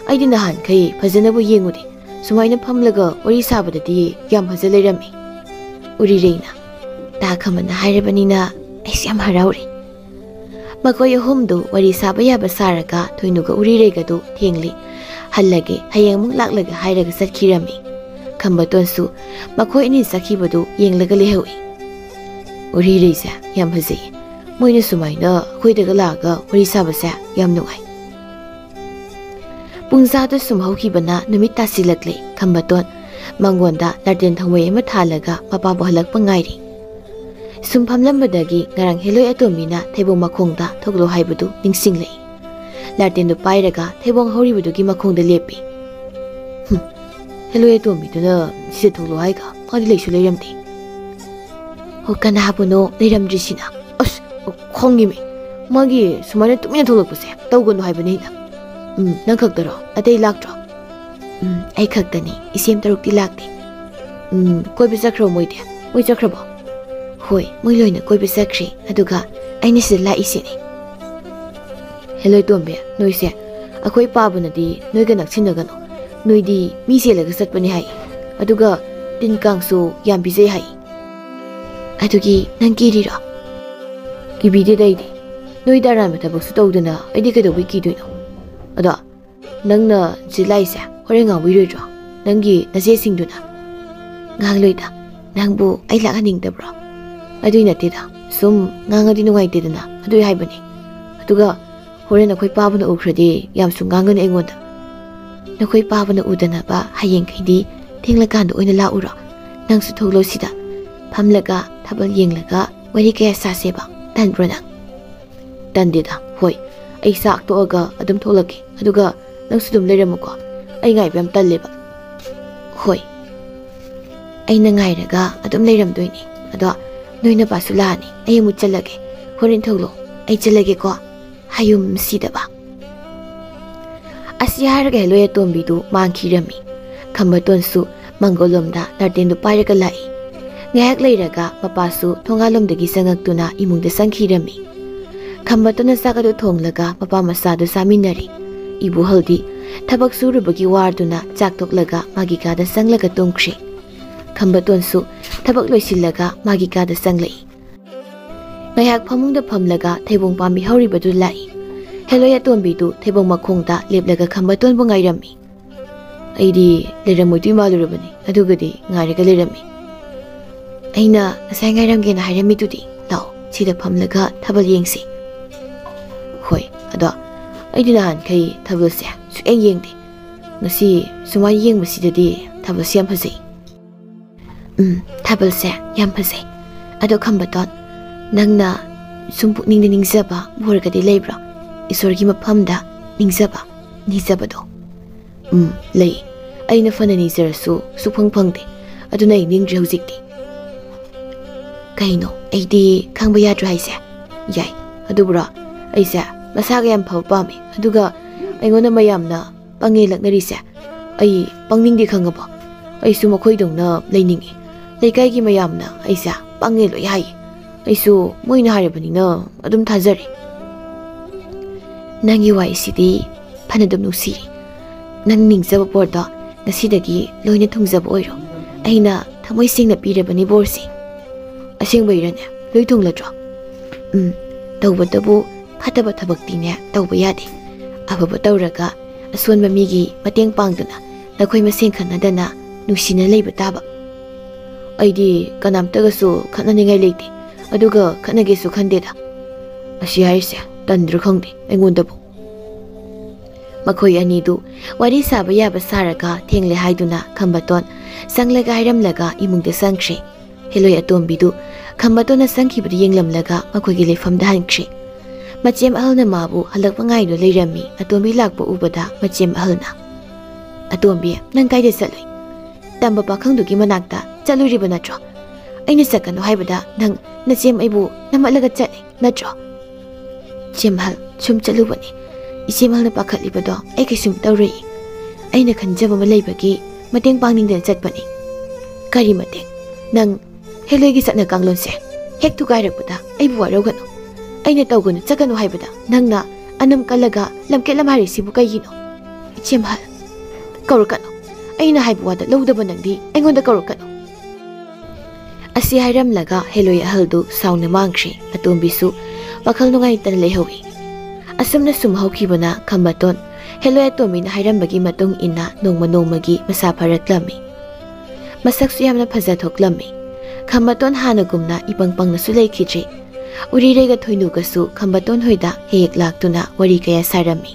ꯑꯩꯗꯤ ꯅꯍꯥꯟꯈꯩ ꯐꯖꯅꯕꯨ ꯌꯦꯡꯉꯨꯗꯦ, ꯁꯨꯃꯥꯏꯅ ꯐꯝꯂꯒ ꯋꯥꯔꯤ ꯁꯥꯕꯗꯗꯤ ꯌꯥꯝ ꯐꯖ ꯂꯩꯔꯝꯃꯤ꯫ ꯎꯔꯤꯔꯩꯅ ꯇꯥ ꯈꯝꯕꯅ ꯍꯥꯏꯔꯕꯅꯤꯅ ꯑꯩꯁꯨ ꯌꯥꯝ ꯍꯔꯥꯎꯔꯤ꯫ ꯃꯈꯣꯏ ꯑꯍꯨꯝꯗꯨ ꯋꯥꯔꯤ ꯁꯥꯕ ꯌꯥꯕ ꯁꯥꯔꯒ ꯊꯣꯏꯅꯨꯒ ꯎꯔꯤꯔꯩꯒꯗꯨ ꯊꯦꯡꯂꯤ, ꯍꯜꯂꯒꯦ ꯍꯌꯦꯡ ꯑꯃꯨꯛ ꯂꯥꯛꯂꯒ ꯍꯥꯏꯔꯒ ꯆꯠꯈꯤꯔꯝꯃꯤ꯫ ꯈꯝꯕꯇꯣꯟꯁꯨ ꯃꯈꯣꯏ ꯑꯅꯤ ꯆꯠꯈꯤꯕꯗꯨ ꯌꯦꯡꯂꯒ ꯂꯩꯍꯧꯏ꯫ ꯎꯔꯤꯔꯩꯁꯦ ꯌꯥꯝ ꯐꯖꯩ, ꯃꯣꯏꯅ ꯁꯨꯃꯥꯏꯅ ꯑꯩꯈꯣꯏꯗꯒ ꯂꯥꯛꯑꯒ ꯋꯥꯔꯤ ꯁꯥꯕꯁꯦ ꯌꯥꯝ ꯅꯨꯡꯉꯥꯏ꯫ ꯄꯨꯡꯖꯥꯗ ꯁꯨꯝ ꯍꯧꯈꯤꯕꯅ ꯅꯨꯃꯤꯠ ꯇꯥꯁꯤꯜꯂꯛꯂꯦ꯫ ꯈꯝꯕꯇꯣꯟ ꯃꯥꯡꯒꯣꯟꯗ ꯂꯥꯇꯦꯟ ꯊꯧꯃꯩ ꯑꯃ ꯊꯥꯜꯂꯒ ꯃꯄꯥꯕꯨ ꯍꯜꯂꯛꯄ ꯉꯥꯏꯔꯤ꯫ ꯁꯨꯝ ꯐꯝꯂꯝꯕꯗꯒꯤ ꯉꯔꯥꯡ ꯍꯦꯂꯣꯏ ꯑꯇꯣꯝꯕꯤꯅ ꯊꯩꯕꯣꯡ ꯃꯈꯣꯡꯗ ꯊꯣꯛꯂꯣ ꯍꯥꯏꯕꯗꯨ ꯅꯤꯡꯁꯤꯡꯂꯛꯏ꯫ ꯂꯥꯇꯦꯟꯗꯨ ꯄꯥꯏꯔꯒ ꯊꯩꯕꯣꯡ ꯍꯧꯔꯤꯕꯗꯨꯒꯤ ꯃꯈꯣꯡꯗ ꯂꯦꯞꯄꯤ꯫ ꯍꯦꯂꯣꯏ ꯑꯇꯣꯝꯕꯤꯗꯨꯅ ꯁꯤꯗ ꯊꯣꯛꯂꯣ ꯍꯥꯏꯒ ꯃꯥꯗꯤ ꯂꯩꯁꯨ ꯂꯩꯔꯝꯗꯦ꯫ ꯑꯣ ꯀꯅꯥꯕꯨꯅꯣ ꯂꯩꯔꯝꯗ꯭ꯔꯤꯁꯤꯅ? ꯑꯁ ꯈꯪꯉꯤꯃꯤ, ꯃꯥꯒꯤ ꯁꯨꯃꯥꯏꯅ ꯇꯨꯃꯤꯟꯅ ꯊꯣꯛꯂꯛꯄꯁꯦ ꯇꯧꯒꯅꯨ ꯍꯥꯏꯕꯅꯤ ꯑꯩꯅ꯫ ꯅꯪ ꯈꯛꯇꯔꯣ? ꯑꯇꯩ ꯂꯥꯛꯇ꯭ꯔꯣ? ꯑꯩ ꯈꯛꯇꯅꯤ, ꯏꯁꯦꯝ ꯇꯔꯨꯛꯇꯤ ꯂꯥꯛꯇꯦ꯫ ꯀꯣꯏꯕ ꯆꯠꯈ꯭ꯔꯣ ꯃꯣꯏꯗꯤ? ꯃꯣꯏ ꯆꯠꯈ꯭ꯔꯕꯣ? ꯍꯣꯏ ꯃꯣꯏ ꯂꯣꯏꯅ ꯀꯣꯏꯕ ꯆꯠꯈ꯭ꯔꯦ, ꯑꯗꯨꯒ ꯑꯩꯅ ꯁꯤꯗ ꯂꯥꯛꯏꯁꯤꯅꯦ꯫ ꯍꯦꯂꯣꯏ ꯇꯣꯝꯕꯤ, ꯅꯣꯏꯁꯦ ꯑꯩꯈꯣꯏ ꯄꯥꯕꯅꯗꯤ ꯅꯣꯏꯒ ꯅꯛꯁꯤꯟꯅꯒꯅꯨ, ꯅꯣꯏꯗꯤ ꯃꯤ ꯆꯦꯜꯂꯒ ꯆꯠꯄꯅꯤ ꯍꯥꯏ, ꯑꯗꯨꯒ ꯇꯤꯟ ꯀꯥꯡꯁꯨ ꯌꯥꯝ ꯄꯤꯖꯩ ꯍꯥꯏ꯫ ꯑꯗꯨꯒꯤ ꯅꯪ ꯀꯤꯔꯤꯔꯣ? ꯀꯤꯕꯤꯗꯦꯗ ꯑꯩꯗꯤ, ꯅꯣꯏꯗ ꯑꯔꯥꯟꯕ ꯊꯕꯛꯁꯨ ꯇꯧꯗꯅ ꯑꯩꯗꯤ ꯀꯩꯗꯧꯕꯩ ꯀꯤꯗꯣꯏꯅꯣ? ꯑꯗꯣ ꯅꯪꯅ ꯁꯤ ꯂꯥꯛꯏꯁꯦ ꯍꯣꯔꯦꯟ ꯉꯥꯡꯕꯤꯔꯣꯏꯗ꯭ꯔꯣ ꯅꯪꯒꯤ ꯅꯆꯦꯁꯤꯡꯗꯨꯅ? ꯉꯥꯡꯂꯣꯏꯗ, ꯅꯪꯕꯨ ꯑꯩ ꯂꯥꯛꯍꯟꯅꯤꯡꯗꯕ꯭ꯔꯣ? ꯑꯗꯨꯏ ꯅꯠꯇꯦꯗ, ꯁꯨꯝ ꯉꯥꯡꯉꯗꯤ ꯅꯨꯡꯉꯥꯏꯇꯦꯗꯅ ꯑꯗꯨꯏ ꯍꯥꯏꯕꯅꯤ꯫ ꯑꯗꯨꯒ ꯍꯣꯔꯦꯟ ꯑꯩꯈꯣꯏ ꯄꯥꯕꯅ ꯎꯈ꯭ꯔꯗꯤ ꯌꯥꯝꯁꯨ ꯉꯥꯡꯒꯅꯤ ꯑꯩꯉꯣꯟꯗ꯫ ꯅꯈꯣꯏ ꯄꯥꯕꯅ ꯎꯗꯅꯕ ꯍꯌꯦꯡꯈꯩꯗꯤ ꯊꯦꯡꯂꯀꯥꯟꯗ ꯑꯣꯏꯅ ꯂꯥꯛꯎꯔꯣ? ꯅꯪꯁꯨ ꯊꯣꯛꯂꯣ ꯁꯤꯗ, ꯐꯝꯂꯒ ꯊꯥꯕꯜ ꯌꯦꯡꯂꯒ ꯋꯥꯔꯤ ꯀꯌꯥ ꯁꯥꯁꯦꯕ, ꯇꯟꯕ꯭ꯔꯣ ꯅꯪ? ꯇꯟꯗꯦꯗ, ꯍꯣꯏ ꯑꯩ ꯆꯥꯛ ꯇꯣꯛꯑꯒ ꯑꯗꯨꯝ ꯊꯣꯛꯂꯛꯀꯦ, ꯑꯗꯨꯒ ꯅꯪꯁꯨ ꯑꯗꯨꯝ ꯂꯩꯔꯝꯃꯨꯀꯣ, ꯑꯩ ꯉꯥꯏꯕ ꯌꯥꯝ ꯇꯜꯂꯦꯕ꯫ ꯍꯣꯏ ꯑꯩꯅ ꯉꯥꯏꯔꯒ ꯑꯗꯨꯝ ꯂꯩꯔꯝꯗꯣꯏꯅꯦ, ꯑꯗꯣ ꯅꯣꯏ ꯅꯄꯥꯁꯨ ꯂꯥꯛꯑꯅꯤ, ꯑꯩ ꯑꯃꯨꯛ ꯆꯠꯂꯒꯦ, ꯍꯣꯔꯦꯟ ꯊꯣꯛꯂꯣ, ꯑꯩ ꯆꯠꯂꯒꯦꯀꯣ, ꯍꯌꯨꯝ ꯁꯤꯗꯕ꯫ ꯑꯁꯤ ꯍꯥꯏꯔꯒ ꯍꯦꯂꯣꯏ ꯑꯇꯣꯝꯕꯤꯗꯨ ꯃꯥꯡꯈꯤꯔꯝꯃꯤ꯫ ꯈꯝꯕꯇꯣꯟꯁꯨ ꯃꯪꯒꯣꯜꯂꯣꯝꯗ ꯂꯥꯇꯦꯟꯗꯨ ꯄꯥꯏꯔꯒ ꯂꯥꯛꯏ꯫ ꯉꯥꯏꯍꯥꯛ ꯂꯩꯔꯒ ꯃꯄꯥꯁꯨ ꯊꯣꯡꯒꯥꯜꯂꯣꯝꯗꯒꯤ ꯆꯪꯉꯛꯇꯨꯅ ꯏꯃꯨꯡꯗ ꯆꯪꯈꯤꯔꯝꯃꯤ꯫ ꯈꯝꯕꯇꯣꯟꯅ ꯆꯥꯛ ꯑꯗꯨ ꯊꯣꯡꯂꯒ ꯃꯄꯥ ꯃꯆꯥꯗꯨ ꯆꯥꯃꯤꯟꯅꯔꯤ꯫ ꯏꯕꯨꯍꯜꯗꯤ ꯊꯕꯛ ꯁꯨꯔꯨꯕꯒꯤ ꯋꯥꯔꯗꯨꯅ ꯆꯥꯛ ꯇꯣꯛꯂꯒ ꯃꯥꯒꯤ ꯀꯥꯗ ꯆꯪꯂꯒ ꯇꯨꯝꯈ꯭ꯔꯦ꯫ ꯈꯝꯕꯇꯣꯟꯁꯨ ꯊꯕꯛ ꯂꯣꯏꯁꯤꯜꯂꯒ ꯃꯥꯒꯤ ꯀꯥꯗ ꯆꯪꯂꯛꯏ꯫ ꯉꯥꯏꯍꯥꯛ ꯐꯃꯨꯡꯗ ꯐꯝꯂꯒ ꯊꯩꯕꯣꯡ ꯄꯥꯝꯕꯤ ꯍꯧꯔꯤꯕꯗꯨ ꯂꯥꯛꯏ꯫ ꯍꯦꯂꯣꯏ ꯑꯇꯣꯝꯕꯤꯗꯨ ꯊꯩꯕꯣꯡ ꯃꯈꯣꯡꯗ ꯂꯦꯞꯂꯒ ꯈꯝꯕꯇꯣꯟꯕꯨ ꯉꯥꯏꯔꯝꯃꯤ꯫ ꯑꯩꯗꯤ ꯂꯩꯔꯝꯃꯣꯏꯗꯣꯏ ꯃꯥꯜꯂꯨꯔꯕꯅꯤ, ꯑꯗꯨꯒꯗꯤ ꯉꯥꯏꯔꯒ ꯂꯩꯔꯝꯃꯤ꯫ ꯑꯩꯅ ꯉꯁꯥꯏ ꯉꯥꯏꯔꯝꯒꯦꯅ ꯍꯥꯏꯔꯝꯃꯤꯗꯨꯗꯤ, ꯂꯥꯛꯑꯣ ꯁꯤꯗ ꯐꯝꯂꯒ ꯊꯥꯕꯜ ꯌꯦꯡꯁꯤ꯫ ꯍꯣꯏ, ꯑꯗꯣ ꯑꯩꯗꯤ ꯅꯍꯥꯟꯈꯩ ꯊꯥꯕꯜꯁꯦ ꯁꯨꯛꯌꯦꯡ ꯌꯦꯡꯗꯦ꯫ ꯉꯁꯤ ꯁꯨꯃꯥꯏꯅ ꯌꯦꯡꯕꯁꯤꯗꯗꯤ ꯊꯥꯕꯜꯁꯦ ꯌꯥꯝ ꯐꯖꯩ꯫ ꯊꯥꯕꯜꯁꯦ ꯌꯥꯝ ꯐꯖꯩ꯫ ꯑꯗꯣ ꯈꯝꯕꯇꯣꯟ, ꯅꯪꯅ ꯁꯨꯝ ꯄꯨꯛꯅꯤꯡꯗ ꯅꯤꯡꯖꯕ ꯕꯣꯔꯒꯗꯤ ꯂꯩꯕ꯭ꯔꯣ? ꯏꯁꯣꯔꯒꯤ ꯃꯐꯝꯗ ꯅꯤꯖꯕꯗꯣ? ꯂꯩ꯫ ꯑꯩꯅ ꯐꯅ ꯅꯤꯖꯔꯁꯨ ꯁꯨꯛꯐꯪ ꯐꯪꯗꯦ꯫ ꯑꯗꯨꯅ ꯑꯩ ꯅꯤꯡꯗ꯭ꯔꯦ ꯍꯧꯖꯤꯛꯇꯤ꯫ ꯀꯩꯅꯣ, ꯑꯩꯗꯤ ꯈꯪꯕ ꯌꯥꯗ꯭ꯔꯣ ꯍꯥꯏꯁꯦ? ꯌꯥꯏ, ꯑꯗꯨꯕꯨꯔꯣ ꯑꯩꯁꯦ ꯃꯁꯥꯒ ꯌꯥꯝ ꯐꯕ ꯄꯥꯝꯃꯤ꯫ ꯑꯗꯨꯒ ꯑꯩꯉꯣꯟꯗ ꯃꯌꯥꯝꯅ ꯄꯪꯉꯦ ꯂꯛꯅꯔꯤꯁꯦ ꯑꯩ ꯄꯪꯅꯤꯡꯗꯦ ꯈꯪꯉꯕꯣ? ꯑꯩꯁꯨ ꯃꯈꯣꯏꯗꯧꯅ ꯂꯩꯅꯤꯡꯉꯤ꯫ ꯂꯩꯀꯥꯏꯒꯤ ꯃꯌꯥꯝꯅ ꯑꯩꯁꯦ ꯄꯪꯉꯦ ꯂꯣꯏ ꯍꯥꯏꯌꯦ꯫ ꯑꯩꯁꯨ ꯃꯣꯏꯅ ꯍꯥꯏꯔꯕꯅꯤꯅ ꯑꯗꯨꯝ ꯊꯥꯖꯔꯦ꯫ ꯅꯪꯒꯤ ꯋꯥꯔꯤꯁꯤꯗꯤ ꯐꯅ ꯑꯗꯨꯝ ꯅꯨꯡꯁꯤꯔꯤ꯫ ꯅꯪ ꯅꯤꯡꯖꯕ ꯕꯣꯔꯗꯣ ꯉꯁꯤꯗꯒꯤ ꯂꯣꯏꯅ ꯊꯨꯡꯖꯕ ꯑꯣꯏꯔꯣ꯫ ꯑꯩꯅ ꯊꯃꯣꯏ ꯁꯦꯡꯅ ꯄꯤꯔꯕꯅꯤ ꯕꯣꯔꯁꯤ꯫ ꯑꯁꯦꯡꯕꯩꯔꯅꯦ? ꯂꯣꯏ ꯊꯨꯡꯂꯗ꯭ꯔꯣ? ꯇꯧꯕꯇꯕꯨ ꯐꯠꯇꯕ ꯊꯕꯛꯇꯤꯅꯦ ꯇꯧꯕ ꯌꯥꯗꯦ꯫ ꯑꯐꯕ ꯇꯧꯔꯒ ꯑꯁꯣꯟꯕ ꯃꯤꯒꯤ ꯃꯇꯦꯡ ꯄꯥꯡꯗꯨꯅ ꯅꯈꯣꯏ ꯃꯁꯦꯟ ꯈꯠꯅꯗꯅ ꯅꯨꯡꯁꯤꯅ ꯂꯩꯕ ꯇꯥꯕ꯫ ꯑꯩꯗꯤ ꯀꯅꯥꯝꯇꯒꯁꯨ ꯈꯠꯅꯅꯤꯡꯉꯥꯏ ꯂꯩꯇꯦ, ꯑꯗꯨꯒ ꯈꯠꯅꯒꯦꯁꯨ ꯈꯟꯗꯦꯗ꯫ ꯑꯁꯤ ꯍꯥꯏꯔꯤꯁꯦ ꯇꯟꯗ꯭ꯔꯥ ꯈꯪꯗꯦ ꯑꯩꯉꯣꯟꯗꯕꯨ꯫ ꯃꯈꯣꯏ ꯑꯅꯤꯗꯨ ꯋꯥꯔꯤ ꯁꯥꯕ ꯌꯥꯕ ꯁꯥꯔꯒ ꯊꯦꯡꯂꯦ ꯍꯥꯏꯗꯨꯅ ꯈꯝꯕꯇꯣꯟ ꯆꯪꯂꯒ ꯍꯥꯏꯔꯝꯂꯒ ꯏꯃꯨꯡꯗ ꯆꯪꯈ꯭ꯔꯦ꯫ ꯍꯦꯂꯣꯏ ꯑꯇꯣꯝꯕꯤꯗꯨ ꯈꯝꯕꯇꯣꯟꯅ ꯆꯪꯈꯤꯕꯗꯨ ꯌꯦꯡꯂꯝꯂꯒ ꯃꯈꯣꯏꯒꯤ ꯂꯩꯐꯝꯗ ꯍꯟꯈ꯭ꯔꯦ꯫ ꯃꯆꯦꯝ ꯑꯍꯜꯅ ꯃꯥꯕꯨ ꯍꯜꯂꯛꯄ ꯉꯥꯏꯗꯨꯅ ꯂꯩꯔꯝꯃꯤ꯫ ꯑꯇꯣꯝꯕꯤ ꯂꯥꯛꯄ ꯎꯕꯗ ꯃꯆꯦꯝ ꯑꯍꯜꯅ, ꯑꯇꯣꯝꯕꯤ, ꯅꯪ ꯀꯥꯏꯗ ꯆꯠꯂꯨꯏ? ꯇꯝꯕ ꯄꯥꯈꯪꯗꯨꯒꯤ ꯃꯅꯥꯛꯇ ꯆꯠꯂꯨꯔꯤꯕ ꯅꯠꯇ꯭ꯔꯣ? ꯑꯩꯅ ꯆꯠꯀꯅꯨ ꯍꯥꯏꯕꯗ ꯅꯪ ꯅꯆꯦꯝ ꯑꯩꯕꯨ ꯅꯝꯃꯠꯂꯒ ꯆꯠꯂꯤ ꯅꯠꯇ꯭ꯔꯣ? ꯆꯦꯝꯍꯜ, ꯁꯨꯝ ꯆꯠꯂꯨꯕꯅꯤ꯫ ꯏꯆꯦꯃꯍꯜꯅ ꯄꯥꯈꯠꯂꯤꯕꯗꯣ ꯑꯩ ꯀꯩꯁꯨꯝ ꯇꯧꯔꯣꯏ꯫ ꯑꯩꯅ ꯈꯟꯖꯕ ꯑꯃ ꯂꯩꯕꯒꯤ ꯃꯇꯦꯡ ꯄꯥꯡꯅꯤꯡꯗꯅ ꯆꯠꯄꯅꯤ꯫ ꯀꯔꯤ ꯃꯇꯦꯡ? ꯅꯪ ꯍꯦꯂꯣꯏꯒꯤ ꯆꯠꯅ ꯀꯥꯡꯂꯣꯟꯁꯦ ꯍꯦꯛ ꯊꯨꯒꯥꯏꯔꯛꯄꯗ ꯑꯩꯕꯨ ꯋꯥꯔꯧꯒꯅꯨ꯫ ꯑꯩꯅ ꯇꯧꯒꯅꯨ ꯆꯠꯀꯅꯨ ꯍꯥꯏꯕꯗ ꯅꯪꯅ ꯑꯅꯝ ꯀꯜꯂꯒ ꯂꯝꯀꯦꯠ ꯂꯝꯍꯥꯔꯤꯁꯤꯕꯨ ꯀꯩꯒꯤꯅꯣ? ꯏꯆꯦꯃꯍꯜ, ꯀꯧꯔꯛꯀꯅꯨ꯫ ꯑꯩꯅ ꯍꯥꯏꯕ ꯋꯥꯗ ꯂꯧꯗꯕ ꯅꯪꯗꯤ ꯑꯩꯉꯣꯟꯗ ꯀꯧꯔꯛꯀꯅꯨ꯫ ꯑꯁꯤ ꯍꯥꯏꯔꯝꯂꯒ ꯍꯦꯂꯣꯏ ꯑꯍꯜꯗꯨ ꯁꯥꯎꯅ ꯃꯥꯡꯈ꯭ꯔꯦ꯫ ꯑꯇꯣꯝꯕꯤꯁꯨ ꯋꯥꯈꯜ ꯅꯨꯡꯉꯥꯏꯇꯅ ꯂꯩꯍꯧꯏ꯫ ꯑꯁꯨꯝꯅ ꯁꯨꯝ ꯍꯧꯈꯤꯕꯅ ꯈꯝꯕꯇꯣꯟ ꯍꯦꯂꯣꯏ ꯑꯇꯣꯝꯕꯤꯅ ꯍꯥꯏꯔꯝꯕꯒꯤ ꯃꯇꯨꯡ ꯏꯟꯅ ꯅꯣꯡꯃ ꯅꯣꯡꯃꯒꯤ ꯃꯁꯥ ꯐꯔꯛꯂꯝꯃꯤ꯫ ꯃꯁꯛꯁꯨ ꯌꯥꯝꯅ ꯐꯖꯊꯣꯛꯂꯝꯃꯤ꯫ ꯈꯝꯕꯇꯣꯟ ꯍꯥꯟꯅꯒꯨꯝꯅ ꯏꯄꯪ ꯄꯪꯅꯁꯨ ꯂꯩꯈꯤꯗ꯭ꯔꯦ꯫ ꯎꯔꯤꯔꯩꯒ ꯊꯣꯏꯅꯨꯒꯁꯨ ꯈꯝꯕꯇꯣꯟ ꯍꯣꯏꯗ ꯍꯦꯛ ꯂꯥꯛꯇꯨꯅ ꯋꯥꯔꯤ ꯀꯌꯥ ꯁꯥꯔꯝꯃꯤ꯫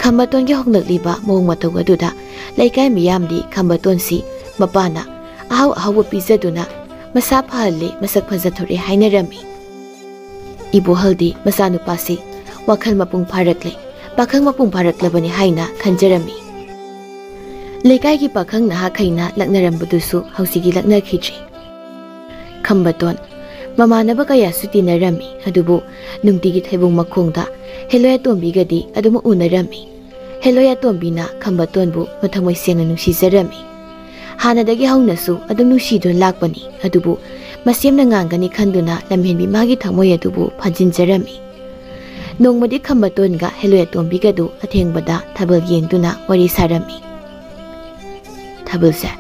ꯈꯝꯕꯇꯣꯟꯒꯤ ꯍꯣꯡꯂꯛꯂꯤꯕ ꯃꯑꯣꯡ ꯃꯇꯧ ꯑꯗꯨꯗ ꯂꯩꯀꯥꯏ ꯃꯤꯌꯥꯝꯗꯤ ꯈꯝꯕꯇꯣꯟꯁꯤ ꯃꯄꯥꯅ ꯑꯍꯥꯎ ꯑꯍꯥꯎꯕ ꯄꯤꯖꯗꯨꯅ ꯃꯁꯥ ꯐꯍꯜꯂꯦ, ꯃꯁꯛ ꯐꯖꯊꯣꯔꯛꯑꯦ ꯍꯥꯏꯅꯔꯝꯃꯤ꯫ ꯏꯕꯣꯍꯜꯗꯤ ꯃꯆꯥꯅꯨꯄꯥꯁꯤ ꯋꯥꯈꯜ ꯃꯄꯨꯡ ꯐꯥꯔꯛꯂꯦ, ꯄꯥꯈꯪ ꯃꯄꯨꯡ ꯐꯥꯔꯛꯂꯕꯅꯤ ꯍꯥꯏꯅ ꯈꯟꯖꯔꯝꯃꯤ꯫ ꯂꯩꯀꯥꯏꯒꯤ ꯄꯥꯈꯪ ꯅꯍꯥꯈꯩꯅ ꯂꯛꯅꯔꯝꯕꯗꯨꯁꯨ ꯍꯧꯖꯤꯛꯇꯤ ꯂꯛꯅꯈꯤꯗ꯭ꯔꯦ꯫ ꯈꯝꯕꯇꯣꯟ ꯃꯃꯥꯟꯅꯕ ꯀꯌꯥꯁꯨ ꯇꯤꯟꯅꯔꯝꯃꯤ, ꯑꯗꯨꯕꯨ ꯅꯨꯡꯇꯤꯒꯤ ꯊꯩꯕꯣꯡ ꯃꯈꯣꯡꯗ ꯍꯦꯂꯣꯏ ꯑꯇꯣꯝꯕꯤꯒꯗꯤ ꯑꯗꯨꯝ ꯎꯅꯔꯝꯃꯤ꯫ ꯍꯦꯂꯣꯏ ꯑꯇꯣꯝꯕꯤꯅ ꯈꯝꯕꯇꯣꯟꯕꯨ ꯃꯊꯃꯣꯏ ꯁꯦꯡꯅ ꯅꯨꯡꯁꯤꯖꯔꯝꯃꯤ꯫ ꯍꯥꯟꯅꯗꯒꯤ ꯍꯧꯅꯁꯨ ꯑꯗꯨꯝ ꯅꯨꯡꯁꯤꯗꯨꯅ ꯂꯥꯛꯄꯅꯤ, ꯑꯗꯨꯕꯨ ꯃꯁꯦꯝꯅ ꯉꯥꯡꯒꯅꯤ ꯈꯟꯗꯨꯅ ꯂꯝꯍꯦꯟꯕꯤ ꯃꯥꯒꯤ ꯊꯃꯣꯏ ꯑꯗꯨꯕꯨ ꯐꯥꯖꯤꯟꯖꯔꯝꯃꯤ꯫ ꯅꯣꯡꯃꯗꯤ ꯈꯝꯕꯇꯣꯟꯒ ꯍꯦꯂꯣꯏ ꯑꯇꯣꯝꯕꯤꯒꯗꯨ ꯑꯊꯦꯡꯕꯗ ꯊꯥꯕꯜ ꯌꯦꯡꯗꯨꯅ ꯋꯥꯔꯤ ꯁꯥꯔꯝꯃꯤ꯫ ꯊꯥꯕꯜꯁꯦ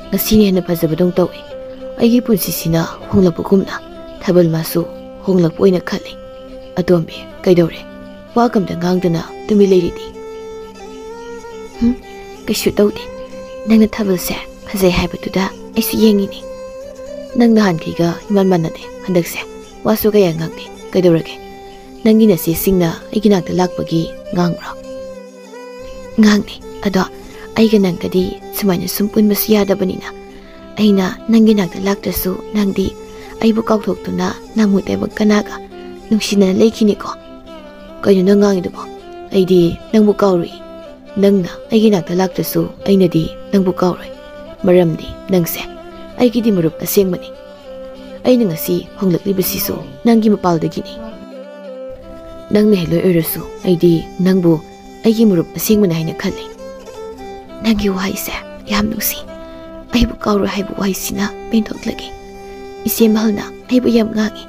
ꯉꯁꯤꯅ ꯍꯦꯟꯅ ꯐꯖꯕꯗꯧ ꯇꯧꯏ꯫ ꯑꯩꯒꯤ ꯄꯨꯟꯁꯤꯁꯤꯅ ꯍꯣꯡꯂꯛꯄꯒꯨꯝꯅ ꯊꯥꯕꯜ ꯃꯥꯁꯨ ꯍꯣꯡꯂꯛꯄ ꯑꯣꯏꯅ ꯈꯜꯂꯤ꯫ ꯑꯇꯣꯝꯕꯤ, ꯀꯩꯗꯧꯔꯦ? ꯋꯥ ꯀꯝꯇ ꯉꯥꯡꯗꯅ ꯇꯨꯃꯤꯟ ꯂꯩꯔꯤꯗꯤ? ꯀꯩꯁꯨ ꯇꯧꯗꯦ꯫ ꯅꯪꯅ ꯊꯥꯕꯜꯁꯦ ꯐꯖꯩ ꯍꯥꯏꯕꯗꯨꯗ ꯑꯩꯁꯨ ꯌꯦꯡꯉꯤꯅꯤ꯫ ꯅꯪ ꯅꯍꯥꯟꯈꯩꯒ ꯏꯃꯥꯟ ꯃꯥꯟꯅꯗꯦ ꯍꯟꯗꯛꯁꯦ, ꯋꯥꯁꯨ ꯀꯌꯥ ꯉꯥꯡꯗꯦ꯫ ꯀꯩꯗꯧꯔꯒꯦ? ꯅꯪꯒꯤ ꯅꯆꯦꯁꯤꯡꯅ ꯑꯩꯒꯤ ꯅꯥꯛꯇ ꯂꯥꯛꯄꯒꯤ ꯉꯥꯡꯕ꯭ꯔꯣ? ꯉꯥꯡꯗꯦ, ꯑꯗꯣ ꯑꯩꯒ ꯅꯪꯒꯗꯤ ꯁꯨꯃꯥꯏꯅ ꯁꯨꯝ ꯄꯨꯟꯕꯁꯨ ꯌꯥꯗꯕꯅꯤꯅ ꯑꯩꯅ ꯅꯪꯒꯤ ꯅꯥꯛꯇ ꯂꯥꯛꯇ꯭ꯔꯁꯨ ꯅꯪꯗꯤ ꯑꯩꯕꯨ ꯀꯥꯎꯊꯣꯛꯇꯨꯅ ꯅꯪꯃꯨꯛꯇꯕ ꯀꯅꯥꯒ ꯅꯨꯡꯁꯤꯅꯅ ꯂꯩꯈꯤꯅꯤꯀꯣ? ꯀꯩꯅꯣ ꯅꯪ ꯉꯥꯡꯉꯤꯗꯨꯕꯣ? ꯑꯩꯗꯤ ꯅꯪꯕꯨ ꯀꯥꯎꯔꯨꯏ꯫ ꯅꯪꯅ ꯑꯩꯒꯤ ꯅꯥꯛꯇ ꯂꯥꯛꯇ꯭ꯔꯁꯨ ꯑꯩꯅꯗꯤ ꯅꯪꯕꯨ ꯀꯥꯎꯔꯣꯏ, ꯃꯔꯝꯗꯤ ꯅꯪꯁꯦ ꯑꯩꯒꯤꯗꯤ ꯃꯔꯨꯞ ꯑꯁꯦꯡꯕꯅꯤ꯫ ꯑꯩꯅ ꯉꯁꯤ ꯍꯣꯡꯂꯛꯂꯤꯕꯁꯤꯁꯨ ꯅꯪꯒꯤ ꯃꯄꯥꯜꯗꯒꯤꯅꯤ꯫ ꯅꯪꯅ ꯍꯦꯂꯣꯏ ꯑꯣꯏꯔꯁꯨ ꯑꯩꯗꯤ ꯅꯪꯕꯨ ꯑꯩꯒꯤ ꯃꯔꯨꯞ ꯑꯁꯦꯡꯕꯅꯤ ꯍꯥꯏꯅ ꯈꯜꯂꯤ꯫ ꯅꯪꯒꯤ ꯋꯥꯍꯩꯁꯦ ꯌꯥꯝ ꯅꯨꯡꯁꯤ꯫ ꯑꯩꯕꯨ ꯀꯥꯎꯔꯣꯏ ꯍꯥꯏꯕ ꯋꯥꯍꯩꯁꯤꯅ ꯄꯦꯟꯊꯣꯛꯂꯒꯦ꯫ ꯏꯆꯦꯃꯍꯜꯅ ꯑꯩꯕꯨ ꯌꯥꯝ ꯉꯥꯡꯉꯤ,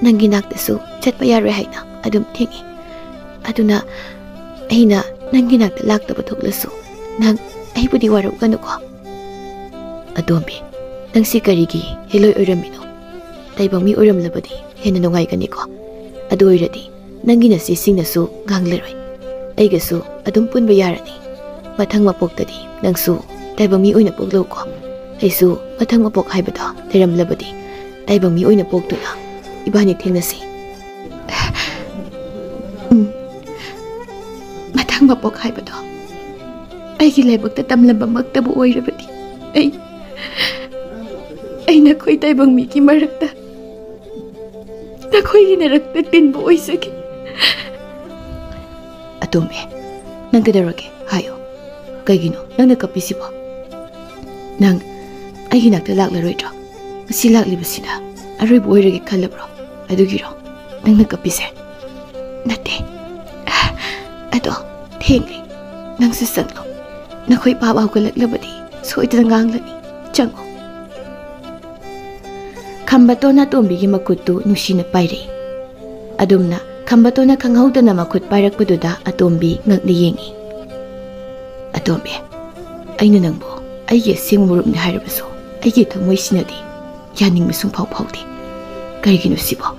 ꯅꯪꯒꯤ ꯅꯥꯛꯇꯁꯨ ꯆꯠꯄ ꯌꯥꯔꯣꯏ ꯍꯥꯏꯅ ꯑꯗꯨꯝ ꯊꯦꯡꯉꯤ꯫ ꯑꯗꯨꯅ ꯑꯩꯅ ꯅꯪꯒꯤ ꯅꯥꯛꯇ ꯂꯥꯛꯇꯕ ꯊꯣꯛꯂꯁꯨ ꯅꯪ ꯑꯩꯕꯨꯗꯤ ꯋꯥꯔꯧꯒꯅꯨꯀꯣ? ꯑꯇꯣꯝꯕꯤ, ꯅꯪꯁꯤ ꯀꯔꯤꯒꯤ ꯍꯦꯂꯣꯏ ꯑꯣꯏꯔꯝꯃꯤꯅꯣ? ꯇꯥꯏꯕꯪ ꯃꯤ ꯑꯣꯏꯔꯝꯂꯕꯗꯤ ꯍꯦꯟꯅ ꯅꯨꯡꯉꯥꯏꯒꯅꯤꯀꯣ? ꯑꯗꯨ ꯑꯣꯏꯔꯗꯤ ꯅꯪꯒꯤ ꯅꯆꯦꯁꯤꯡꯅꯁꯨ ꯉꯥꯡꯂꯔꯣꯏ, ꯑꯩꯒꯁꯨ ꯑꯗꯨꯝ ꯄꯨꯟꯕ ꯌꯥꯔꯅꯤ꯫ ꯃꯊꯪ ꯃꯄꯣꯛꯇꯗꯤ ꯅꯪꯁꯨ ꯇꯥꯏꯕꯪ ꯃꯤ ꯑꯣꯏꯅ ꯄꯣꯛꯂꯧꯀꯣ꯫ ꯑꯩꯁꯨ ꯃꯊꯪ ꯃꯄꯣꯛ ꯍꯥꯏꯕꯗꯣ ꯂꯩꯔꯝꯂꯕꯗꯤ ꯇꯥꯏꯕꯪ ꯃꯤ ꯑꯣꯏꯅ ꯄꯣꯛꯇꯨꯅ ꯏꯕꯥꯅꯤ ꯊꯦꯡꯅꯁꯤ꯫ ꯃꯊꯪ ꯃꯄꯣꯛ ꯍꯥꯏꯕꯗꯣ ꯑꯩꯒꯤ ꯂꯥꯏꯕꯛꯇ ꯇꯝꯂꯝꯕꯃꯛꯇꯕꯨ ꯑꯣꯏꯔꯕꯗꯤ ꯑꯩ ꯅꯈꯣꯏ ꯇꯥꯏꯕꯪ ꯃꯤꯒꯤ ꯃꯔꯛꯇ ꯅꯈꯣꯏꯒꯤ ꯅꯔꯛꯇ ꯇꯤꯟꯕ ꯑꯣꯏꯖꯒꯦ꯫ ꯑꯇꯣꯝꯕꯤ, ꯅꯪ ꯀꯩꯗꯧꯔꯒꯦ ꯍꯥꯏꯌꯣ? ꯀꯩꯒꯤꯅꯣ ꯅꯪꯅ ꯀꯞꯄꯤꯁꯤꯕꯣ? ꯅꯪ ꯑꯩꯒꯤ ꯅꯥꯛꯇ ꯂꯥꯛꯂꯔꯣꯏꯗ꯭ꯔꯣ? ꯉꯁꯤ ꯂꯥꯛꯂꯤꯕꯁꯤꯅ ꯑꯔꯣꯏꯕ ꯑꯣꯏꯔꯒꯦ ꯈꯜꯂꯕ꯭ꯔꯣ? ꯑꯗꯨꯒꯤꯔꯣ ꯅꯪꯅ ꯀꯞꯄꯤꯁꯦ? ꯅꯠꯇꯦ, ꯑꯗꯣ ꯊꯦꯡꯂꯦ, ꯅꯪꯁꯨ ꯆꯪꯂꯣ꯫ ꯅꯈꯣꯏ ꯄꯥꯕ ꯍꯧꯒꯠꯂꯛꯂꯕꯗꯤ ꯁꯣꯏꯗꯅ ꯉꯥꯡꯂꯅꯤ, ꯆꯪꯉꯣ꯫ ꯈꯝꯕꯇꯣꯟꯅ ꯑꯇꯣꯝꯕꯤꯒꯤ ꯃꯈꯨꯠꯇꯨ ꯅꯨꯡꯁꯤꯅ ꯄꯥꯏꯔꯛꯏ꯫ ꯑꯗꯨꯝꯅ ꯈꯝꯕꯇꯣꯟꯅ ꯈꯪꯍꯧꯗꯅ ꯃꯈꯨꯠ ꯄꯥꯏꯔꯛꯄꯗꯨꯗ ꯑꯇꯣꯝꯕꯤ ꯉꯛꯅ ꯌꯦꯡꯉꯤ꯫ ꯑꯇꯣꯝꯕꯤ, ꯑꯩꯅ ꯅꯪꯕꯨ ꯑꯩꯒꯤ ꯑꯁꯦꯡꯕ ꯃꯔꯨꯞꯅꯤ ꯍꯥꯏꯔꯕꯁꯨ ꯑꯩꯒꯤ ꯊꯃꯣꯏꯁꯤꯅꯗꯤ ꯌꯥꯅꯤꯡꯕ ꯁꯨꯡꯐꯥꯎ ꯐꯥꯎꯗꯦ꯫ ꯀꯔꯤꯒꯤꯅꯣ ꯁꯤꯕꯣ?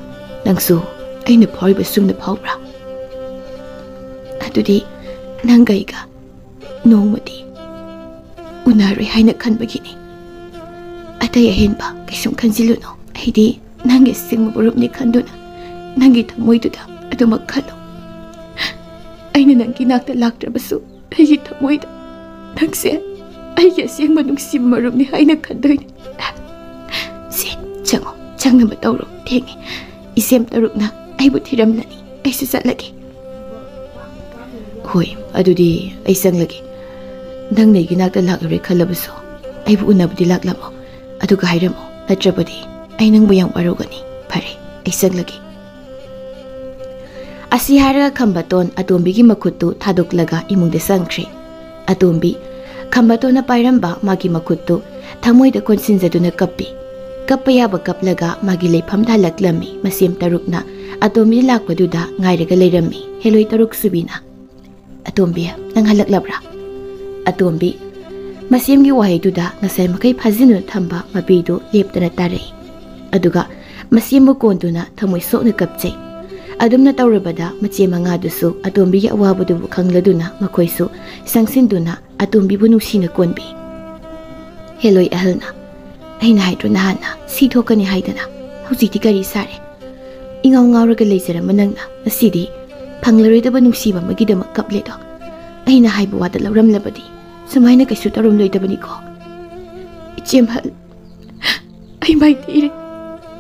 ꯅꯪꯁꯨ ꯑꯩꯅ ꯐꯥꯎꯔꯤꯕ ꯁꯨꯝꯅ ꯐꯥꯎꯕ꯭ꯔꯥ? ꯑꯗꯨꯗꯤ ꯅꯪꯒ ꯑꯩꯒ ꯅꯣꯡꯃꯗꯤ ꯎꯅꯔꯣꯏ ꯍꯥꯏꯅ ꯈꯟꯕꯒꯤꯅꯤ꯫ ꯑꯇꯩ ꯑꯍꯦꯟꯕ ꯀꯩꯁꯨꯝ ꯈꯟꯖꯤꯜꯂꯨꯅꯨ꯫ ꯑꯩꯗꯤ ꯅꯪꯒꯤ ꯑꯁꯦꯡꯕ ꯃꯔꯨꯞꯅꯤ ꯈꯟꯗꯨꯅ ꯅꯪꯒꯤ ꯊꯃꯣꯏꯗꯨꯗ ꯑꯗꯨꯃꯛ ꯈꯜꯂꯨ꯫ ꯑꯩꯅ ꯅꯪꯒꯤ ꯅꯥꯛꯇ ꯂꯥꯛꯇ꯭ꯔꯕꯁꯨ ꯑꯩꯒꯤ ꯊꯃꯣꯏꯗ ꯅꯪꯁꯦ ꯑꯩꯒꯤ ꯑꯁꯦꯡꯕ ꯅꯨꯡꯁꯤꯕ ꯃꯔꯨꯞꯅꯤ ꯍꯥꯏꯅ ꯈꯟꯗꯣꯏꯅꯤ꯫ ꯁꯦ ꯆꯪꯉꯣ, ꯆꯪꯅꯕ ꯇꯧꯔꯣ, ꯊꯦꯡꯉꯦ꯫ ꯏꯆꯦꯝ ꯇꯔꯨꯛꯅ ꯑꯩꯕꯨ ꯊꯤꯔꯝꯂꯅꯤ, ꯑꯩꯁꯨ ꯆꯠꯂꯒꯦ꯫ ꯍꯣꯏ, ꯑꯗꯨꯗꯤ ꯑꯩ ꯆꯪꯂꯒꯦ꯫ ꯅꯪꯅ ꯑꯩꯒꯤ ꯅꯥꯛꯇ ꯂꯥꯛꯂꯔꯣꯏ ꯈꯜꯂꯕꯁꯨ ꯑꯩꯕꯨ ꯎꯅꯕꯗꯤ ꯂꯥꯛꯂꯝꯃꯣ, ꯑꯗꯨꯒ ꯍꯥꯏꯔꯝꯃꯣ, ꯅꯠꯇ꯭ꯔꯕꯗꯤ ꯑꯩ ꯅꯪꯕꯨ ꯌꯥꯝ ꯋꯥꯔꯧꯒꯅꯤ꯫ ꯐꯔꯦ, ꯑꯩ ꯆꯪꯂꯒꯦ꯫ ꯑꯁꯤ ꯍꯥꯏꯔꯒ ꯈꯝꯕꯇꯣꯟ ꯑꯇꯣꯝꯕꯤꯒꯤ ꯃꯈꯨꯠꯇꯨ ꯊꯥꯗꯣꯛꯂꯒ ꯏꯃꯨꯡꯗ ꯆꯪꯈ꯭ꯔꯦ꯫ ꯑꯇꯣꯝꯕꯤ ꯈꯝꯕꯇꯣꯟꯅ ꯄꯥꯏꯔꯝꯕ ꯃꯥꯒꯤ ꯃꯈꯨꯠꯇꯨ ꯊꯃꯣꯏꯗ ꯀꯣꯟꯁꯤꯟꯖꯗꯨꯅ ꯀꯞꯄꯤ꯫ ꯀꯞꯄ ꯌꯥꯕ ꯀꯞꯂꯒ ꯃꯥꯒꯤ ꯂꯩꯐꯝꯗ ꯍꯜꯂꯛꯂꯝꯃꯤ꯫ ꯃꯁꯦꯝ ꯇꯔꯨꯛꯅ ꯑꯇꯣꯝꯕꯤ ꯂꯥꯛꯄꯗꯨꯗ ꯉꯥꯏꯔꯒ ꯂꯩꯔꯝꯃꯤ꯫ ꯍꯦꯂꯣꯏ ꯇꯔꯨꯛ ꯁꯨꯕꯤꯅ, ꯑꯇꯣꯝꯕꯤ, ꯅꯪ ꯍꯜꯂꯛꯂꯕ꯭ꯔꯥ? ꯑꯇꯣꯝꯕꯤ ꯃꯁꯦꯝꯒꯤ ꯋꯥꯍꯩꯗꯨꯗ ꯉꯁꯥꯏ ꯃꯈꯩ ꯐꯥꯖꯤꯟꯗꯨꯅ ꯊꯝꯕ ꯃꯄꯤꯗꯨ ꯂꯦꯞꯇꯅ ꯇꯥꯔꯛꯏ꯫ ꯑꯗꯨꯒ ꯃꯁꯦꯝꯕꯨ ꯀꯣꯟꯗꯨꯅ ꯊꯃꯣꯏ ꯁꯣꯛꯅ ꯀꯞꯆꯩ꯫ ꯑꯗꯨꯝꯅ ꯇꯧꯔꯕꯗ ꯃꯆꯦ ꯃꯉꯥꯗꯨꯁꯨ ꯑꯇꯣꯝꯕꯤꯒꯤ ꯑꯋꯥꯕꯗꯨꯕꯨ ꯈꯪꯂꯗꯨꯅ ꯃꯈꯣꯏꯁꯨ ꯆꯪꯁꯤꯟꯗꯨꯅ ꯑꯇꯣꯝꯕꯤꯕꯨ ꯅꯨꯡꯁꯤꯅ ꯀꯣꯟꯕꯤ꯫ ꯍꯦꯂꯣꯏ ꯑꯍꯜꯅ, ꯑꯩꯅ ꯍꯥꯏꯗ꯭ꯔꯣ ꯅꯍꯥꯟꯅ ꯁꯤ ꯊꯣꯛꯀꯅꯤ ꯍꯥꯏꯗꯅ? ꯍꯧꯖꯤꯛꯇꯤ ꯀꯔꯤ ꯁꯥꯔꯦ? ꯏꯉꯥꯎ ꯉꯥꯎꯔꯒ ꯂꯩꯖꯔꯝꯕ ꯅꯪꯅ ꯉꯁꯤꯗꯤ ꯐꯪꯂꯔꯣꯏꯗꯕ ꯅꯨꯡꯁꯤꯕ ꯑꯃꯒꯤꯗꯃꯛ ꯀꯞꯂꯦꯗꯣ? ꯑꯩꯅ ꯍꯥꯏꯕ ꯋꯥꯗ ꯂꯧꯔꯝꯂꯕꯗꯤ ꯁꯨꯃꯥꯏꯅ ꯀꯩꯁꯨ ꯇꯧꯔꯝꯂꯣꯏꯗꯕꯅꯤꯀꯣ꯫ ꯏꯆꯦꯝꯍꯜ, ꯑꯩ ꯃꯥꯏꯊꯤꯔꯦ꯫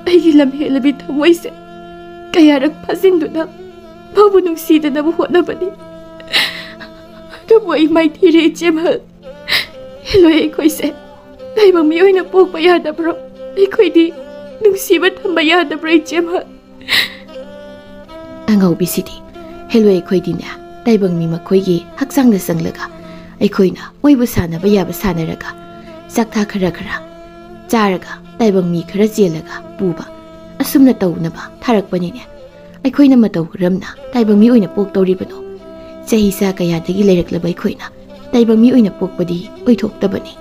ꯑꯩꯒꯤ ꯂꯝꯍꯦꯜꯂꯕꯤ ꯊꯃꯣꯏꯁꯦ ꯀꯌꯥꯔꯛ ꯐꯥꯖꯤꯟꯗꯨꯅ ꯃꯥꯕꯨ ꯅꯨꯡꯁꯤꯗꯅꯕ ꯍꯣꯠꯅꯕꯅꯤ, ꯑꯗꯨꯕꯨ ꯑꯩ ꯃꯥꯏꯊꯤꯔꯦ ꯏꯆꯦꯝꯍꯜ꯫ ꯍꯦꯂꯣꯏ, ꯑꯩꯈꯣꯏꯁꯦ ꯇꯥꯏꯕꯪ ꯃꯤ ꯑꯣꯏꯅ ꯄꯣꯛꯄ ꯌꯥꯗꯕ꯭ꯔꯣ? ꯑꯩꯈꯣꯏꯗꯤ ꯅꯨꯡꯁꯤꯕ ꯊꯝꯕ ꯌꯥꯗꯕ꯭ꯔꯣ ꯏꯆꯦꯝꯍꯜ? ꯑꯉꯧꯕꯤꯁꯤꯗꯤ, ꯍꯦꯂꯣꯏ ꯑꯩꯈꯣꯏꯗꯤꯅꯦ ꯇꯥꯏꯕꯪ ꯃꯤ ꯃꯈꯣꯏꯒꯤ ꯍꯛꯆꯥꯡꯗ ꯆꯪꯂꯒ ꯑꯩꯈꯣꯏꯅ ꯃꯣꯏꯕꯨ ꯁꯥꯟꯅꯕ ꯌꯥꯕ ꯁꯥꯟꯅꯔꯒ ꯆꯥꯛꯊꯥ ꯈꯔ ꯆꯥꯔꯒ ꯇꯥꯏꯕꯪ ꯃꯤ ꯈꯔ ꯆꯦꯜꯂꯒ ꯄꯨꯕ, ꯑꯁꯨꯝꯅ ꯇꯧꯅꯕ ꯊꯥꯔꯛꯄꯅꯤꯅꯦ꯫ ꯑꯩꯈꯣꯏꯅ ꯃꯇꯧ ꯀꯔꯝꯅ ꯇꯥꯏꯕꯪ ꯃꯤ ꯑꯣꯏꯅ ꯄꯣꯛꯇꯧꯔꯤꯕꯅꯣ? ꯆꯍꯤ ꯆꯥ ꯀꯌꯥꯗꯒꯤ ꯂꯩꯔꯛꯂꯕ ꯑꯩꯈꯣꯏꯅ ꯇꯥꯏꯕꯪ ꯃꯤ ꯑꯣꯏꯅ ꯄꯣꯛꯄꯗꯤ ꯑꯣꯏꯊꯣꯛꯇꯕꯅꯤ꯫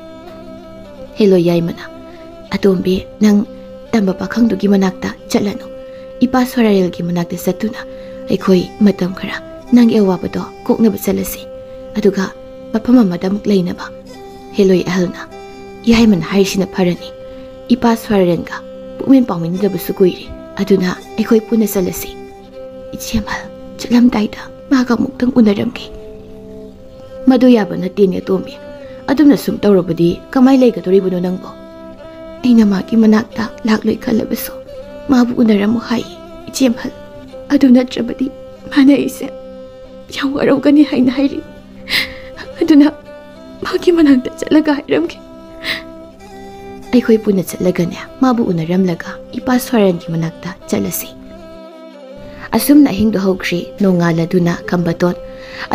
ꯍꯦꯂꯣꯏ ꯌꯥꯏꯃꯅ, ꯑꯇꯣꯝꯕꯤ, ꯅꯪ ꯇꯝꯕ ꯄꯥꯈꯪꯗꯨꯒꯤ ꯃꯅꯥꯛꯇ ꯆꯠꯂꯅꯨ꯫ ꯏꯄꯥ ꯁ꯭ꯋꯥꯔꯦꯜꯒꯤ ꯃꯅꯥꯛꯇ ꯆꯠꯇꯨꯅ ꯑꯩꯈꯣꯏ ꯃꯇꯝ ꯈꯔ ꯅꯪꯒꯤ ꯑꯋꯥꯕꯗꯣ ꯀꯣꯛꯅꯕ ꯆꯠꯂꯁꯤ, ꯑꯗꯨꯒ ꯃꯐꯝ ꯑꯃꯗ ꯑꯃꯨꯛ ꯂꯩꯅꯕ꯫ ꯍꯦꯂꯣꯏ ꯑꯍꯜꯅ, ꯌꯥꯏꯃꯅ ꯍꯥꯏꯔꯤꯁꯤꯅ ꯐꯔꯅꯤ꯫ ꯏꯄꯥ ꯁ꯭ꯋꯥꯔꯦꯜꯒ ꯄꯨꯛꯃꯦꯟ ꯄꯥꯎꯃꯤꯟꯅꯗꯕꯁꯨ ꯀꯨꯏꯔꯦ, ꯑꯗꯨꯅ ꯑꯩꯈꯣꯏ ꯄꯨꯟꯅ ꯆꯠꯂꯁꯤ꯫ ꯏꯆꯦꯝꯍꯜ, ꯆꯠꯂꯝꯗꯥꯏꯗ ꯃꯥꯒ ꯑꯃꯨꯛꯇꯪ ꯎꯅꯔꯝꯒꯦ꯫ ꯃꯗꯨ ꯌꯥꯕ ꯅꯠꯇꯦꯅꯦ ꯑꯇꯣꯝꯕꯤ꯫ ꯑꯗꯨꯝꯅ ꯁꯨꯝ ꯇꯧꯔꯕꯗꯤ ꯀꯃꯥꯏ ꯂꯩꯒꯗꯧꯔꯤꯕꯅꯣ ꯅꯪꯕꯣ? ꯑꯩꯅ ꯃꯥꯒꯤ ꯃꯅꯥꯛꯇ ꯂꯥꯛꯂꯣꯏ ꯈꯜꯂꯕꯁꯨ ꯃꯥꯕꯨ ꯎꯅꯔꯝꯃꯨ ꯍꯥꯏꯌꯦ ꯏꯆꯦꯝꯍꯜ꯫ ꯑꯗꯨ ꯅꯠꯇ꯭ꯔꯕꯗꯤ ꯃꯥꯅ ꯑꯩꯁꯦ ꯌꯥꯝ ꯋꯥꯔꯧꯒꯅꯤ ꯍꯥꯏꯅ ꯍꯥꯏꯔꯤ꯫ ꯑꯗꯨꯅ ꯃꯥꯒꯤ ꯃꯅꯥꯛꯇ ꯆꯠꯂꯒ ꯍꯥꯏꯔꯝꯒꯦ꯫ ꯑꯩꯈꯣই ꯄꯨꯟꯅ ꯆꯠꯂꯒꯅꯦ ꯃꯥꯕꯨ ꯎꯅꯔꯝꯂꯒ ꯏꯄꯥ ꯁ꯭ꯋꯥꯔꯦꯟꯒꯤ ꯃꯅꯥꯛꯇ ꯆꯠꯂꯁꯤ꯫ ꯑꯁꯨꯝꯅ ꯑꯍꯤꯡꯗꯨ ꯍꯧꯈ꯭ꯔꯦ꯫ ꯅꯣꯡꯉꯥꯜꯂꯗꯨꯅ ꯈꯝꯕꯇꯣꯟ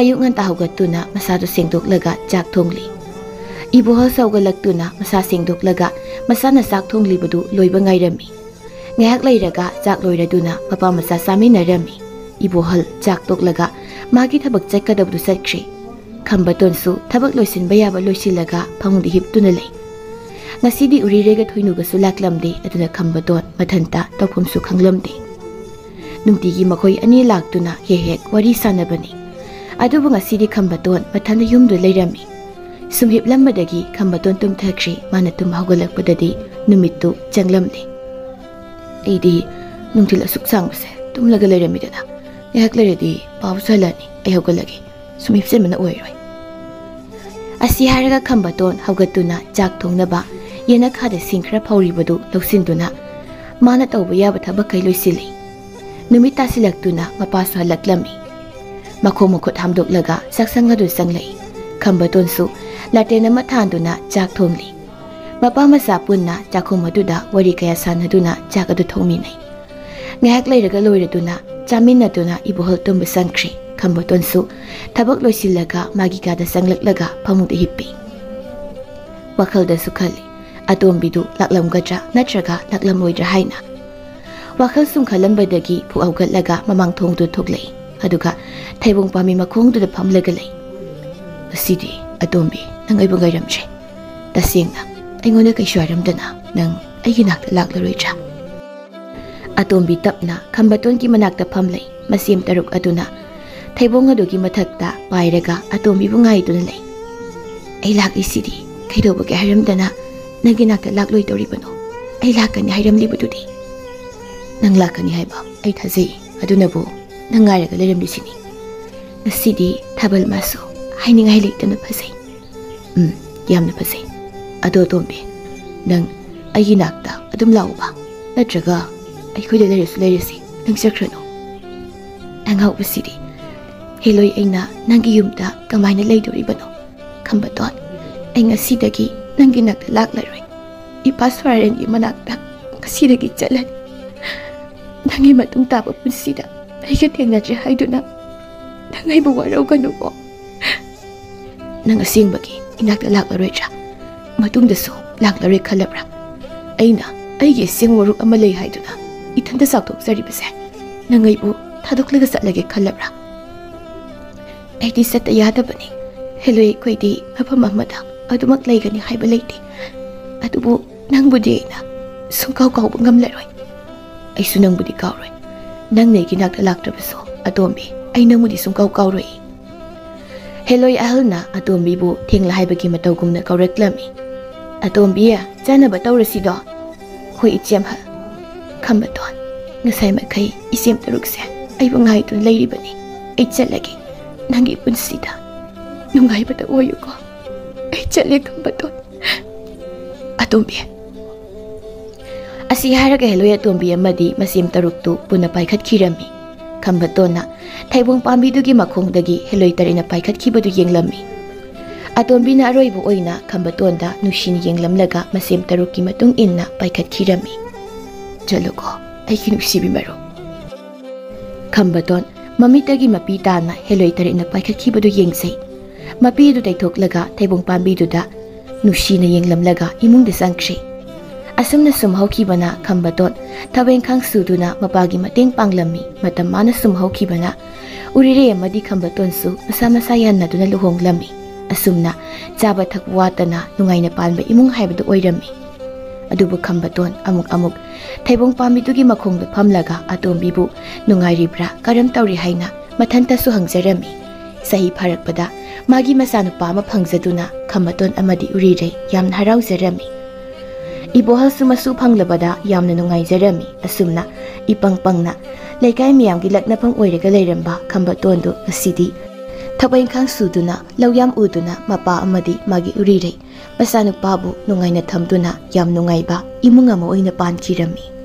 ꯑꯌꯨꯛ ꯉꯟꯇꯥ ꯍꯧꯒꯠꯇꯨꯅ ꯃꯁꯥꯗꯨ ꯁꯦꯡꯗꯣꯛꯂꯒ ꯆꯥꯛ ꯊꯣꯡꯂꯤ꯫ ꯏꯕꯣꯍꯜ ꯁꯧꯒꯠꯂꯛꯇꯨꯅ ꯃꯁꯥ ꯁꯦꯡꯗꯣꯛꯂꯒ ꯃꯁꯥꯅ ꯆꯥꯛ ꯊꯣꯡꯂꯤꯕꯗꯨ ꯂꯣꯏꯕ ꯉꯥꯏꯔꯝꯃꯤ꯫ ꯉꯥꯏꯍꯥꯛ ꯂꯩꯔꯒ ꯆꯥꯛ ꯂꯣꯏꯔꯗꯨꯅ ꯃꯄꯥ ꯃꯆꯥ ꯆꯥꯃꯤꯟꯅꯔꯝꯃꯤ꯫ ꯏꯕꯣꯍꯜ ꯆꯥꯛ ꯇꯣꯛꯂꯒ ꯃꯥꯒꯤ ꯊꯕꯛ ꯆꯠꯀꯗꯕꯗꯨ ꯆꯠꯈ꯭ꯔꯦ꯫ ꯈꯝꯕꯇꯣꯟꯁꯨ ꯊꯕꯛ ꯂꯣꯏꯁꯤꯟꯕ ꯌꯥꯕ ꯂꯣꯏꯁꯤꯜꯂꯒ ꯐꯃꯨꯡꯗ ꯍꯤꯞꯇꯨꯅ ꯂꯩ꯫ ngasi di urire ga thoinu ga sulak lamde aduna khambadon mathanta tawphum su khanglamde nungti gi makhoi ani laktuna he wari sanabani adubu ngasi di khambadon mathanda yumdu leirami sumhip lambadagi khambadon tum thakri mana tum haugalakpadadi numittu changlamde eidi nungtil asuk sangbase tum laga leirami dana ehak leredi pawsalani ai haugalagi sumhip semana oiroi asi haraga khambadon haugatuna jak thongnaba yena khada singkhra phawribadu loksinduna mana tawba yaba thabakai loisili numita silaktuna mapasu halaklami makhomukut hamdoklaga saksangadu sanglei khambadon su latena mathanduna jak thongli mapa masa punna jakhomaduda wari kaya sanaduna jakadu thongminai ngahak leiraga loiraduna chaminaduna ibohol tumba sangkhri khambadon su thabak loisilaga magi kada sanglaklaga phamungda hippi wakhalda su khali atombidu laklamgadra natraga laklamloidra haina wakhal sum khalambadagi phu awgatlaga mamang thongdu thoklei aduga thaibong pami makhongdu da phamlaga lei asidi atombi nang ai bangairamche tasengna aingona kaishwaramdana nang aigi nakta laklaroi atombi tapna khambadon ki manakta phamlei masim taruk aduna thaibong adugi mathakta pairaga atombi bu ngai duna lei ai lak isidi kaidoba ke haramdana nagi nakta lakloi toribano ai lakani hairamli bududi nang lakani haiba ai thazei adunabu nang ngairaga leramli sini nasidi thabal maso hainingai leitana phasei yamna phasei ado tombe nang ai nakta adum lauba natraga ai khoide lerisi nang sakrano nang hau basidi heloi aina nangi yumta kamaina leidoribano khambadon ai ngasidagi nangi nakta laklaroi ipaswaren gi manakta ngasidagi chalan nangi matung taba punsida ai ga thengnaje haiduna nangai bu warau kanuko nang asingbagi inakta laklaroi matung da so laklaroi khalabra aina ai ge singwaru amalei haiduna ithanda sakthok saribase nangai bu thadoklega satlage khalabra ai di sat yadabani heloi koidi mafam amada adumak laigani haiba leite adubu nangbudi na sungkau kau ngamlaroi aisu nangbudi kauroi nang nei ginak laktrabaso adombi ai namudi sungkau kauroi heloi ahalna adombi bu thengla haibagi matawgumna kaureklami adombi ya jana batawrasi do hoi ichem ha khambadon ngasai makai isem tarukse ai bangai tun leiribani ai chalagi nangi punsida nungai bata oyuko chale khambadon atombi asi haraga heloi atombi amadi masim taruktu puna paikhat khirami khambadona thaibong pambi dugi makhongdagi heloi tarina paikhat khibadu yenglami atombi na aroibu oina khambadonda nushini yenglamlaga masim tarukki matung inna paikhat khirami chalogo ai ki nusibi maro khambadon mamitagi mapi tana heloi tarina paikhat khibadu yengsei mapi du taithoklaga thaibong pambi du da nushina yenglamlaga imungda sangkhri asumna sumhaukibana khambadon thabeng khang suduna mapagi mateng panglami matam mana sumhaukibana urire amadi khambadon su masa masa yanna duna luhonglami asumna chaba thakwa-tana nungaina panba imung haibadu oirami adubu khambadon amuk thaibong pambi dugi makhongda phamlaga atombibu nungairibra karam tawri haina mathanta su hangjarami sahi pharakpada magi masanupa ama phangjaduna khambadon amadi urire yamna haraujarami ibohal sumasu phanglabada yamna nungaijarami asumna ipangpangna leikai miyamgi laknapang oiraga leiramba khambadon du asidi thabain khang suduna lowyam uduna mapa amadi magi urire masanupa bu nungaina thamduna yam nungaiba imunga mo oina pankirami